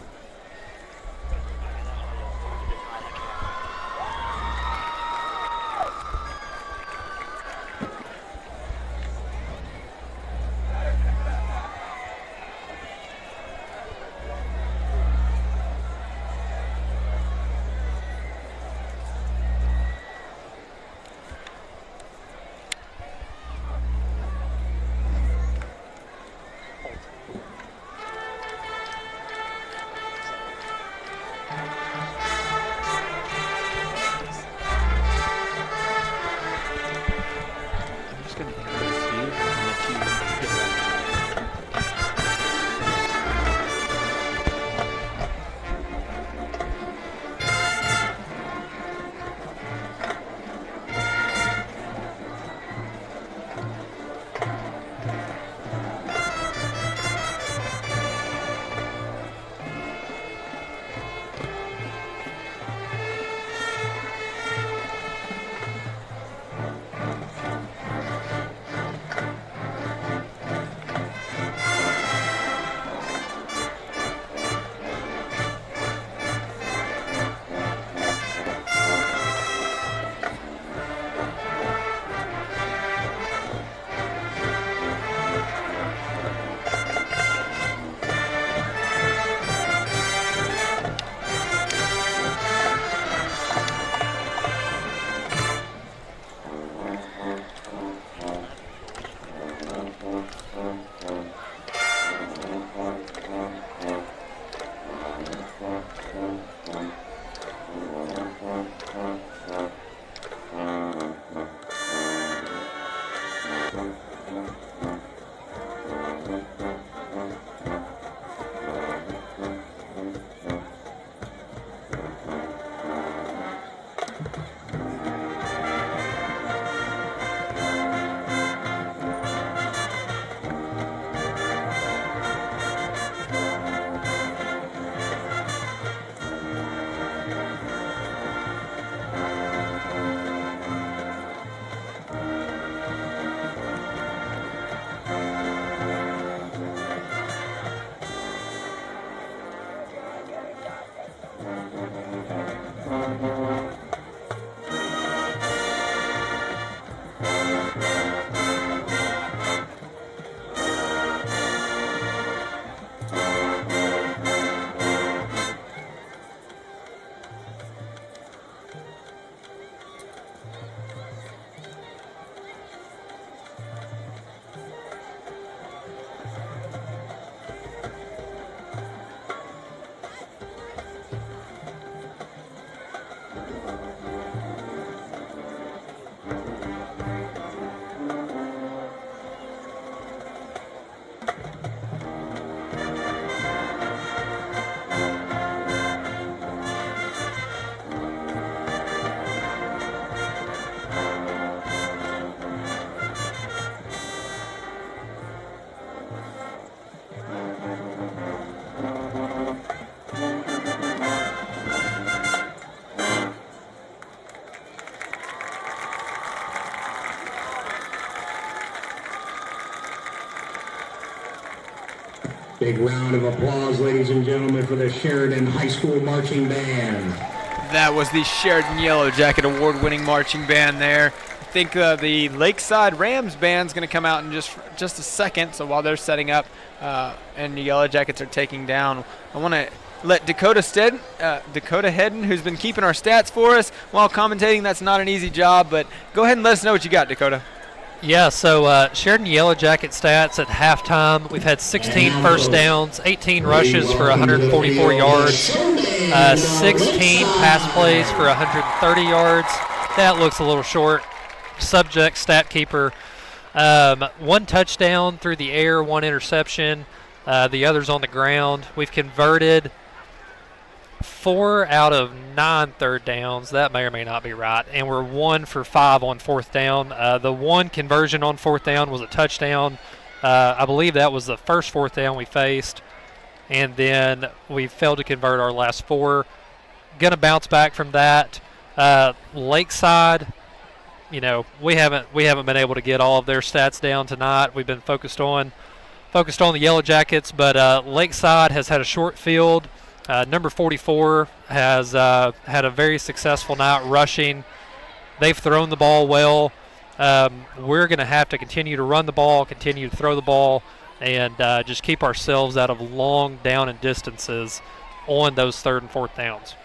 Big round of applause, ladies and gentlemen, for the Sheridan High School Marching Band. That was the Sheridan Yellow Jacket award-winning marching band there. I think the Lakeside Rams band's going to come out in just a second. So while they're setting up and the Yellow Jackets are taking down, I want to let Dakota Hedden, who's been keeping our stats for us while commentating. That's not an easy job, but go ahead and let us know what you got, Dakota. Yeah, so Sheridan Yellow Jacket stats at halftime. We've had 16 first downs, 18 rushes for 144 yards, 16 pass plays for 130 yards. That looks a little short. Subject stat keeper, 1 touchdown through the air, 1 interception. The others on the ground. We've converted 4 out of 9 third downs. That may or may not be right. And we're 1 for 5 on fourth down. The 1 conversion on fourth down was a touchdown. I believe that was the first fourth down we faced. And then we failed to convert our last 4. Going to bounce back from that. Lakeside, you know, we haven't been able to get all of their stats down tonight. We've been focused on the Yellow Jackets, but Lakeside has had a short field. Number 44 has had a very successful night rushing. They've thrown the ball well. We're going to have to continue to run the ball, continue to throw the ball, and just keep ourselves out of long down and distances on those third and fourth downs.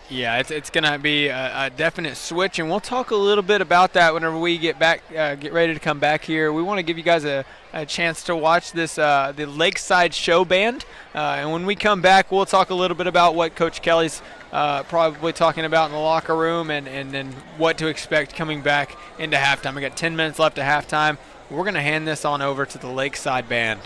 Yeah, it's going to be a definite switch, and we'll talk a little bit about that whenever we get back, get ready to come back here. We want to give you guys a chance to watch this the Lakeside Show Band, and when we come back, we'll talk a little bit about what Coach Kelly's probably talking about in the locker room, and then what to expect coming back into halftime. We got 10 minutes left at halftime. We're going to hand this on over to the Lakeside Band.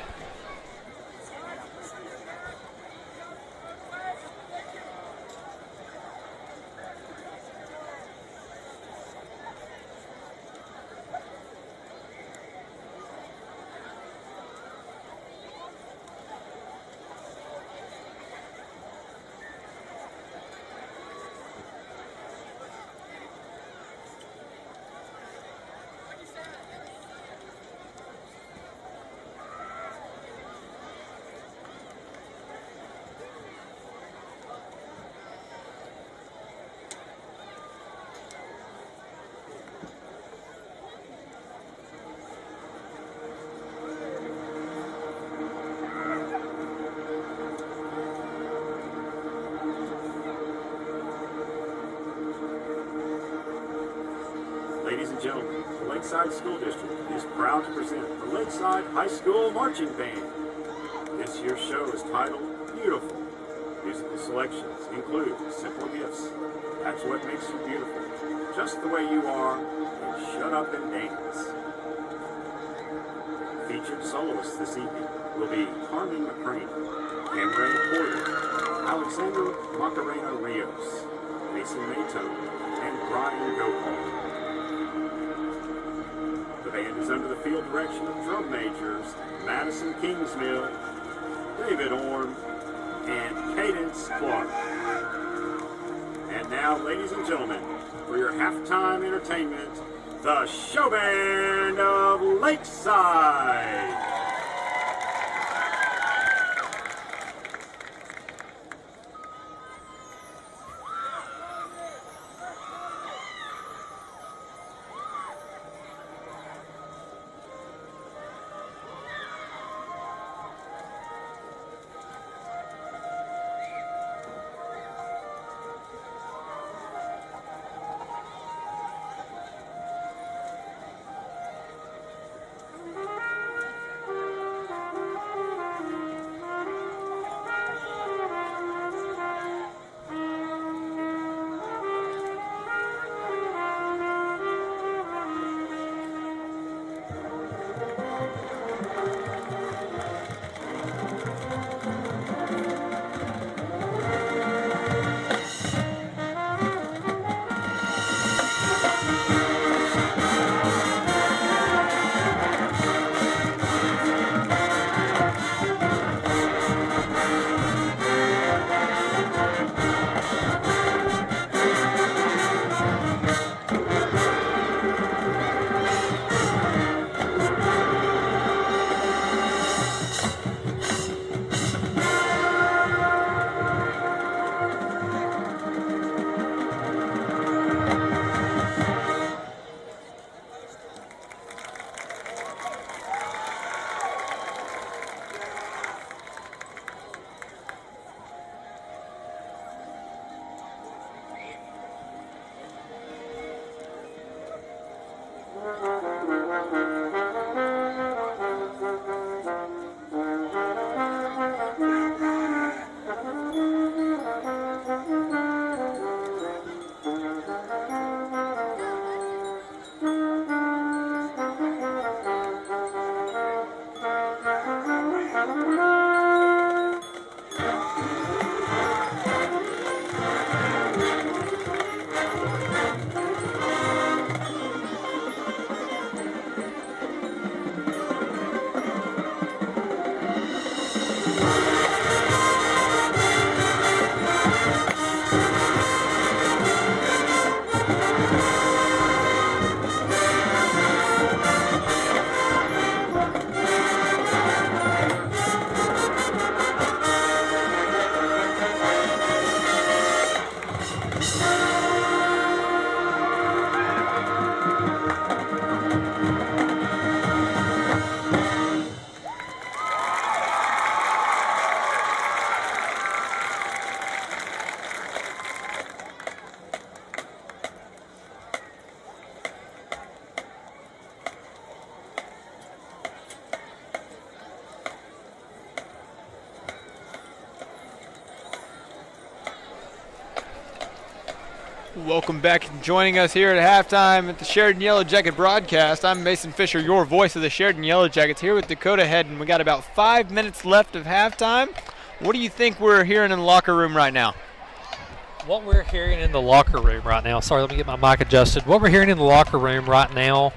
Ladies and gentlemen, the Lakeside School District is proud to present the Lakeside High School Marching Band. This year's show is titled Beautiful. Musical selections include Simple Gifts, That's What Makes You Beautiful, Just the Way You Are, and Shut Up and Dance. Featured soloists this evening will be Carmen McCrane, Cameron Porter, Alexander Macarena Rios, Mason Mato, and Brian Gopal. The band is under the field direction of drum majors Madison Kingsmill, David Orm, and Cadence Clark. And now, ladies and gentlemen, for your halftime entertainment, the Show Band of Lakeside. Welcome back and joining us here at halftime at the Sheridan YellowJacket broadcast. I'm Mason Fisher, your voice of the Sheridan YellowJackets, here with Dakota Head, and we got about 5 minutes left of halftime. What do you think we're hearing in the locker room right now? What we're hearing in the locker room right now, sorry, let me get my mic adjusted. What we're hearing in the locker room right now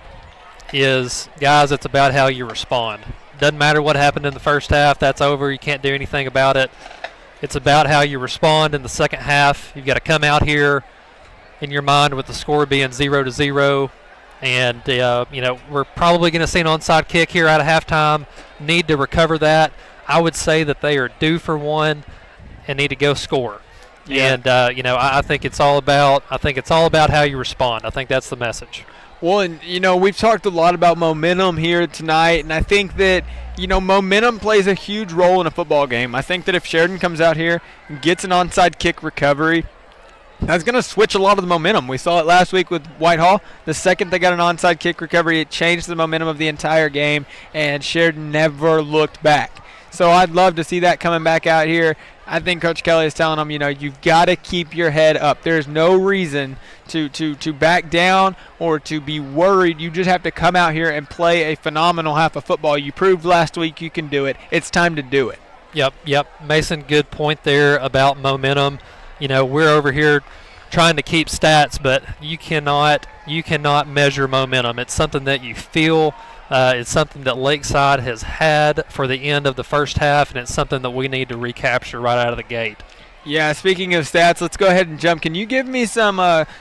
is, guys, it's about how you respond. Doesn't matter what happened in the first half, that's over, you can't do anything about it. It's about how you respond in the second half. You've got to come out here in your mind with the score being 0-0, and we're probably going to see an onside kick here out of halftime. Need to recover that. I would say that they are due for one and need to go score. Yeah. And I think it's all about how you respond. I think that's the message. Well, and we've talked a lot about momentum here tonight, and I think that momentum plays a huge role in a football game. I think that if Sheridan comes out here and gets an onside kick recovery, that's going to switch a lot of the momentum. We saw it last week with Whitehall. The second they got an onside kick recovery, it changed the momentum of the entire game, and Sheridan never looked back. So I'd love to see that coming back out here. I think Coach Kelly is telling them, you've got to keep your head up. There's no reason to back down or to be worried. You just have to come out here and play a phenomenal half of football. You proved last week you can do it. It's time to do it. Yep. Mason, good point there about momentum. We're over here trying to keep stats, but you cannot measure momentum. It's something that you feel. It's something that Lakeside has had for the end of the first half, and it's something that we need to recapture right out of the gate. Yeah, speaking of stats, let's go ahead and jump. Can you give me some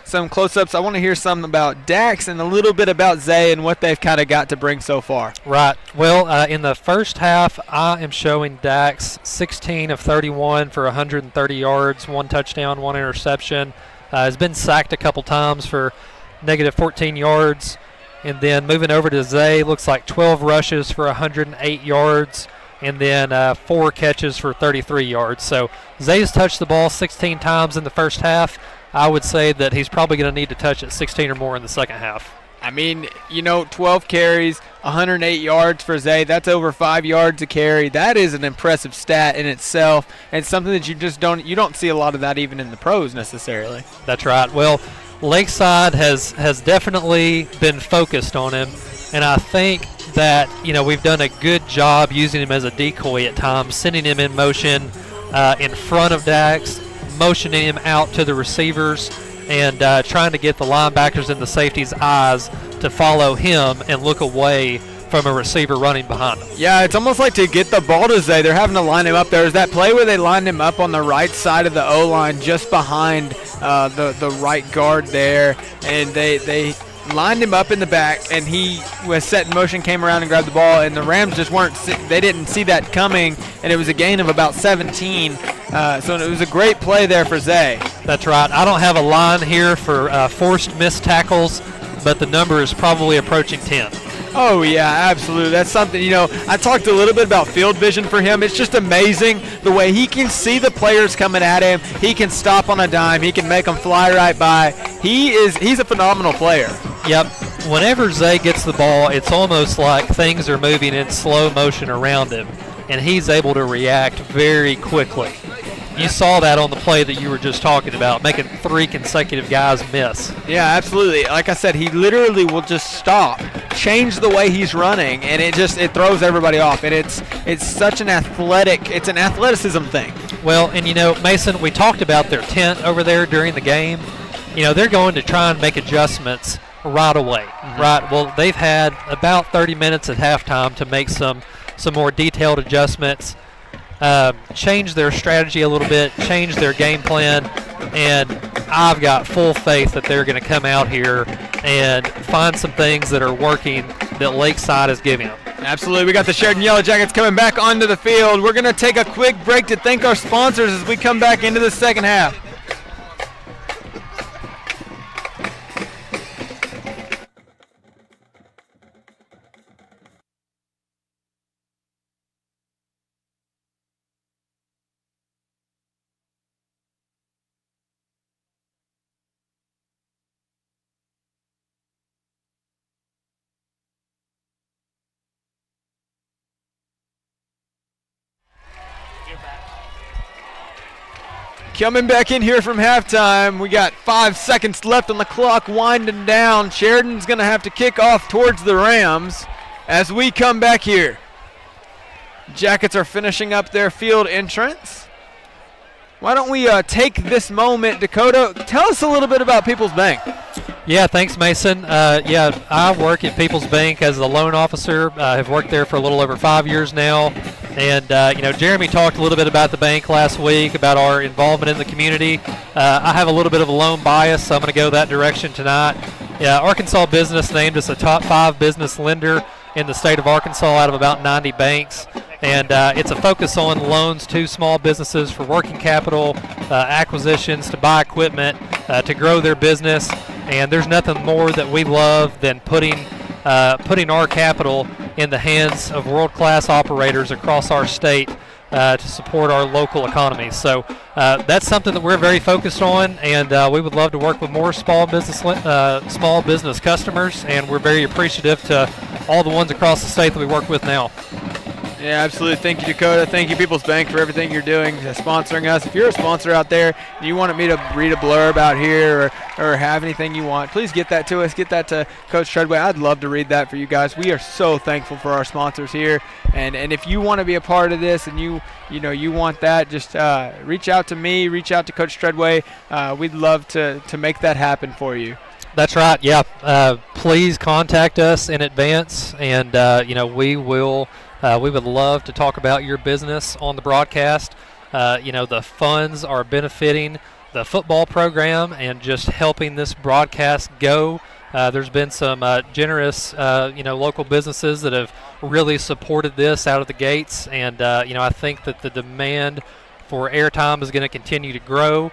close-ups? I want to hear something about Dax and a little bit about Zay and what they've kind of got to bring so far. Right. Well, in the first half, I am showing Dax 16 of 31 for 130 yards, 1 touchdown, 1 interception. Has been sacked a couple times for negative 14 yards. And then moving over to Zay, looks like 12 rushes for 108 yards, and then 4 catches for 33 yards. So Zay's touched the ball 16 times in the first half. I would say that he's probably going to need to touch it 16 or more in the second half. I mean, 12 carries, 108 yards for Zay. That's over 5 yards a carry. That is an impressive stat in itself, and something that you don't see a lot of that even in the pros necessarily. That's right. Well, Lakeside has definitely been focused on him, and I think that we've done a good job using him as a decoy at times, sending him in motion in front of Dax, motioning him out to the receivers, and trying to get the linebackers and the safeties' eyes to follow him and look away from a receiver running behind him. Yeah, it's almost like to get the ball to Zay, they're having to line him up. There's that play where they lined him up on the right side of the O-line, just behind the right guard there, and they lined him up in the back, and he was set in motion, came around and grabbed the ball, and the Rams just they didn't see that coming, and it was a gain of about 17. So it was a great play there for Zay. That's right. I don't have a line here for forced missed tackles, but the number is probably approaching 10. Oh, yeah, absolutely. That's something, I talked a little bit about field vision for him. It's just amazing the way he can see the players coming at him. He can stop on a dime. He can make them fly right by. He's a phenomenal player. Yep. Whenever Zay gets the ball, it's almost like things are moving in slow motion around him, and he's able to react very quickly. You saw that on the play that you were just talking about, making 3 consecutive guys miss. Yeah, absolutely. Like I said, he literally will just stop, change the way he's running, and it throws everybody off. And it's such an athleticism thing. Well, and Mason, we talked about their tent over there during the game. They're going to try and make adjustments right away, right? Well, they've had about 30 minutes at halftime to make some more detailed adjustments. Change their strategy a little bit, change their game plan, and I've got full faith that they're going to come out here and find some things that are working that Lakeside is giving them. Absolutely. We got the Sheridan YellowJackets coming back onto the field. We're going to take a quick break to thank our sponsors as we come back into the second half. Coming back in here from halftime. We got 5 seconds left on the clock, winding down. Sheridan's going to have to kick off towards the Rams as we come back here. Jackets are finishing up their field entrance. Why don't we take this moment, Dakota, tell us a little bit about People's Bank. Yeah, thanks, Mason. I work at People's Bank as a loan officer. I've worked there for a little over 5 years now. And, Jeremy talked a little bit about the bank last week, about our involvement in the community. I have a little bit of a loan bias, so I'm going to go that direction tonight. Yeah, Arkansas Business named us a top 5 business lender in the state of Arkansas out of about 90 banks. And it's a focus on loans to small businesses for working capital, acquisitions, to buy equipment, to grow their business. And there's nothing more that we love than putting our capital in the hands of world-class operators across our state to support our local economies. So that's something that we're very focused on, and we would love to work with more small business customers, and we're very appreciative to all the ones across the state that we work with now. Yeah, absolutely. Thank you, Dakota. Thank you, People's Bank, for everything you're doing, sponsoring us. If you're a sponsor out there and you wanted me to read a blurb out here or have anything you want, please get that to us. Get that to Coach Treadway. I'd love to read that for you guys. We are so thankful for our sponsors here. And if you want to be a part of this and you want that, just reach out to me, reach out to Coach Treadway. We'd love to make that happen for you. That's right. Yeah. Please contact us in advance, and we would love to talk about your business on the broadcast. The funds are benefiting the football program and just helping this broadcast go. There's been some generous, local businesses that have really supported this out of the gates, and I think that the demand for airtime is going to continue to grow.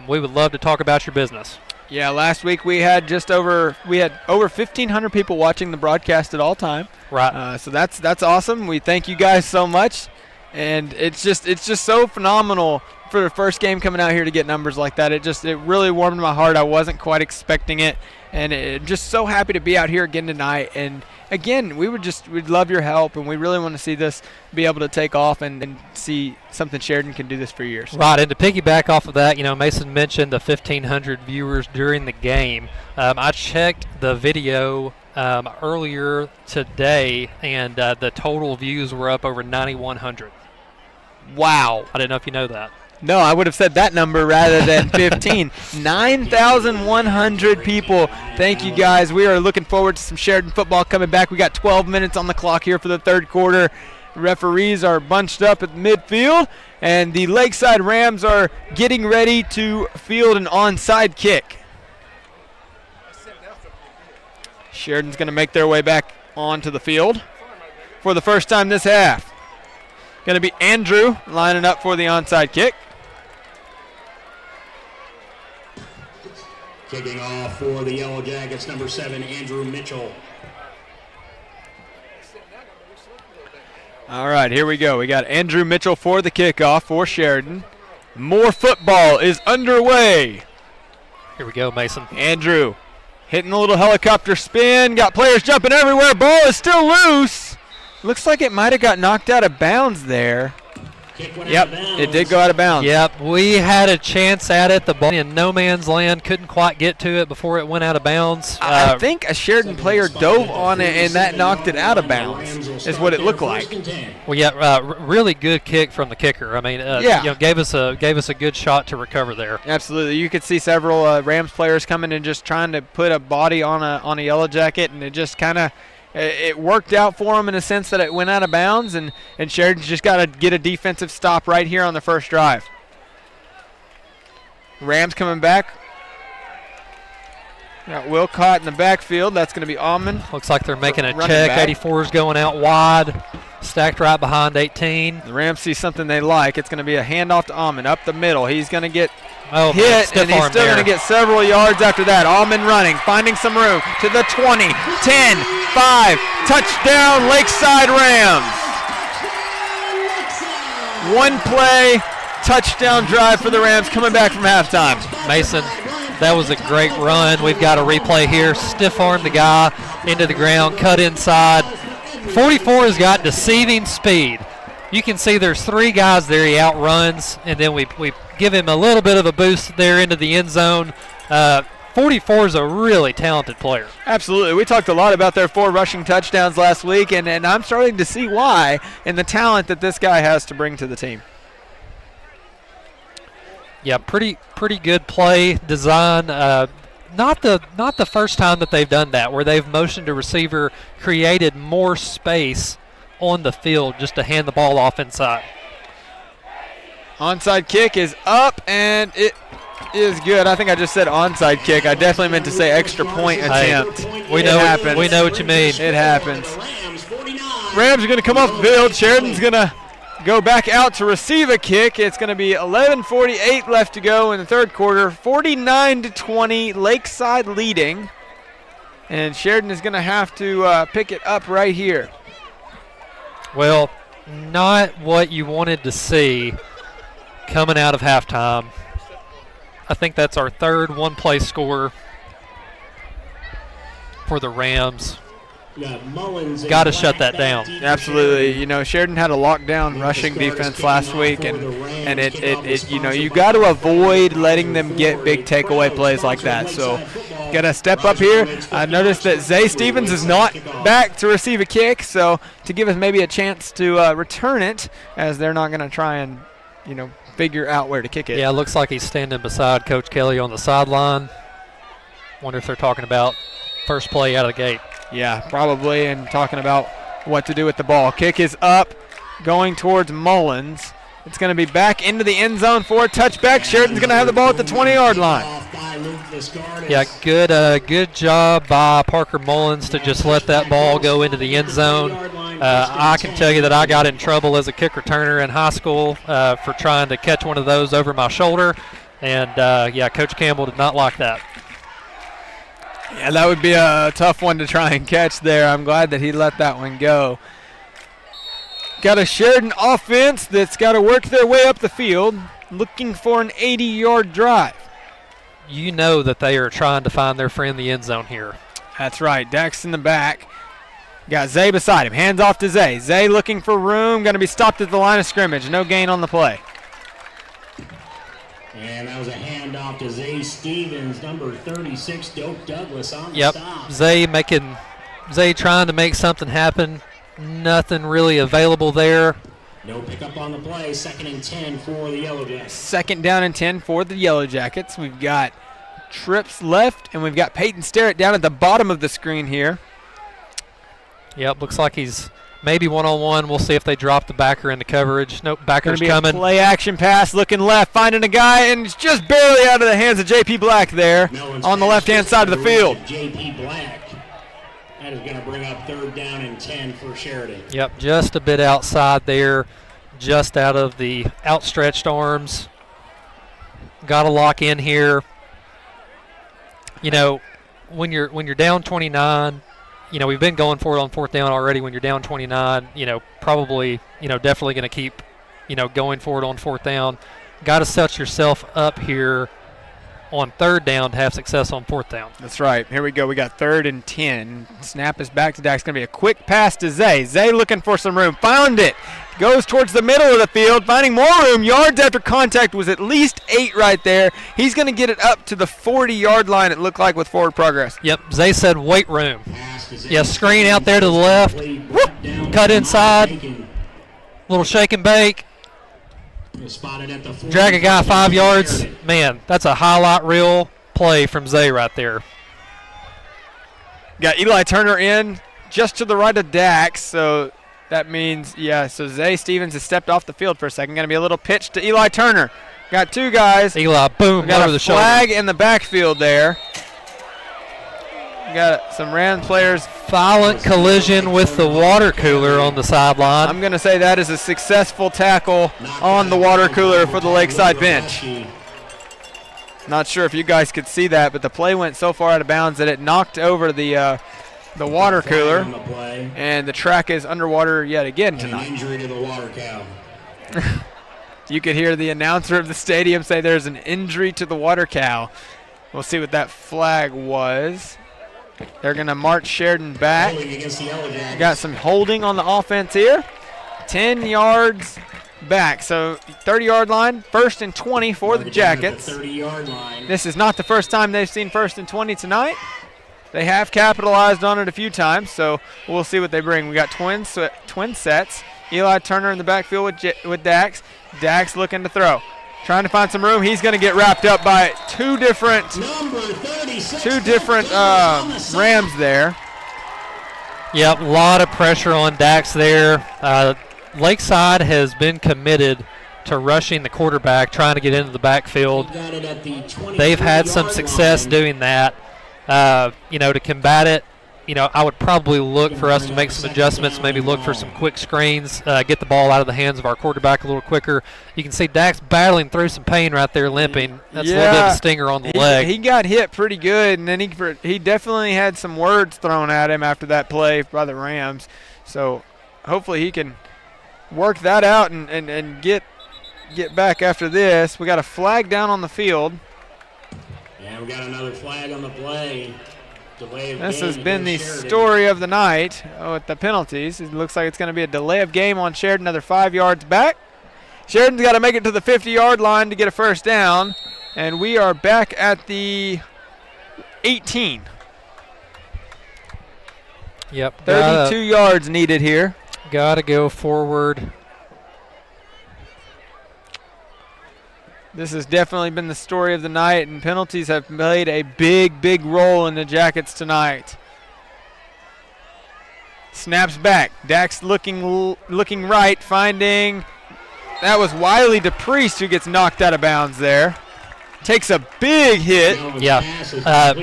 We would love to talk about your business. Yeah, last week we had over 1,500 people watching the broadcast at all time. Right. So that's awesome. We thank you guys so much, and it's just so phenomenal for the first game coming out here to get numbers like that. It really warmed my heart. I wasn't quite expecting it, and just so happy to be out here again tonight. And again, we'd love your help, and we really want to see this be able to take off and see something Sheridan can do this for years. Right, and to piggyback off of that, Mason mentioned the 1,500 viewers during the game. I checked the video earlier today, and the total views were up over 9,100. Wow. I didn't know if you know that. No, I would have said that number rather than 15. 9,100 people. Thank you, guys. We are looking forward to some Sheridan football coming back. We got 12 minutes on the clock here for the third quarter. Referees are bunched up at midfield, and the Lakeside Rams are getting ready to field an onside kick. Sheridan's going to make their way back onto the field for the first time this half. Going to be Andrew lining up for the onside kick. Kicking off for the Yellow Jackets, number 7, Andrew Mitchell. All right, here we go. We got Andrew Mitchell for the kickoff for Sheridan. More football is underway. Here we go, Mason. Andrew hitting a little helicopter spin. Got players jumping everywhere. Ball is still loose. Looks like it might have got knocked out of bounds there. Yep, it did go out of bounds. Yep, we had a chance at it. The ball in no man's land, couldn't quite get to it before it went out of bounds. I think a Sheridan player dove on it, and that knocked it out of bounds, is what it looked like. Well, yeah, really good kick from the kicker. I mean, gave us a good shot to recover there. Absolutely. You could see several Rams players coming and just trying to put a body on a Yellow Jacket, and it just kind of it worked out for them in a sense that it went out of bounds, and Sheridan's just got to get a defensive stop right here on the first drive. Rams coming back. Got Wilcott in the backfield. That's going to be Almond. Looks like they're making a check. 84 is going out wide, stacked right behind 18. The Rams see something they like. It's going to be a handoff to Almond up the middle. He's going to get hit, and he's still going to get several yards after that. Almond running, finding some room to the 20, 10, 5. Touchdown, Lakeside Rams. One play, touchdown drive for the Rams coming back from halftime. Mason, that was a great run. We've got a replay here. Stiff arm the guy into the ground, cut inside. 44 has got deceiving speed. You can see there's 3 guys there he outruns, and then we give him a little bit of a boost there into the end zone. 44 is a really talented player. Absolutely. We talked a lot about their 4 rushing touchdowns last week, and I'm starting to see why and the talent that this guy has to bring to the team. Yeah, pretty good play design. Not the first time that they've done that, where they've motioned a receiver, created more space on the field just to hand the ball off inside. Onside kick is up, and it is good. I think I just said onside kick. I definitely meant to say extra point attempt. We know what you mean. It happens. Rams are going to come off the field. Sheridan's going to go back out to receive a kick. It's going to be 11:48 left to go in the third quarter. 49-20, Lakeside leading. And Sheridan is going to have to pick it up right here. Well, not what you wanted to see coming out of halftime. I think that's our third one-play score for the Rams. Got to shut that down. Absolutely. You know, Sheridan had a lockdown rushing defense last week, and it you know, you got to avoid letting them get big takeaway plays like that. So, got to step up here. I noticed that Zay Stevens is not back to receive a kick, so to give us maybe a chance to return it, as they're not going to try and, you know, figure out where to kick it. Yeah, it looks like he's standing beside Coach Kelly on the sideline. Wonder if they're talking about first play out of the gate. Yeah, probably, and talking about what to do with the ball. Kick is up, going towards Mullins. It's going to be back into the end zone for a touchback. Sheridan's going to have the ball at the 20-yard line. Yeah, good job by Parker Mullins to just let that ball go into the end zone. I can tell you that I got in trouble as a kick returner in high school for trying to catch one of those over my shoulder, and yeah, Coach Campbell did not like that. Yeah, that would be a tough one to try and catch there. I'm glad that he let that one go. Got a Sheridan offense that's got to work their way up the field, looking for an 80-yard drive. You know that they are trying to find their friend in the end zone here. That's right. Dax in the back. Got Zay beside him. Hands off to Zay. Zay looking for room. Going to be stopped at the line of scrimmage. No gain on the play. And that was a handoff to Zay Stevens, number 36, Doak Douglas on the Yep, stop. Zay trying to make something happen. Nothing really available there. No pickup on the play. 2nd and 10 for the YellowJackets. 2nd down and 10 for the YellowJackets. We've got trips left, and we've got Peyton Sterrett down at the bottom of the screen here. Yep, looks like he's maybe one-on-one. We'll see if they drop the backer into coverage. Nope, backer's coming. Play action pass, looking left, finding a guy, and it's just barely out of the hands of J.P. Black there on the left-hand side of the field. J.P. Black. That is going to bring up 3rd down and 10 for Sheridan. Yep, just a bit outside there, just out of the outstretched arms. Got to lock in here. You know, when you're down 29, you know, we've been going for it on 4th down already. When you're down 29, you know, probably, you know, definitely going to keep, you know, going for it on 4th down. Got to set yourself up here on 3rd down to have success on 4th down. That's right. Here we go. We got 3rd and 10. Snap is back to Dax. Going to be a quick pass to Zay. Zay looking for some room. Found it. Goes towards the middle of the field, finding more room. Yards after contact was at least 8 right there. He's going to get it up to the 40-yard line, it looked like, with forward progress. Yep. Zay said weight room. Yeah, screen out there to the left. Whoop. Cut inside. Little shake and bake. Drag a guy 5 yards. Man, that's a highlight reel play from Zay right there. Got Eli Turner in just to the right of Dax, so that means, yeah, so Zay Stevens has stepped off the field for a second. Going to be a little pitch to Eli Turner. Got 2 guys. Eli, boom, over the shoulder. Flag in the backfield there. Got some Rams players. Violent collision with the water cooler on the sideline. I'm going to say that is a successful tackle on the water cooler for the Lakeside bench. Not sure if you guys could see that, but the play went so far out of bounds that it knocked over the water cooler, and the track is underwater yet again tonight. An injury to the water cow. You could hear the announcer of the stadium say there's an injury to the water cow. We'll see what that flag was. They're going to march Sheridan back. Got some holding on the offense here. 10 yards back. So 30-yard line, 1st and 20 for the Jackets. 30-yard line. This is not the first time they've seen 1st and 20 tonight. They have capitalized on it a few times, so we'll see what they bring. We got twin sets. Eli Turner in the backfield with Dax. Dax looking to throw. Trying to find some room. He's going to get wrapped up by two different Rams there. Yep, a lot of pressure on Dax there. Lakeside has been committed to rushing the quarterback, trying to get into the backfield. They've had some success doing that. To combat it, I would probably look for us to make some adjustments, maybe look for some quick screens, get the ball out of the hands of our quarterback a little quicker. You can see Dax battling through some pain right there, limping. That's a little bit of a stinger on the leg. He got hit pretty good, and then he definitely had some words thrown at him after that play by the Rams. So hopefully he can work that out and get back after this. We got a flag down on the field. And we got another flag on the play. This has been the story of the night with the penalties. It looks like it's going to be a delay of game on Sheridan, another 5 yards back. Sheridan's got to make it to the 50-yard line to get a first down, and we are back at the 18. Yep. 32 yards needed here. Got to go forward. This has definitely been the story of the night, and penalties have played a big, big role in the Jackets tonight. Snaps back. Dax looking right, finding that was Wiley DePriest who gets knocked out of bounds there. Takes a big hit. Yeah.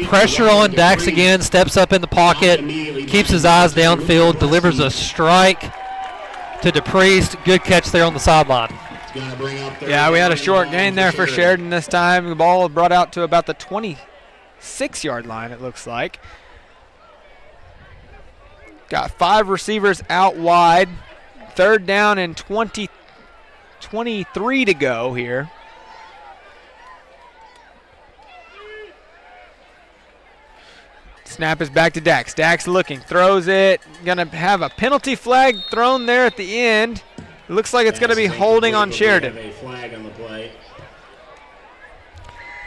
Pressure on Dax again, steps up in the pocket, keeps his eyes downfield, delivers a strike to DePriest. Good catch there on the sideline. Yeah, we had a short gain there for Sheridan this time. The ball brought out to about the 26-yard line, it looks like. Got 5 receivers out wide. 3rd down and 23 to go here. Snap is back to Dax. Dax looking, throws it. Going to have a penalty flag thrown there at the end. It looks like it's going to be holding on Sheridan.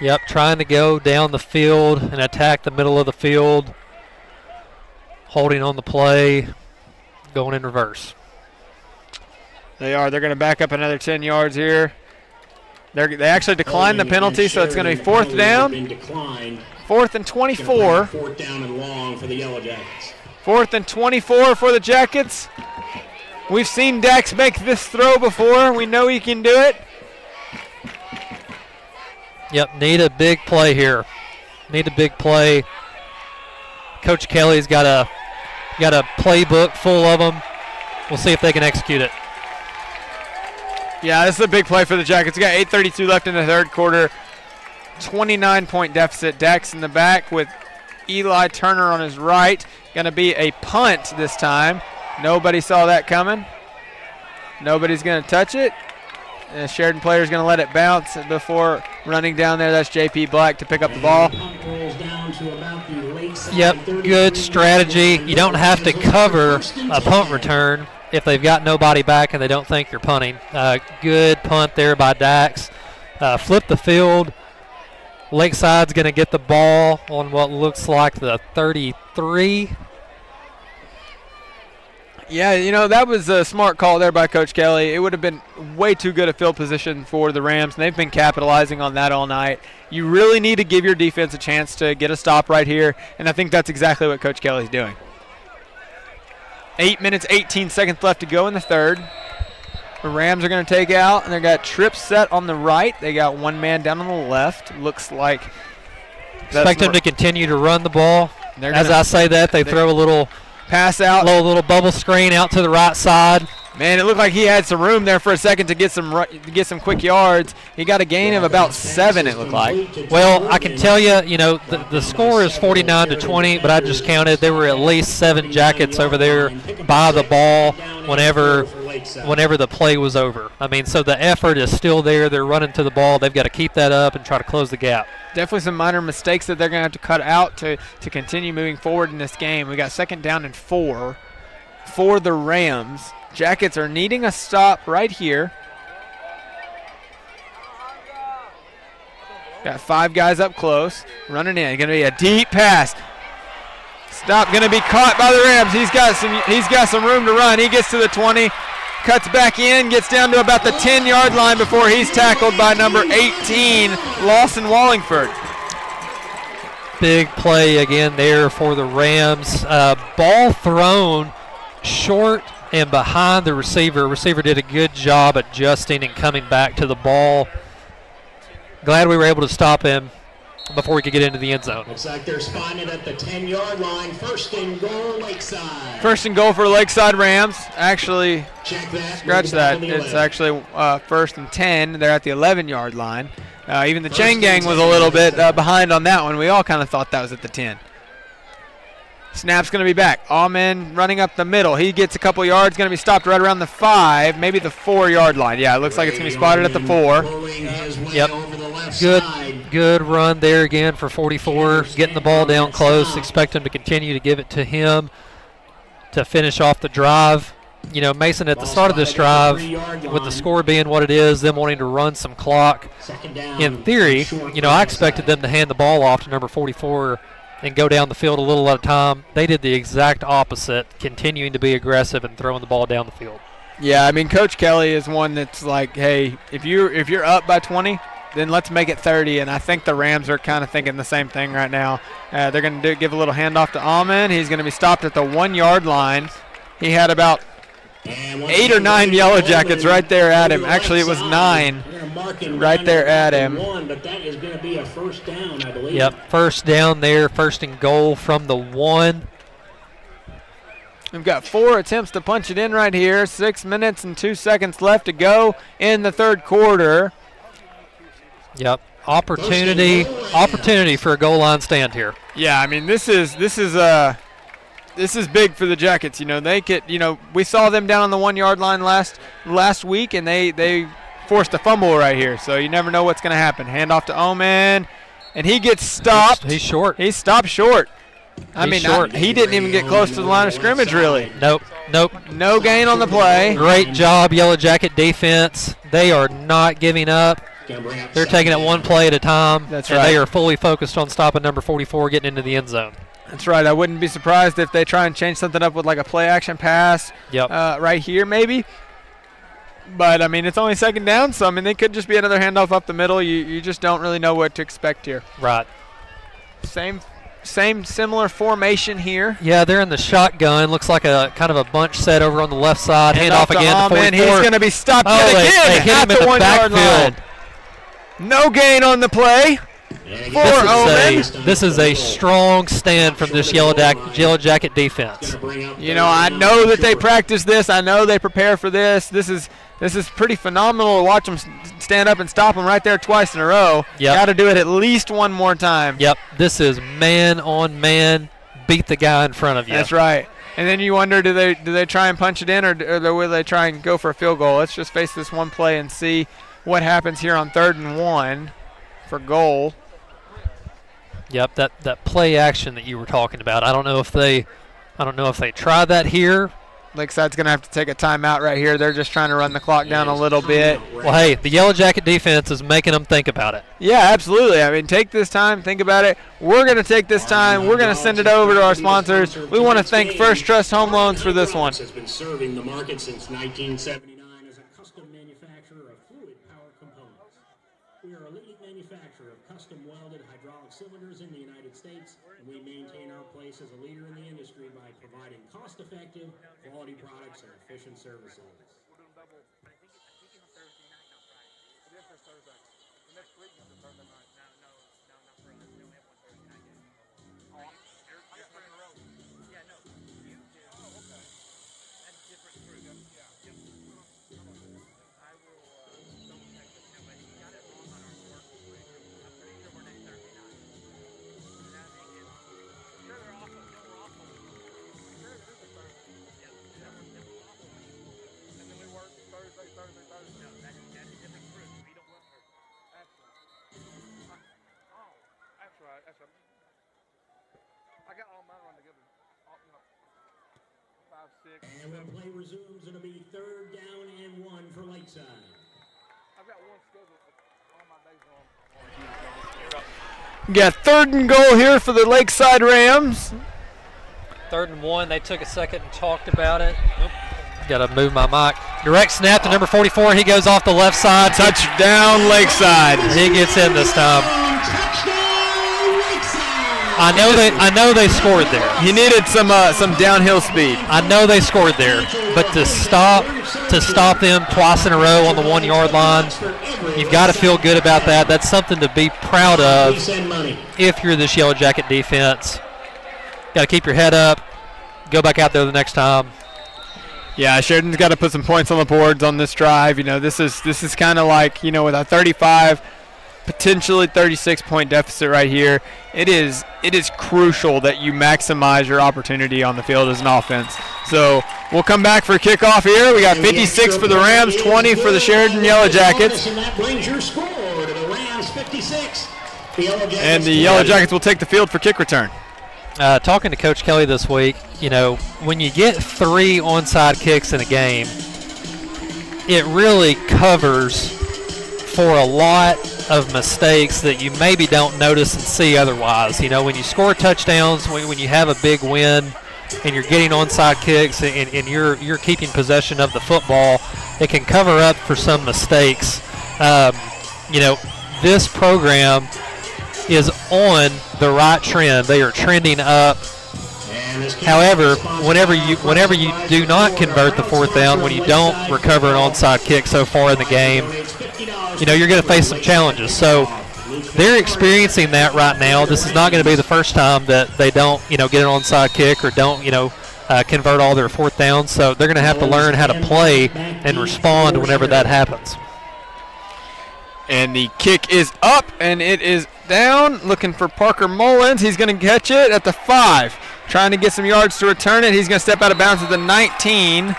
Yep, trying to go down the field and attack the middle of the field. Holding on the play, going in reverse. They are. They're going to back up another 10 yards here. They actually declined the penalty, so it's going to be 4th down. 4th and 24. 4th down and long for the YellowJackets. 4th and 24 for the Jackets. We've seen Dax make this throw before. We know he can do it. Yep, need a big play here. Need a big play. Coach Kelly's got a playbook full of them. We'll see if they can execute it. Yeah, this is a big play for the Jackets. We got 8:32 left in the 3rd quarter. 29-point deficit. Dax in the back with Eli Turner on his right. Going to be a punt this time. Nobody saw that coming. Nobody's going to touch it. The Sheridan player is going to let it bounce before running down there. That's J.P. Black to pick up the ball. Yep, good strategy. You don't have to cover a punt return if they've got nobody back and they don't think you're punting. Good punt there by Dax. Flip the field. Lakeside's going to get the ball on what looks like the 33. Yeah, that was a smart call there by Coach Kelly. It would have been way too good a field position for the Rams, and they've been capitalizing on that all night. You really need to give your defense a chance to get a stop right here, and I think that's exactly what Coach Kelly's doing. 8 minutes, 18 seconds left to go in the 3rd. The Rams are going to take out, and they've got trips set on the right. They got one man down on the left. Looks like expect them to continue to run the ball. As I say that, they throw a little pass out, little bubble screen out to the right side. Man, it looked like he had some room there for a second to get some quick yards. He got a gain of about 7, it looked like. Well, I can tell you, the score is 49-20, but I just counted there were at least 7 Jackets over there by the ball whenever the play was over. I mean, so the effort is still there. They're running to the ball. They've got to keep that up and try to close the gap. Definitely some minor mistakes that they're going to have to cut out to continue moving forward in this game. We got 2nd down and 4 for the Rams. Jackets are needing a stop right here. Got 5 guys up close, running in. Going to be a deep pass. Stop, going to be caught by the Rams. He's got some room to run. He gets to the 20, cuts back in, gets down to about the 10-yard line before he's tackled by number 18, Lawson Wallingford. Big play again there for the Rams. Ball thrown short and behind the receiver. Receiver did a good job adjusting and coming back to the ball. Glad we were able to stop him before we could get into the end zone. Looks like they're spotted at the 10-yard line. First and goal, Lakeside. First and goal for Lakeside Rams. Actually, Check that. scratch that. It's actually first and 10. They're at the 11-yard line. Even the chain gang was a little bit behind on that one. We all kind of thought that was at the 10. Snap's going to be back. Allman running up the middle. He gets a couple yards. Going to be stopped right around the 5, maybe the 4-yard line. Yeah, it looks like it's going to be spotted at the 4. Yep. Good run there again for 44. Getting the ball down close. Expect him to continue to give it to him to finish off the drive. You know, Mason, at the start of this drive, with the score being what it is, them wanting to run some clock, in theory, you know, I expected them to hand the ball off to number 44 and go down the field a little at a time. They did the exact opposite, continuing to be aggressive and throwing the ball down the field. Yeah, I mean, Coach Kelly is one that's like, hey, if you're up by 20, then let's make it 30. And I think the Rams are kind of thinking the same thing right now. They're going to give a little handoff to Allman. He's going to be stopped at the 1-yard line. He had about 8 or 9 Yellow Jackets right there at him. Actually, it was 9 right there at him. But that is going to be a first down, I believe. Yep, first down there, first and goal from the 1. We've got 4 attempts to punch it in right here. 6 minutes and 2 seconds left to go in the third quarter. Yep, opportunity for a goal line stand here. Yeah, I mean, this is big for the Jackets. You know, they could, you know, we saw them down on the 1-yard line last week, and they forced a fumble right here. So you never know what's going to happen. Handoff to Oman, and he gets stopped. He's short. He stopped short. He didn't even get close to the line of scrimmage, really. Nope. No gain on the play. Great job, Yellow Jacket defense. They are not giving up. They're taking it one play at a time. That's and right. They are fully focused on stopping number 44 getting into the end zone. That's right. I wouldn't be surprised if they try and change something up with like a play-action pass right here maybe. But, I mean, it's only second down, so, I mean, they could just be another handoff up the middle. You just don't really know what to expect here. Right. Similar formation here. Yeah, they're in the shotgun. Looks like a kind of a bunch set over on the left side. Handoff again to 44. He's going to be stopped yet again they hit him at the in the 1-yard line. No gain on the play. This is a strong stand from this Yellow Jacket defense. You know, I know that they practice this. I know they prepare for this. This is pretty phenomenal to watch them stand up and stop them right there twice in a row. Yep. Got to do it at least one more time. Yep. This is man on man. Beat the guy in front of you. That's right. And then you wonder, do they try and punch it in, or will they try and go for a field goal? Let's just face this one play and see what happens here on 3rd and 1 for goal. Yep, that play action that you were talking about. I don't know if they try that here. Lakeside's going to have to take a timeout right here. They're just trying to run the clock down a little bit. Well, hey, the Yellow Jacket defense is making them think about it. Yeah, absolutely. I mean, take this time, think about it. We're going to take this time. We're going to send it over to our sponsors. We want to thank First Trust Home Loans for this one. Has been serving the market since 1979 as a custom manufacturer of fluid power components. We are a leading manufacturer of custom welded hydraulic cylinders in the United States, and we maintain our place as a leader in the industry by providing cost-effective, quality products and efficient services. And when play resumes, it'll be 3rd down and 1 for Lakeside. I've got one schedule. All my days on. Got 3rd and goal here for the Lakeside Rams. 3rd and 1. They took a second and talked about it. Got to move my mic. Direct snap to number 44. He goes off the left side. Touchdown Lakeside. He gets in this time. I know they scored there. He needed some downhill speed. I know they scored there, but to stop them twice in a row on the 1 yard line, you've got to feel good about that. That's something to be proud of if you're this Yellow Jacket defense. Got to keep your head up. Go back out there the next time. Yeah, Sheridan's got to put some points on the boards on this drive. You know, this is kind of like, you know, with a 35, potentially 36-point deficit right here. It is crucial that you maximize your opportunity on the field as an offense. So we'll come back for a kickoff here. We got 56 for the Rams, 20 for the Sheridan Yellow Jackets. And that brings your score to the Rams 56. And the Yellow Jackets will take the field for kick return. Talking to Coach Kelly this week, you know, when you get 3 onside kicks in a game, it really covers for a lot of mistakes that you maybe don't notice and see otherwise. You know, when you score touchdowns, when you have a big win and you're getting onside kicks and you're keeping possession of the football, it can cover up for some mistakes. You know, this program is on the right trend. They are trending up. However, whenever you do not convert the 4th down, when you don't recover an onside kick so far in the game, you know, you're going to face some challenges. So they're experiencing that right now. This is not going to be the first time that they don't, you know, get an onside kick or don't, you know, convert all their 4th downs. So they're going to have to learn how to play and respond whenever that happens. And the kick is up, and it is down. Looking for Parker Mullins. He's going to catch it at the 5. Trying to get some yards to return it. He's going to step out of bounds at the 19.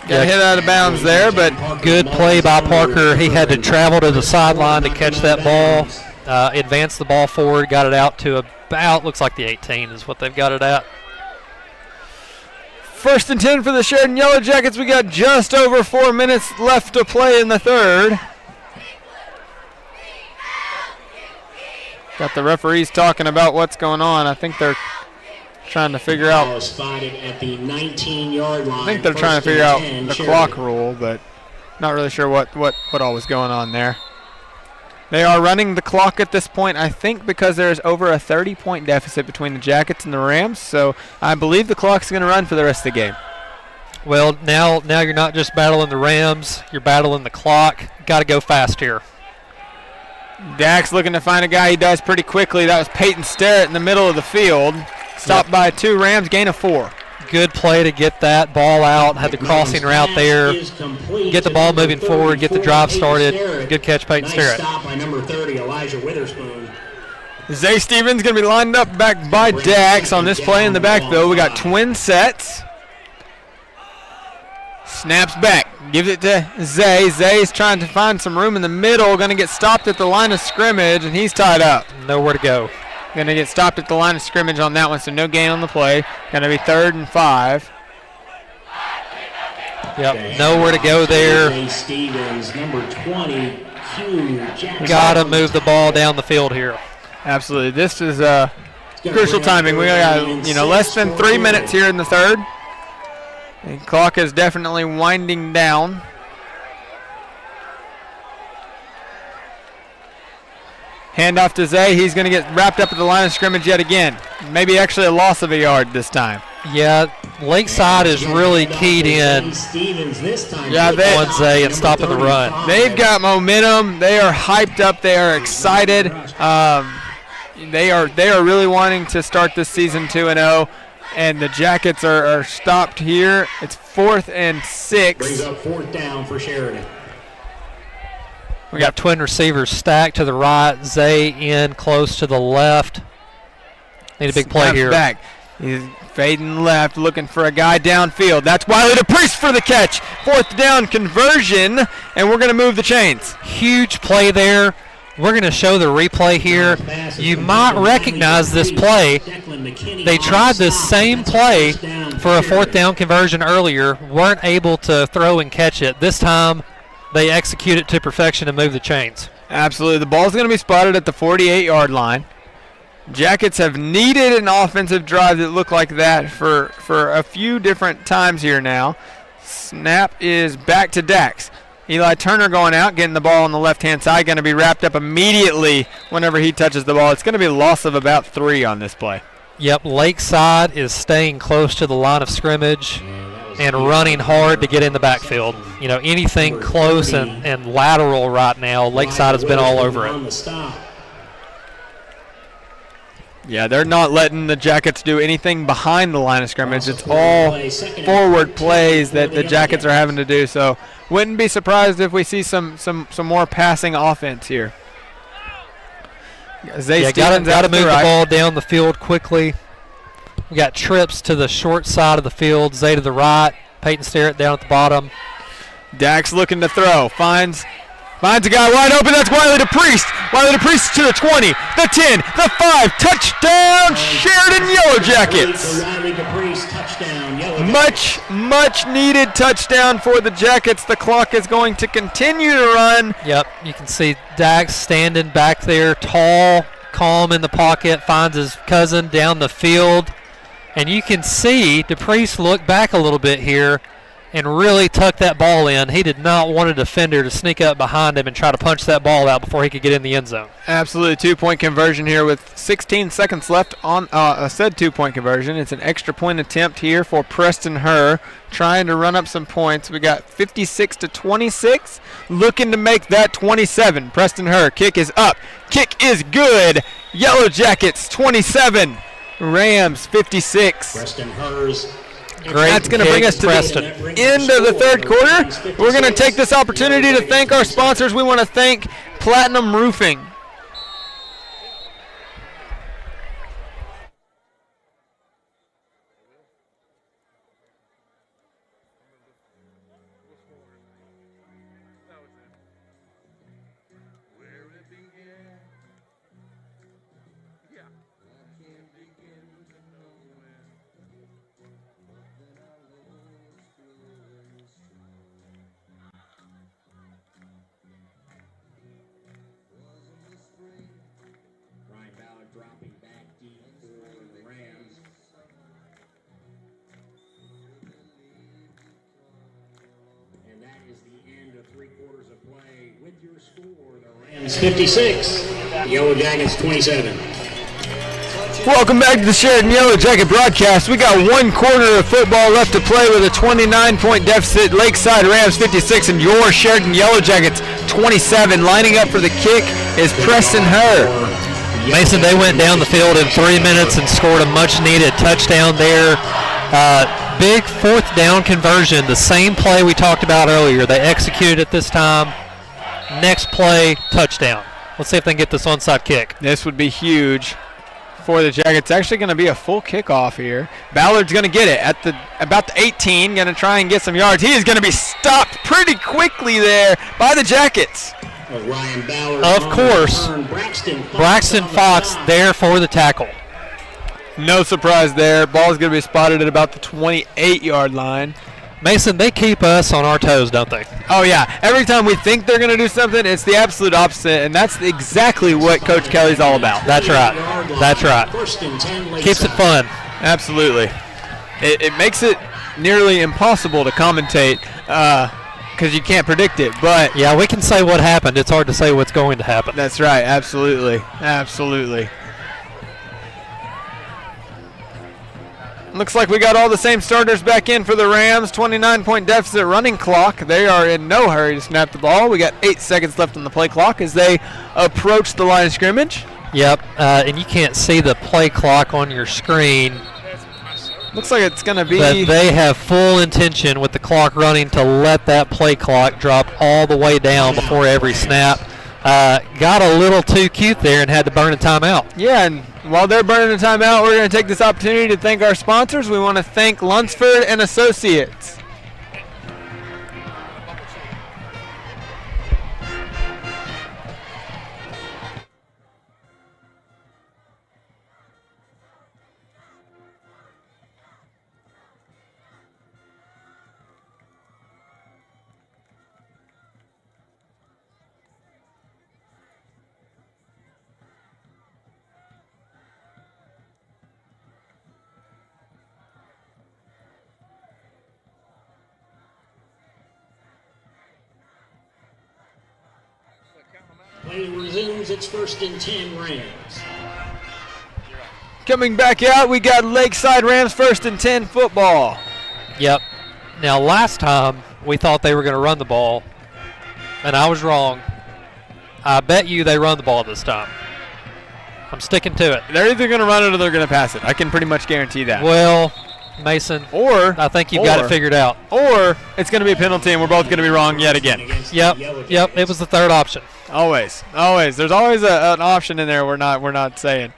Got hit out of bounds there, but good play by Parker. He had to travel to the sideline to catch that ball, advance the ball forward, got it out to about, looks like the 18 is what they've got it at. 1st and 10 for the Sheridan Yellow Jackets. We got just over 4 minutes left to play in the 3rd. Got the referees talking about what's going on. I think they're trying to figure out. Spotted at the 19-yard line. I think they're trying to figure out the clock rule, but not really sure what all was going on there. They are running the clock at this point, I think, because there's over a 30-point deficit between the Jackets and the Rams. So I believe the clock's going to run for the rest of the game. Well, now you're not just battling the Rams, you're battling the clock. Got to go fast here. Dax looking to find a guy. He does pretty quickly. That was Peyton Sterrett in the middle of the field. Stopped by 2 Rams, gain of 4. Good play to get that ball out. Had the crossing route there. Get the ball moving forward. Get the drive started. Good catch, Peyton Sterrett. Stop by number 30, Elijah Witherspoon. Zay Stevens going to be lined up back by Dax on this play in the backfield. We got twin sets. Snaps back. Gives it to Zay. Zay's trying to find some room in the middle. Going to get stopped at the line of scrimmage, and he's tied up. Nowhere to go. Going to get stopped at the line of scrimmage on that one, so no gain on the play. Going to be 3rd and 5. Yep, nowhere to go there. Zay Stevens, number 20, Got to move the ball down the field here. Absolutely. This is crucial timing. We got less than 3 minutes here in the 3rd. The clock is definitely winding down. Handoff to Zay. He's going to get wrapped up at the line of scrimmage yet again. Maybe actually a loss of a yard this time. Yeah, Lakeside is really keyed in on Zay and stopping the run. They've got momentum. They are hyped up. They are excited. They are really wanting to start this season 2-0. And the Jackets are stopped here. It's 4th and 6. Brings up 4th down for Sheridan. We got twin receivers stacked to the right. Zay in close to the left. Need a big play here. Back. He's fading left, looking for a guy downfield. That's Wiley DePriest for the catch. 4th down conversion, and we're going to move the chains. Huge play there. We're going to show the replay here. You might recognize this play. They tried this same play for a 4th down conversion earlier, weren't able to throw and catch it. This time they execute it to perfection and move the chains. Absolutely. The ball's going to be spotted at the 48-yard line. Jackets have needed an offensive drive that looked like that for a few different times here now. Snap is back to Dax. Eli Turner going out, getting the ball on the left-hand side, going to be wrapped up immediately whenever he touches the ball. It's going to be a loss of about 3 on this play. Yep, Lakeside is staying close to the line of scrimmage and running hard to get in the backfield. You know, anything close and lateral right now, Lakeside has been all over it. Yeah, they're not letting the Jackets do anything behind the line of scrimmage. It's all forward plays that the Jackets are having to do. So wouldn't be surprised if we see some more passing offense here. Got to move the ball down the field quickly. We got trips to the short side of the field. Zay to the right. Peyton Sterrett down at the bottom. Dax looking to throw. Finds a guy wide open. That's Wiley DePriest. Wiley DePriest to the 20, the 10, the 5. Touchdown, Sheridan YellowJackets. Much needed touchdown for the Jackets. The clock is going to continue to run. Yep, you can see Dax standing back there, tall, calm in the pocket, finds his cousin down the field. And you can see DePriest look back a little bit here and really tuck that ball in. He did not want a defender to sneak up behind him and try to punch that ball out before he could get in the end zone. Absolutely, 2-point conversion here with 16 seconds left on a said 2-point conversion. It's an extra point attempt here for Preston Herr, trying to run up some points. We got 56-26, looking to make that 27. Preston Herr, kick is up, kick is good. YellowJackets 27, Rams 56. Preston Herr's. That's going to bring us to the end of the 3rd quarter. We're going to take this opportunity to thank our sponsors. We want to thank Platinum Roofing. Dropping back deep for the Rams. And that is the end of 3 quarters of play. With your score, the Rams 56, YellowJackets 27. Welcome back to the Sheridan YellowJacket broadcast. We got 1 quarter of football left to play with a 29-point deficit. Lakeside Rams 56 and your Sheridan YellowJackets 27. Lining up for the kick is Preston Herr. Mason, they went down the field in 3 minutes and scored a much-needed touchdown there. Big 4th down conversion, the same play we talked about earlier. They executed it this time. Next play, touchdown. Let's see if they can get this onside kick. This would be huge for the Jackets. It's actually going to be a full kickoff here. Ballard's going to get it at about the 18, going to try and get some yards. He is going to be stopped pretty quickly there by the Jackets. Ryan Ballard, of course, Braxton Fox there for the tackle. No surprise there. Ball's going to be spotted at about the 28-yard line. Mason, they keep us on our toes, don't they? Oh, yeah. Every time we think they're going to do something, it's the absolute opposite, and that's exactly what Coach Kelly's all about. That's right. That's right. Keeps it fun. Absolutely. It makes it nearly impossible to commentate because you can't predict it. But yeah, we can say what happened. It's hard to say what's going to happen. That's right. Absolutely. Absolutely. Looks like we got all the same starters back in for the Rams. 29-point deficit running clock. They are in no hurry to snap the ball. We got 8 seconds left on the play clock as they approach the line of scrimmage. Yep, and you can't see the play clock on your screen. Looks like it's going to be... But they have full intention with the clock running to let that play clock drop all the way down before every snap. Got a little too cute there and had to burn a timeout. Yeah, and while they're burning a timeout, we're going to take this opportunity to thank our sponsors. We want to thank Lunsford and Associates. Play resumes. It's 1st and 10 Rams. Coming back out, we got Lakeside Rams 1st and 10 football. Yep. Now, last time we thought they were going to run the ball, and I was wrong. I bet you they run the ball this time. I'm sticking to it. They're either going to run it or they're going to pass it. I can pretty much guarantee that. Well, Mason, I think you've got it figured out. Or it's going to be a penalty, and we're both going to be wrong yet again. Yep. It was the third option. Always. There's always an option in there we're not saying.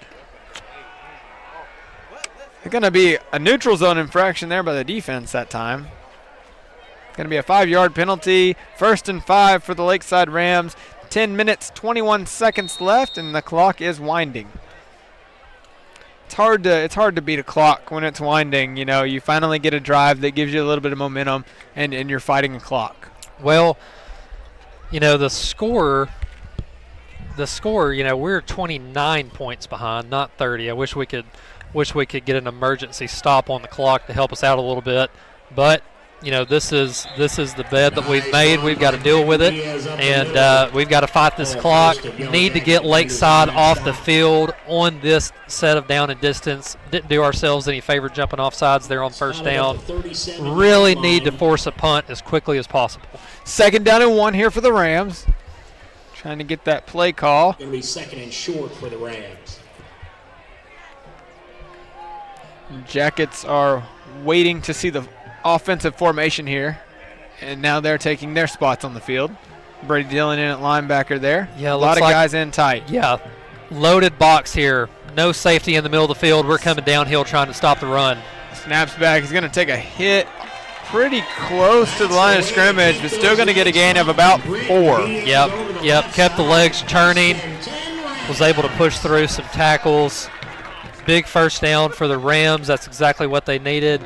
It's going to be a neutral zone infraction there by the defense that time. It's going to be a 5-yard penalty. 1st and 5 for the Lakeside Rams. 10 minutes, 21 seconds left, and the clock is winding. It's hard to beat a clock when it's winding. You know, you finally get a drive that gives you a little bit of momentum, and you're fighting a clock. Well, you know, the score, you know, we're 29 points behind, not 30. I wish we could get an emergency stop on the clock to help us out a little bit, but you know, this is the bed that we've made. We've got to deal with it, and we've got to fight this clock. Need to get Lakeside off the field on this set of down and distance. Didn't do ourselves any favor jumping off sides there on 1st down. Really need to force a punt as quickly as possible. 2nd down and 1 here for the Rams. Trying to get that play call. Going to be 2nd and short for the Rams. Jackets are waiting to see the offensive formation here, and now they're taking their spots on the field. Brady Dillon in at linebacker there. Yeah, a lot of guys in tight. Yeah, loaded box here. No safety in the middle of the field. We're coming downhill trying to stop the run. Snaps back. He's going to take a hit pretty close to the line of scrimmage, but still going to get a gain of about 4. Yep. Kept the legs turning. Was able to push through some tackles. Big 1st down for the Rams. That's exactly what they needed.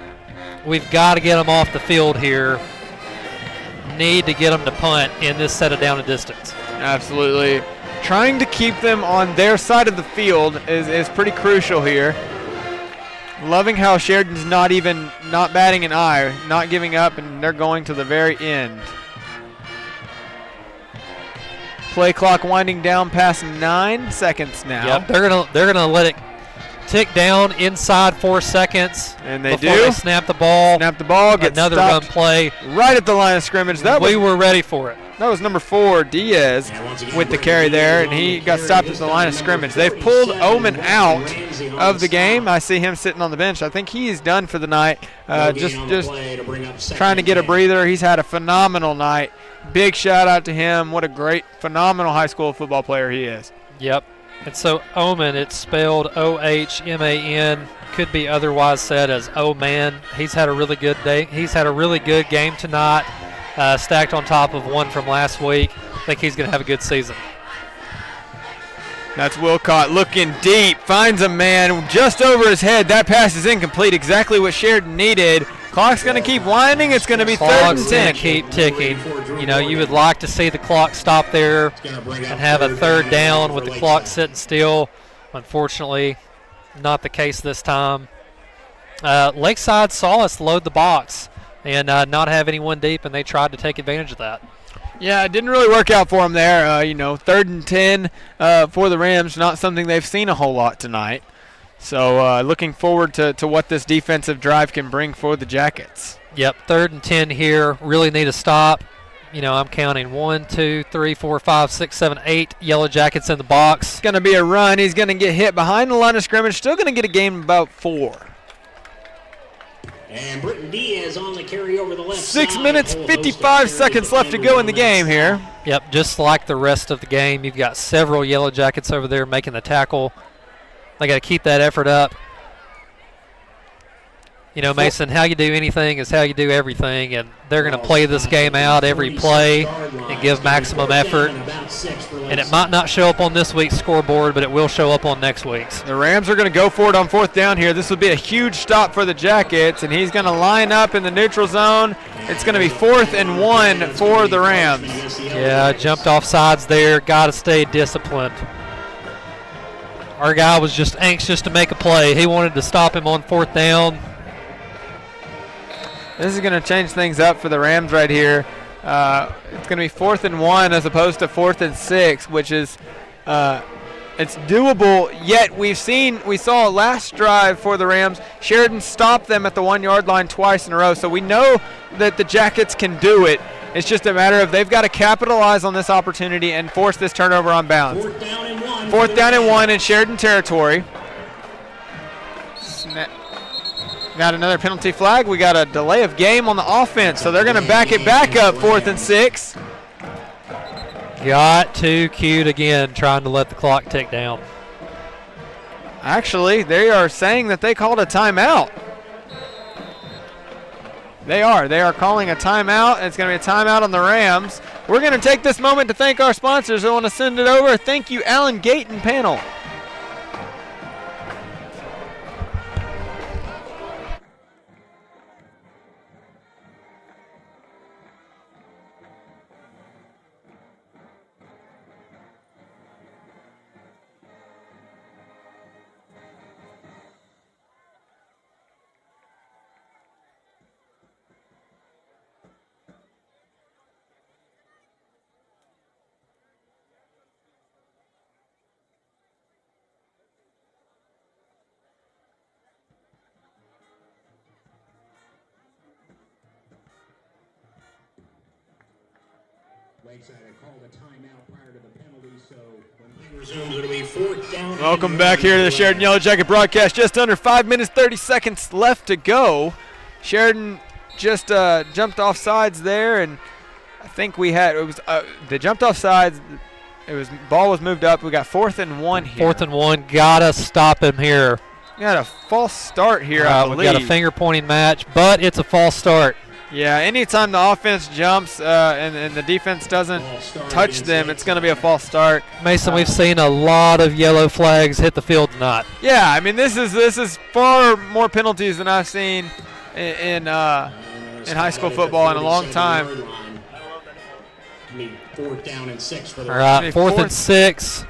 We've got to get them off the field here. Need to get them to punt in this set of down and distance. Absolutely. Trying to keep them on their side of the field is pretty crucial here. Loving how Sheridan's not batting an eye, not giving up, and they're going to the very end. Play clock winding down past 9 seconds now. Yep, they're gonna let it tick down inside 4 seconds. And they before they snap the ball. Get another stopped run play right at the line of scrimmage. We were ready for it. That was number 4, Diaz, with the carry there, and he got stopped at the line of scrimmage. They've pulled Omen out of the game. I see him sitting on the bench. I think he's done for the night. Just trying to get a breather. He's had a phenomenal night. Big shout out to him. What a great, phenomenal high school football player he is. Yep. And so Omen, it's spelled O-H-M-A-N, could be otherwise said as O-Man. He's had a really good day. He's had a really good game tonight, stacked on top of one from last week. I think he's going to have a good season. That's Wilcott looking deep, finds a man just over his head. That pass is incomplete, exactly what Sheridan needed. Clock's going to keep winding. It's going to be 3rd and 10. Clock's going to keep ticking. You know, you would like to see the clock stop there and have a 3rd down with the clock sitting still. Unfortunately, not the case this time. Lakeside saw us load the box and not have anyone deep, and they tried to take advantage of that. Yeah, it didn't really work out for them there. 3rd and 10 for the Rams, not something they've seen a whole lot tonight. So looking forward to what this defensive drive can bring for the Jackets. Yep, 3rd and 10 here. Really need a stop. You know, I'm counting 1, 2, 3, 4, 5, 6, 7, 8 Yellow Jackets in the box. It's going to be a run. He's going to get hit behind the line of scrimmage. Still going to get a gain of about 4. And Britton Diaz on the carry over the left 6 side. minutes, 55 seconds left to go in the game here. Yep, just like the rest of the game, you've got several Yellow Jackets over there making the tackle. They got to keep that effort up. You know, Mason, how you do anything is how you do everything, and they're going to play this game out every play and give maximum effort. And it might not show up on this week's scoreboard, but it will show up on next week's. The Rams are going to go for it on 4th down here. This will be a huge stop for the Jackets, and he's going to line up in the neutral zone. It's going to be 4th and 1 for the Rams. Yeah, jumped off sides there. Got to stay disciplined. Our guy was just anxious to make a play. He wanted to stop him on 4th down. This is going to change things up for the Rams right here. It's going to be 4th and 1 as opposed to 4th and 6, which is it's doable. Yet we saw last drive for the Rams, Sheridan stopped them at the 1 yard line twice in a row. So we know that the Jackets can do it. It's just a matter of they've got to capitalize on this opportunity and force this turnover on bounds. 4th down and 1. 4th down and 1 in Sheridan territory. Got another penalty flag. We got a delay of game on the offense, so they're going to back it back up 4th and 6. Got too cute again, trying to let the clock tick down. Actually, they are saying that they called a timeout. They are calling a timeout. It's going to be a timeout on the Rams. We're going to take this moment to thank our sponsors. I want to send it over. Thank you, Alan Gayton panel. Lakeside had called a timeout prior to the penalty, so when he resumes, it'll be 4th down. Welcome back here to the Sheridan Yellow Jacket broadcast. Just under 5 minutes, 30 seconds left to go. Sheridan just jumped off sides there, and I think they jumped off sides. Ball was moved up. We got 4th and 1 here. 4th and 1, gotta stop him here. We got a false start here, I believe. We've got a finger pointing match, but it's a false start. Yeah, anytime the offense jumps and the defense doesn't touch them, it's going to be a false start. Mason, we've seen a lot of yellow flags hit the field tonight. Yeah, I mean this is far more penalties than I've seen in high school football in a long time. 4th down and 6 for the All right, 4th and 6.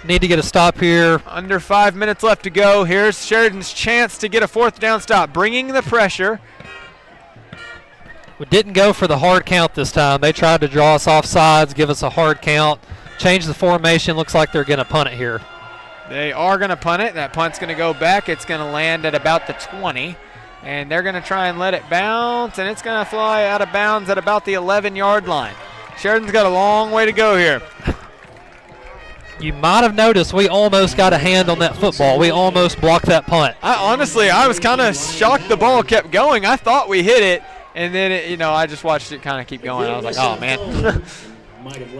Need to get a stop here. Under 5 minutes left to go. Here's Sheridan's chance to get a 4th down stop, bringing the pressure. We didn't go for the hard count this time. They tried to draw us off sides, give us a hard count, change the formation. Looks like they're going to punt it here. They are going to punt it. That punt's going to go back. It's going to land at about the 20. And they're going to try and let it bounce, and it's going to fly out of bounds at about the 11-yard line. Sheridan's got a long way to go here. You might have noticed we almost got a hand on that football. We almost blocked that punt. I was kind of shocked the ball kept going. I thought we hit it. And then, I just watched it kind of keep going. I was like, oh, man.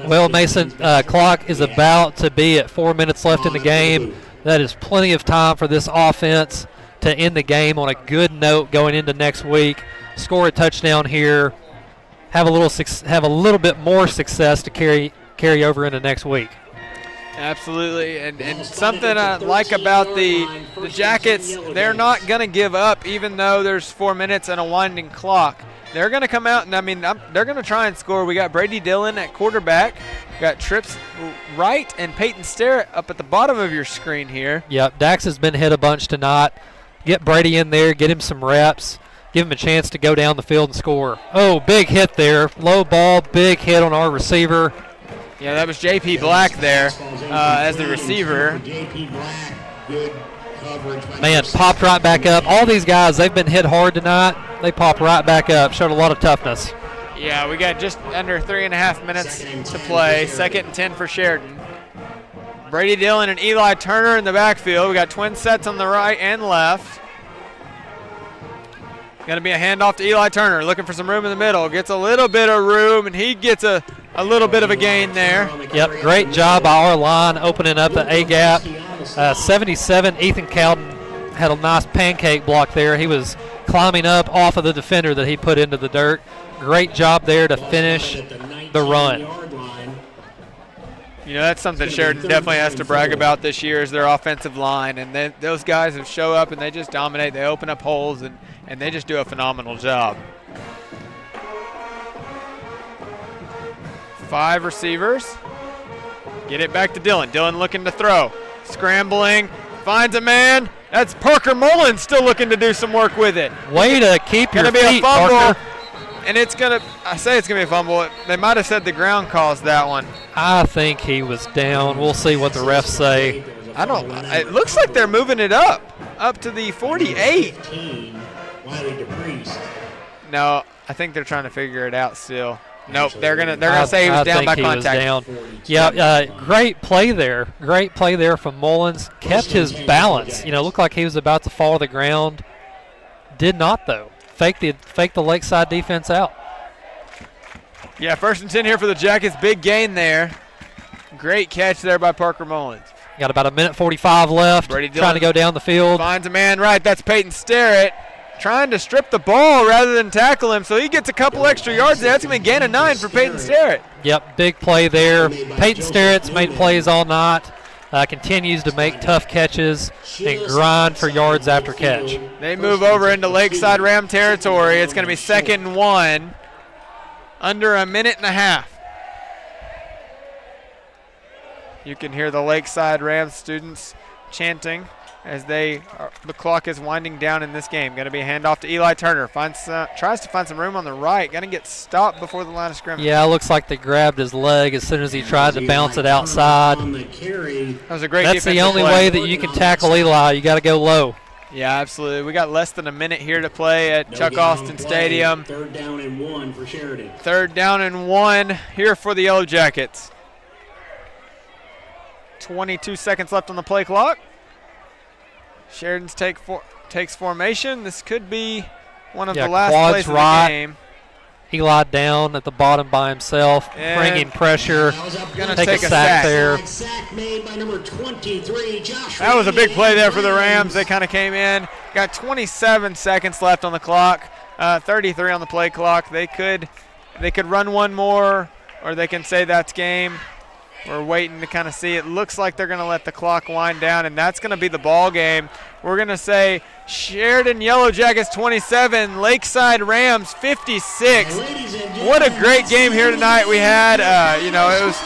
Well, Mason, clock is about to be at 4 minutes left in the game. That is plenty of time for this offense to end the game on a good note going into next week. Score a touchdown here. Have a little bit more success to carry over into next week. Absolutely, and something I like about the Jackets, they're not going to give up even though there's 4 minutes and a winding clock. They're going to come out, and they're going to try and score. We got Brady Dillon at quarterback. We got Trips Wright and Peyton Starrett up at the bottom of your screen here. Yep, Dax has been hit a bunch tonight. Get Brady in there, get him some reps, give him a chance to go down the field and score. Oh, big hit there. Low ball, big hit on our receiver. Yeah, that was J.P. Black there as the receiver. Man, popped right back up. All these guys, they've been hit hard tonight. They popped right back up, showed a lot of toughness. Yeah, we got just under 3.5 minutes to play. 2nd and 10 for Sheridan. Brady Dillon and Eli Turner in the backfield. We got twin sets on the right and left. Going to be a handoff to Eli Turner, looking for some room in the middle. Gets a little bit of room, and he gets a little bit of a gain there. Yep, great job by our line opening up the A-gap. 77, Ethan Cowden had a nice pancake block there. He was climbing up off of the defender that he put into the dirt. Great job there to finish the run. That's something Sheridan definitely has to brag about this year is their offensive line. And those guys have show up and they just dominate. They open up holes and they just do a phenomenal job. 5 receivers. Get it back to Dillon. Dillon looking to throw. Scrambling. Finds a man. That's Parker Mullins still looking to do some work with it. Way to keep your feet, Parker. And I say it's going to be a fumble. They might have said the ground caused that one. I think he was down. We'll see what the refs say. It looks like they're moving it up to the 48. No, I think they're trying to figure it out still. Nope, they're gonna say he was down by contact. Yeah, great play there. Great play there from Mullins. Kept his balance. Looked like he was about to fall to the ground. Did not though. Fake the Lakeside defense out. Yeah, 1st and 10 here for the Jackets. Big gain there. Great catch there by Parker Mullins. Got about 1:45 left. Trying to go down the field. Finds a man right. That's Peyton Sterrett. Trying to strip the ball rather than tackle him, so he gets a couple extra yards there. That's going to be a gain of 9 for Peyton Sterrett. Yep, big play there. Peyton Sterrett's made plays all night. Continues to make tough catches and grind for yards after catch. They move over into Lakeside Ram territory. It's going to be 2nd and 1, under a minute and a half. You can hear the Lakeside Rams students chanting as the clock is winding down in this game. Going to be a handoff to Eli Turner. Tries to find some room on the right. Going to get stopped before the line of scrimmage. Yeah, it looks like they grabbed his leg as soon as he tried to bounce it outside. That was a great That's the only play. way that you can tackle Eli. You got to go low. Yeah, absolutely. We got less than a minute here to play at Chuck Austin Stadium. 3rd down and 1 for Sheridan. 3rd down and 1 here for the Yellow Jackets. 22 seconds left on the play clock. Sheridan's takes formation. This could be one of the last plays of the game. Eli down at the bottom by himself, bringing pressure. Gonna take a sack there. That was a big play there for the Rams. They kind of came in. Got 27 seconds left on the clock. 33 on the play clock. They could run one more, or they can say that's game. We're waiting to kind of see. It looks like they're going to let the clock wind down, and that's going to be the ball game. We're going to say Sheridan Yellow Jackets 27, Lakeside Rams 56. What a great game here tonight we had. It was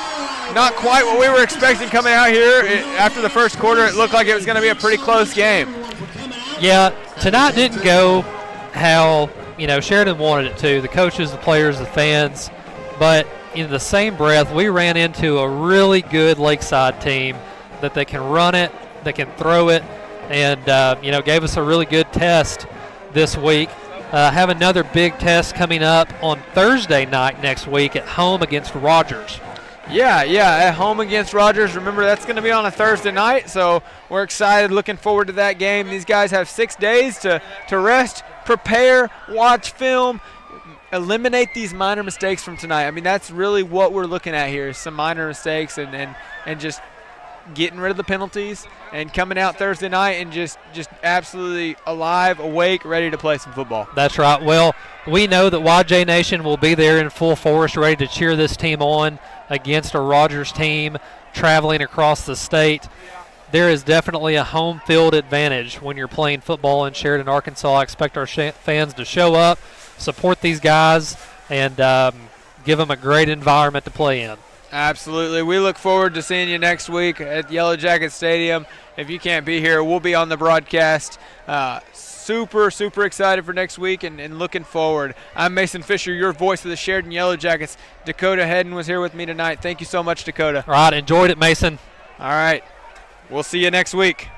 not quite what we were expecting coming out here. After the first quarter, it looked like it was going to be a pretty close game. Yeah, tonight didn't go how Sheridan wanted it to. The coaches, the players, the fans, but in the same breath, we ran into a really good Lakeside team that they can run it, they can throw it, and gave us a really good test this week. Have another big test coming up on Thursday night next week at home against Rogers. Yeah, at home against Rogers. Remember, that's going to be on a Thursday night, so we're excited, looking forward to that game. These guys have 6 days to rest, prepare, watch film, eliminate these minor mistakes from tonight. I mean, that's really what we're looking at here, is some minor mistakes and just getting rid of the penalties and coming out Thursday night and just absolutely alive, awake, ready to play some football. That's right. Well, we know that YJ Nation will be there in full force, ready to cheer this team on against a Rogers team traveling across the state. There is definitely a home field advantage when you're playing football in Sheridan, Arkansas. I expect our fans to show up, support these guys, and give them a great environment to play in. Absolutely. We look forward to seeing you next week at YellowJackets Stadium. If you can't be here, we'll be on the broadcast. Super excited for next week and looking forward. I'm Mason Fisher, your voice of the Sheridan YellowJackets. Dakota Hedden was here with me tonight. Thank you so much, Dakota. All right, enjoyed it, Mason. All right. We'll see you next week.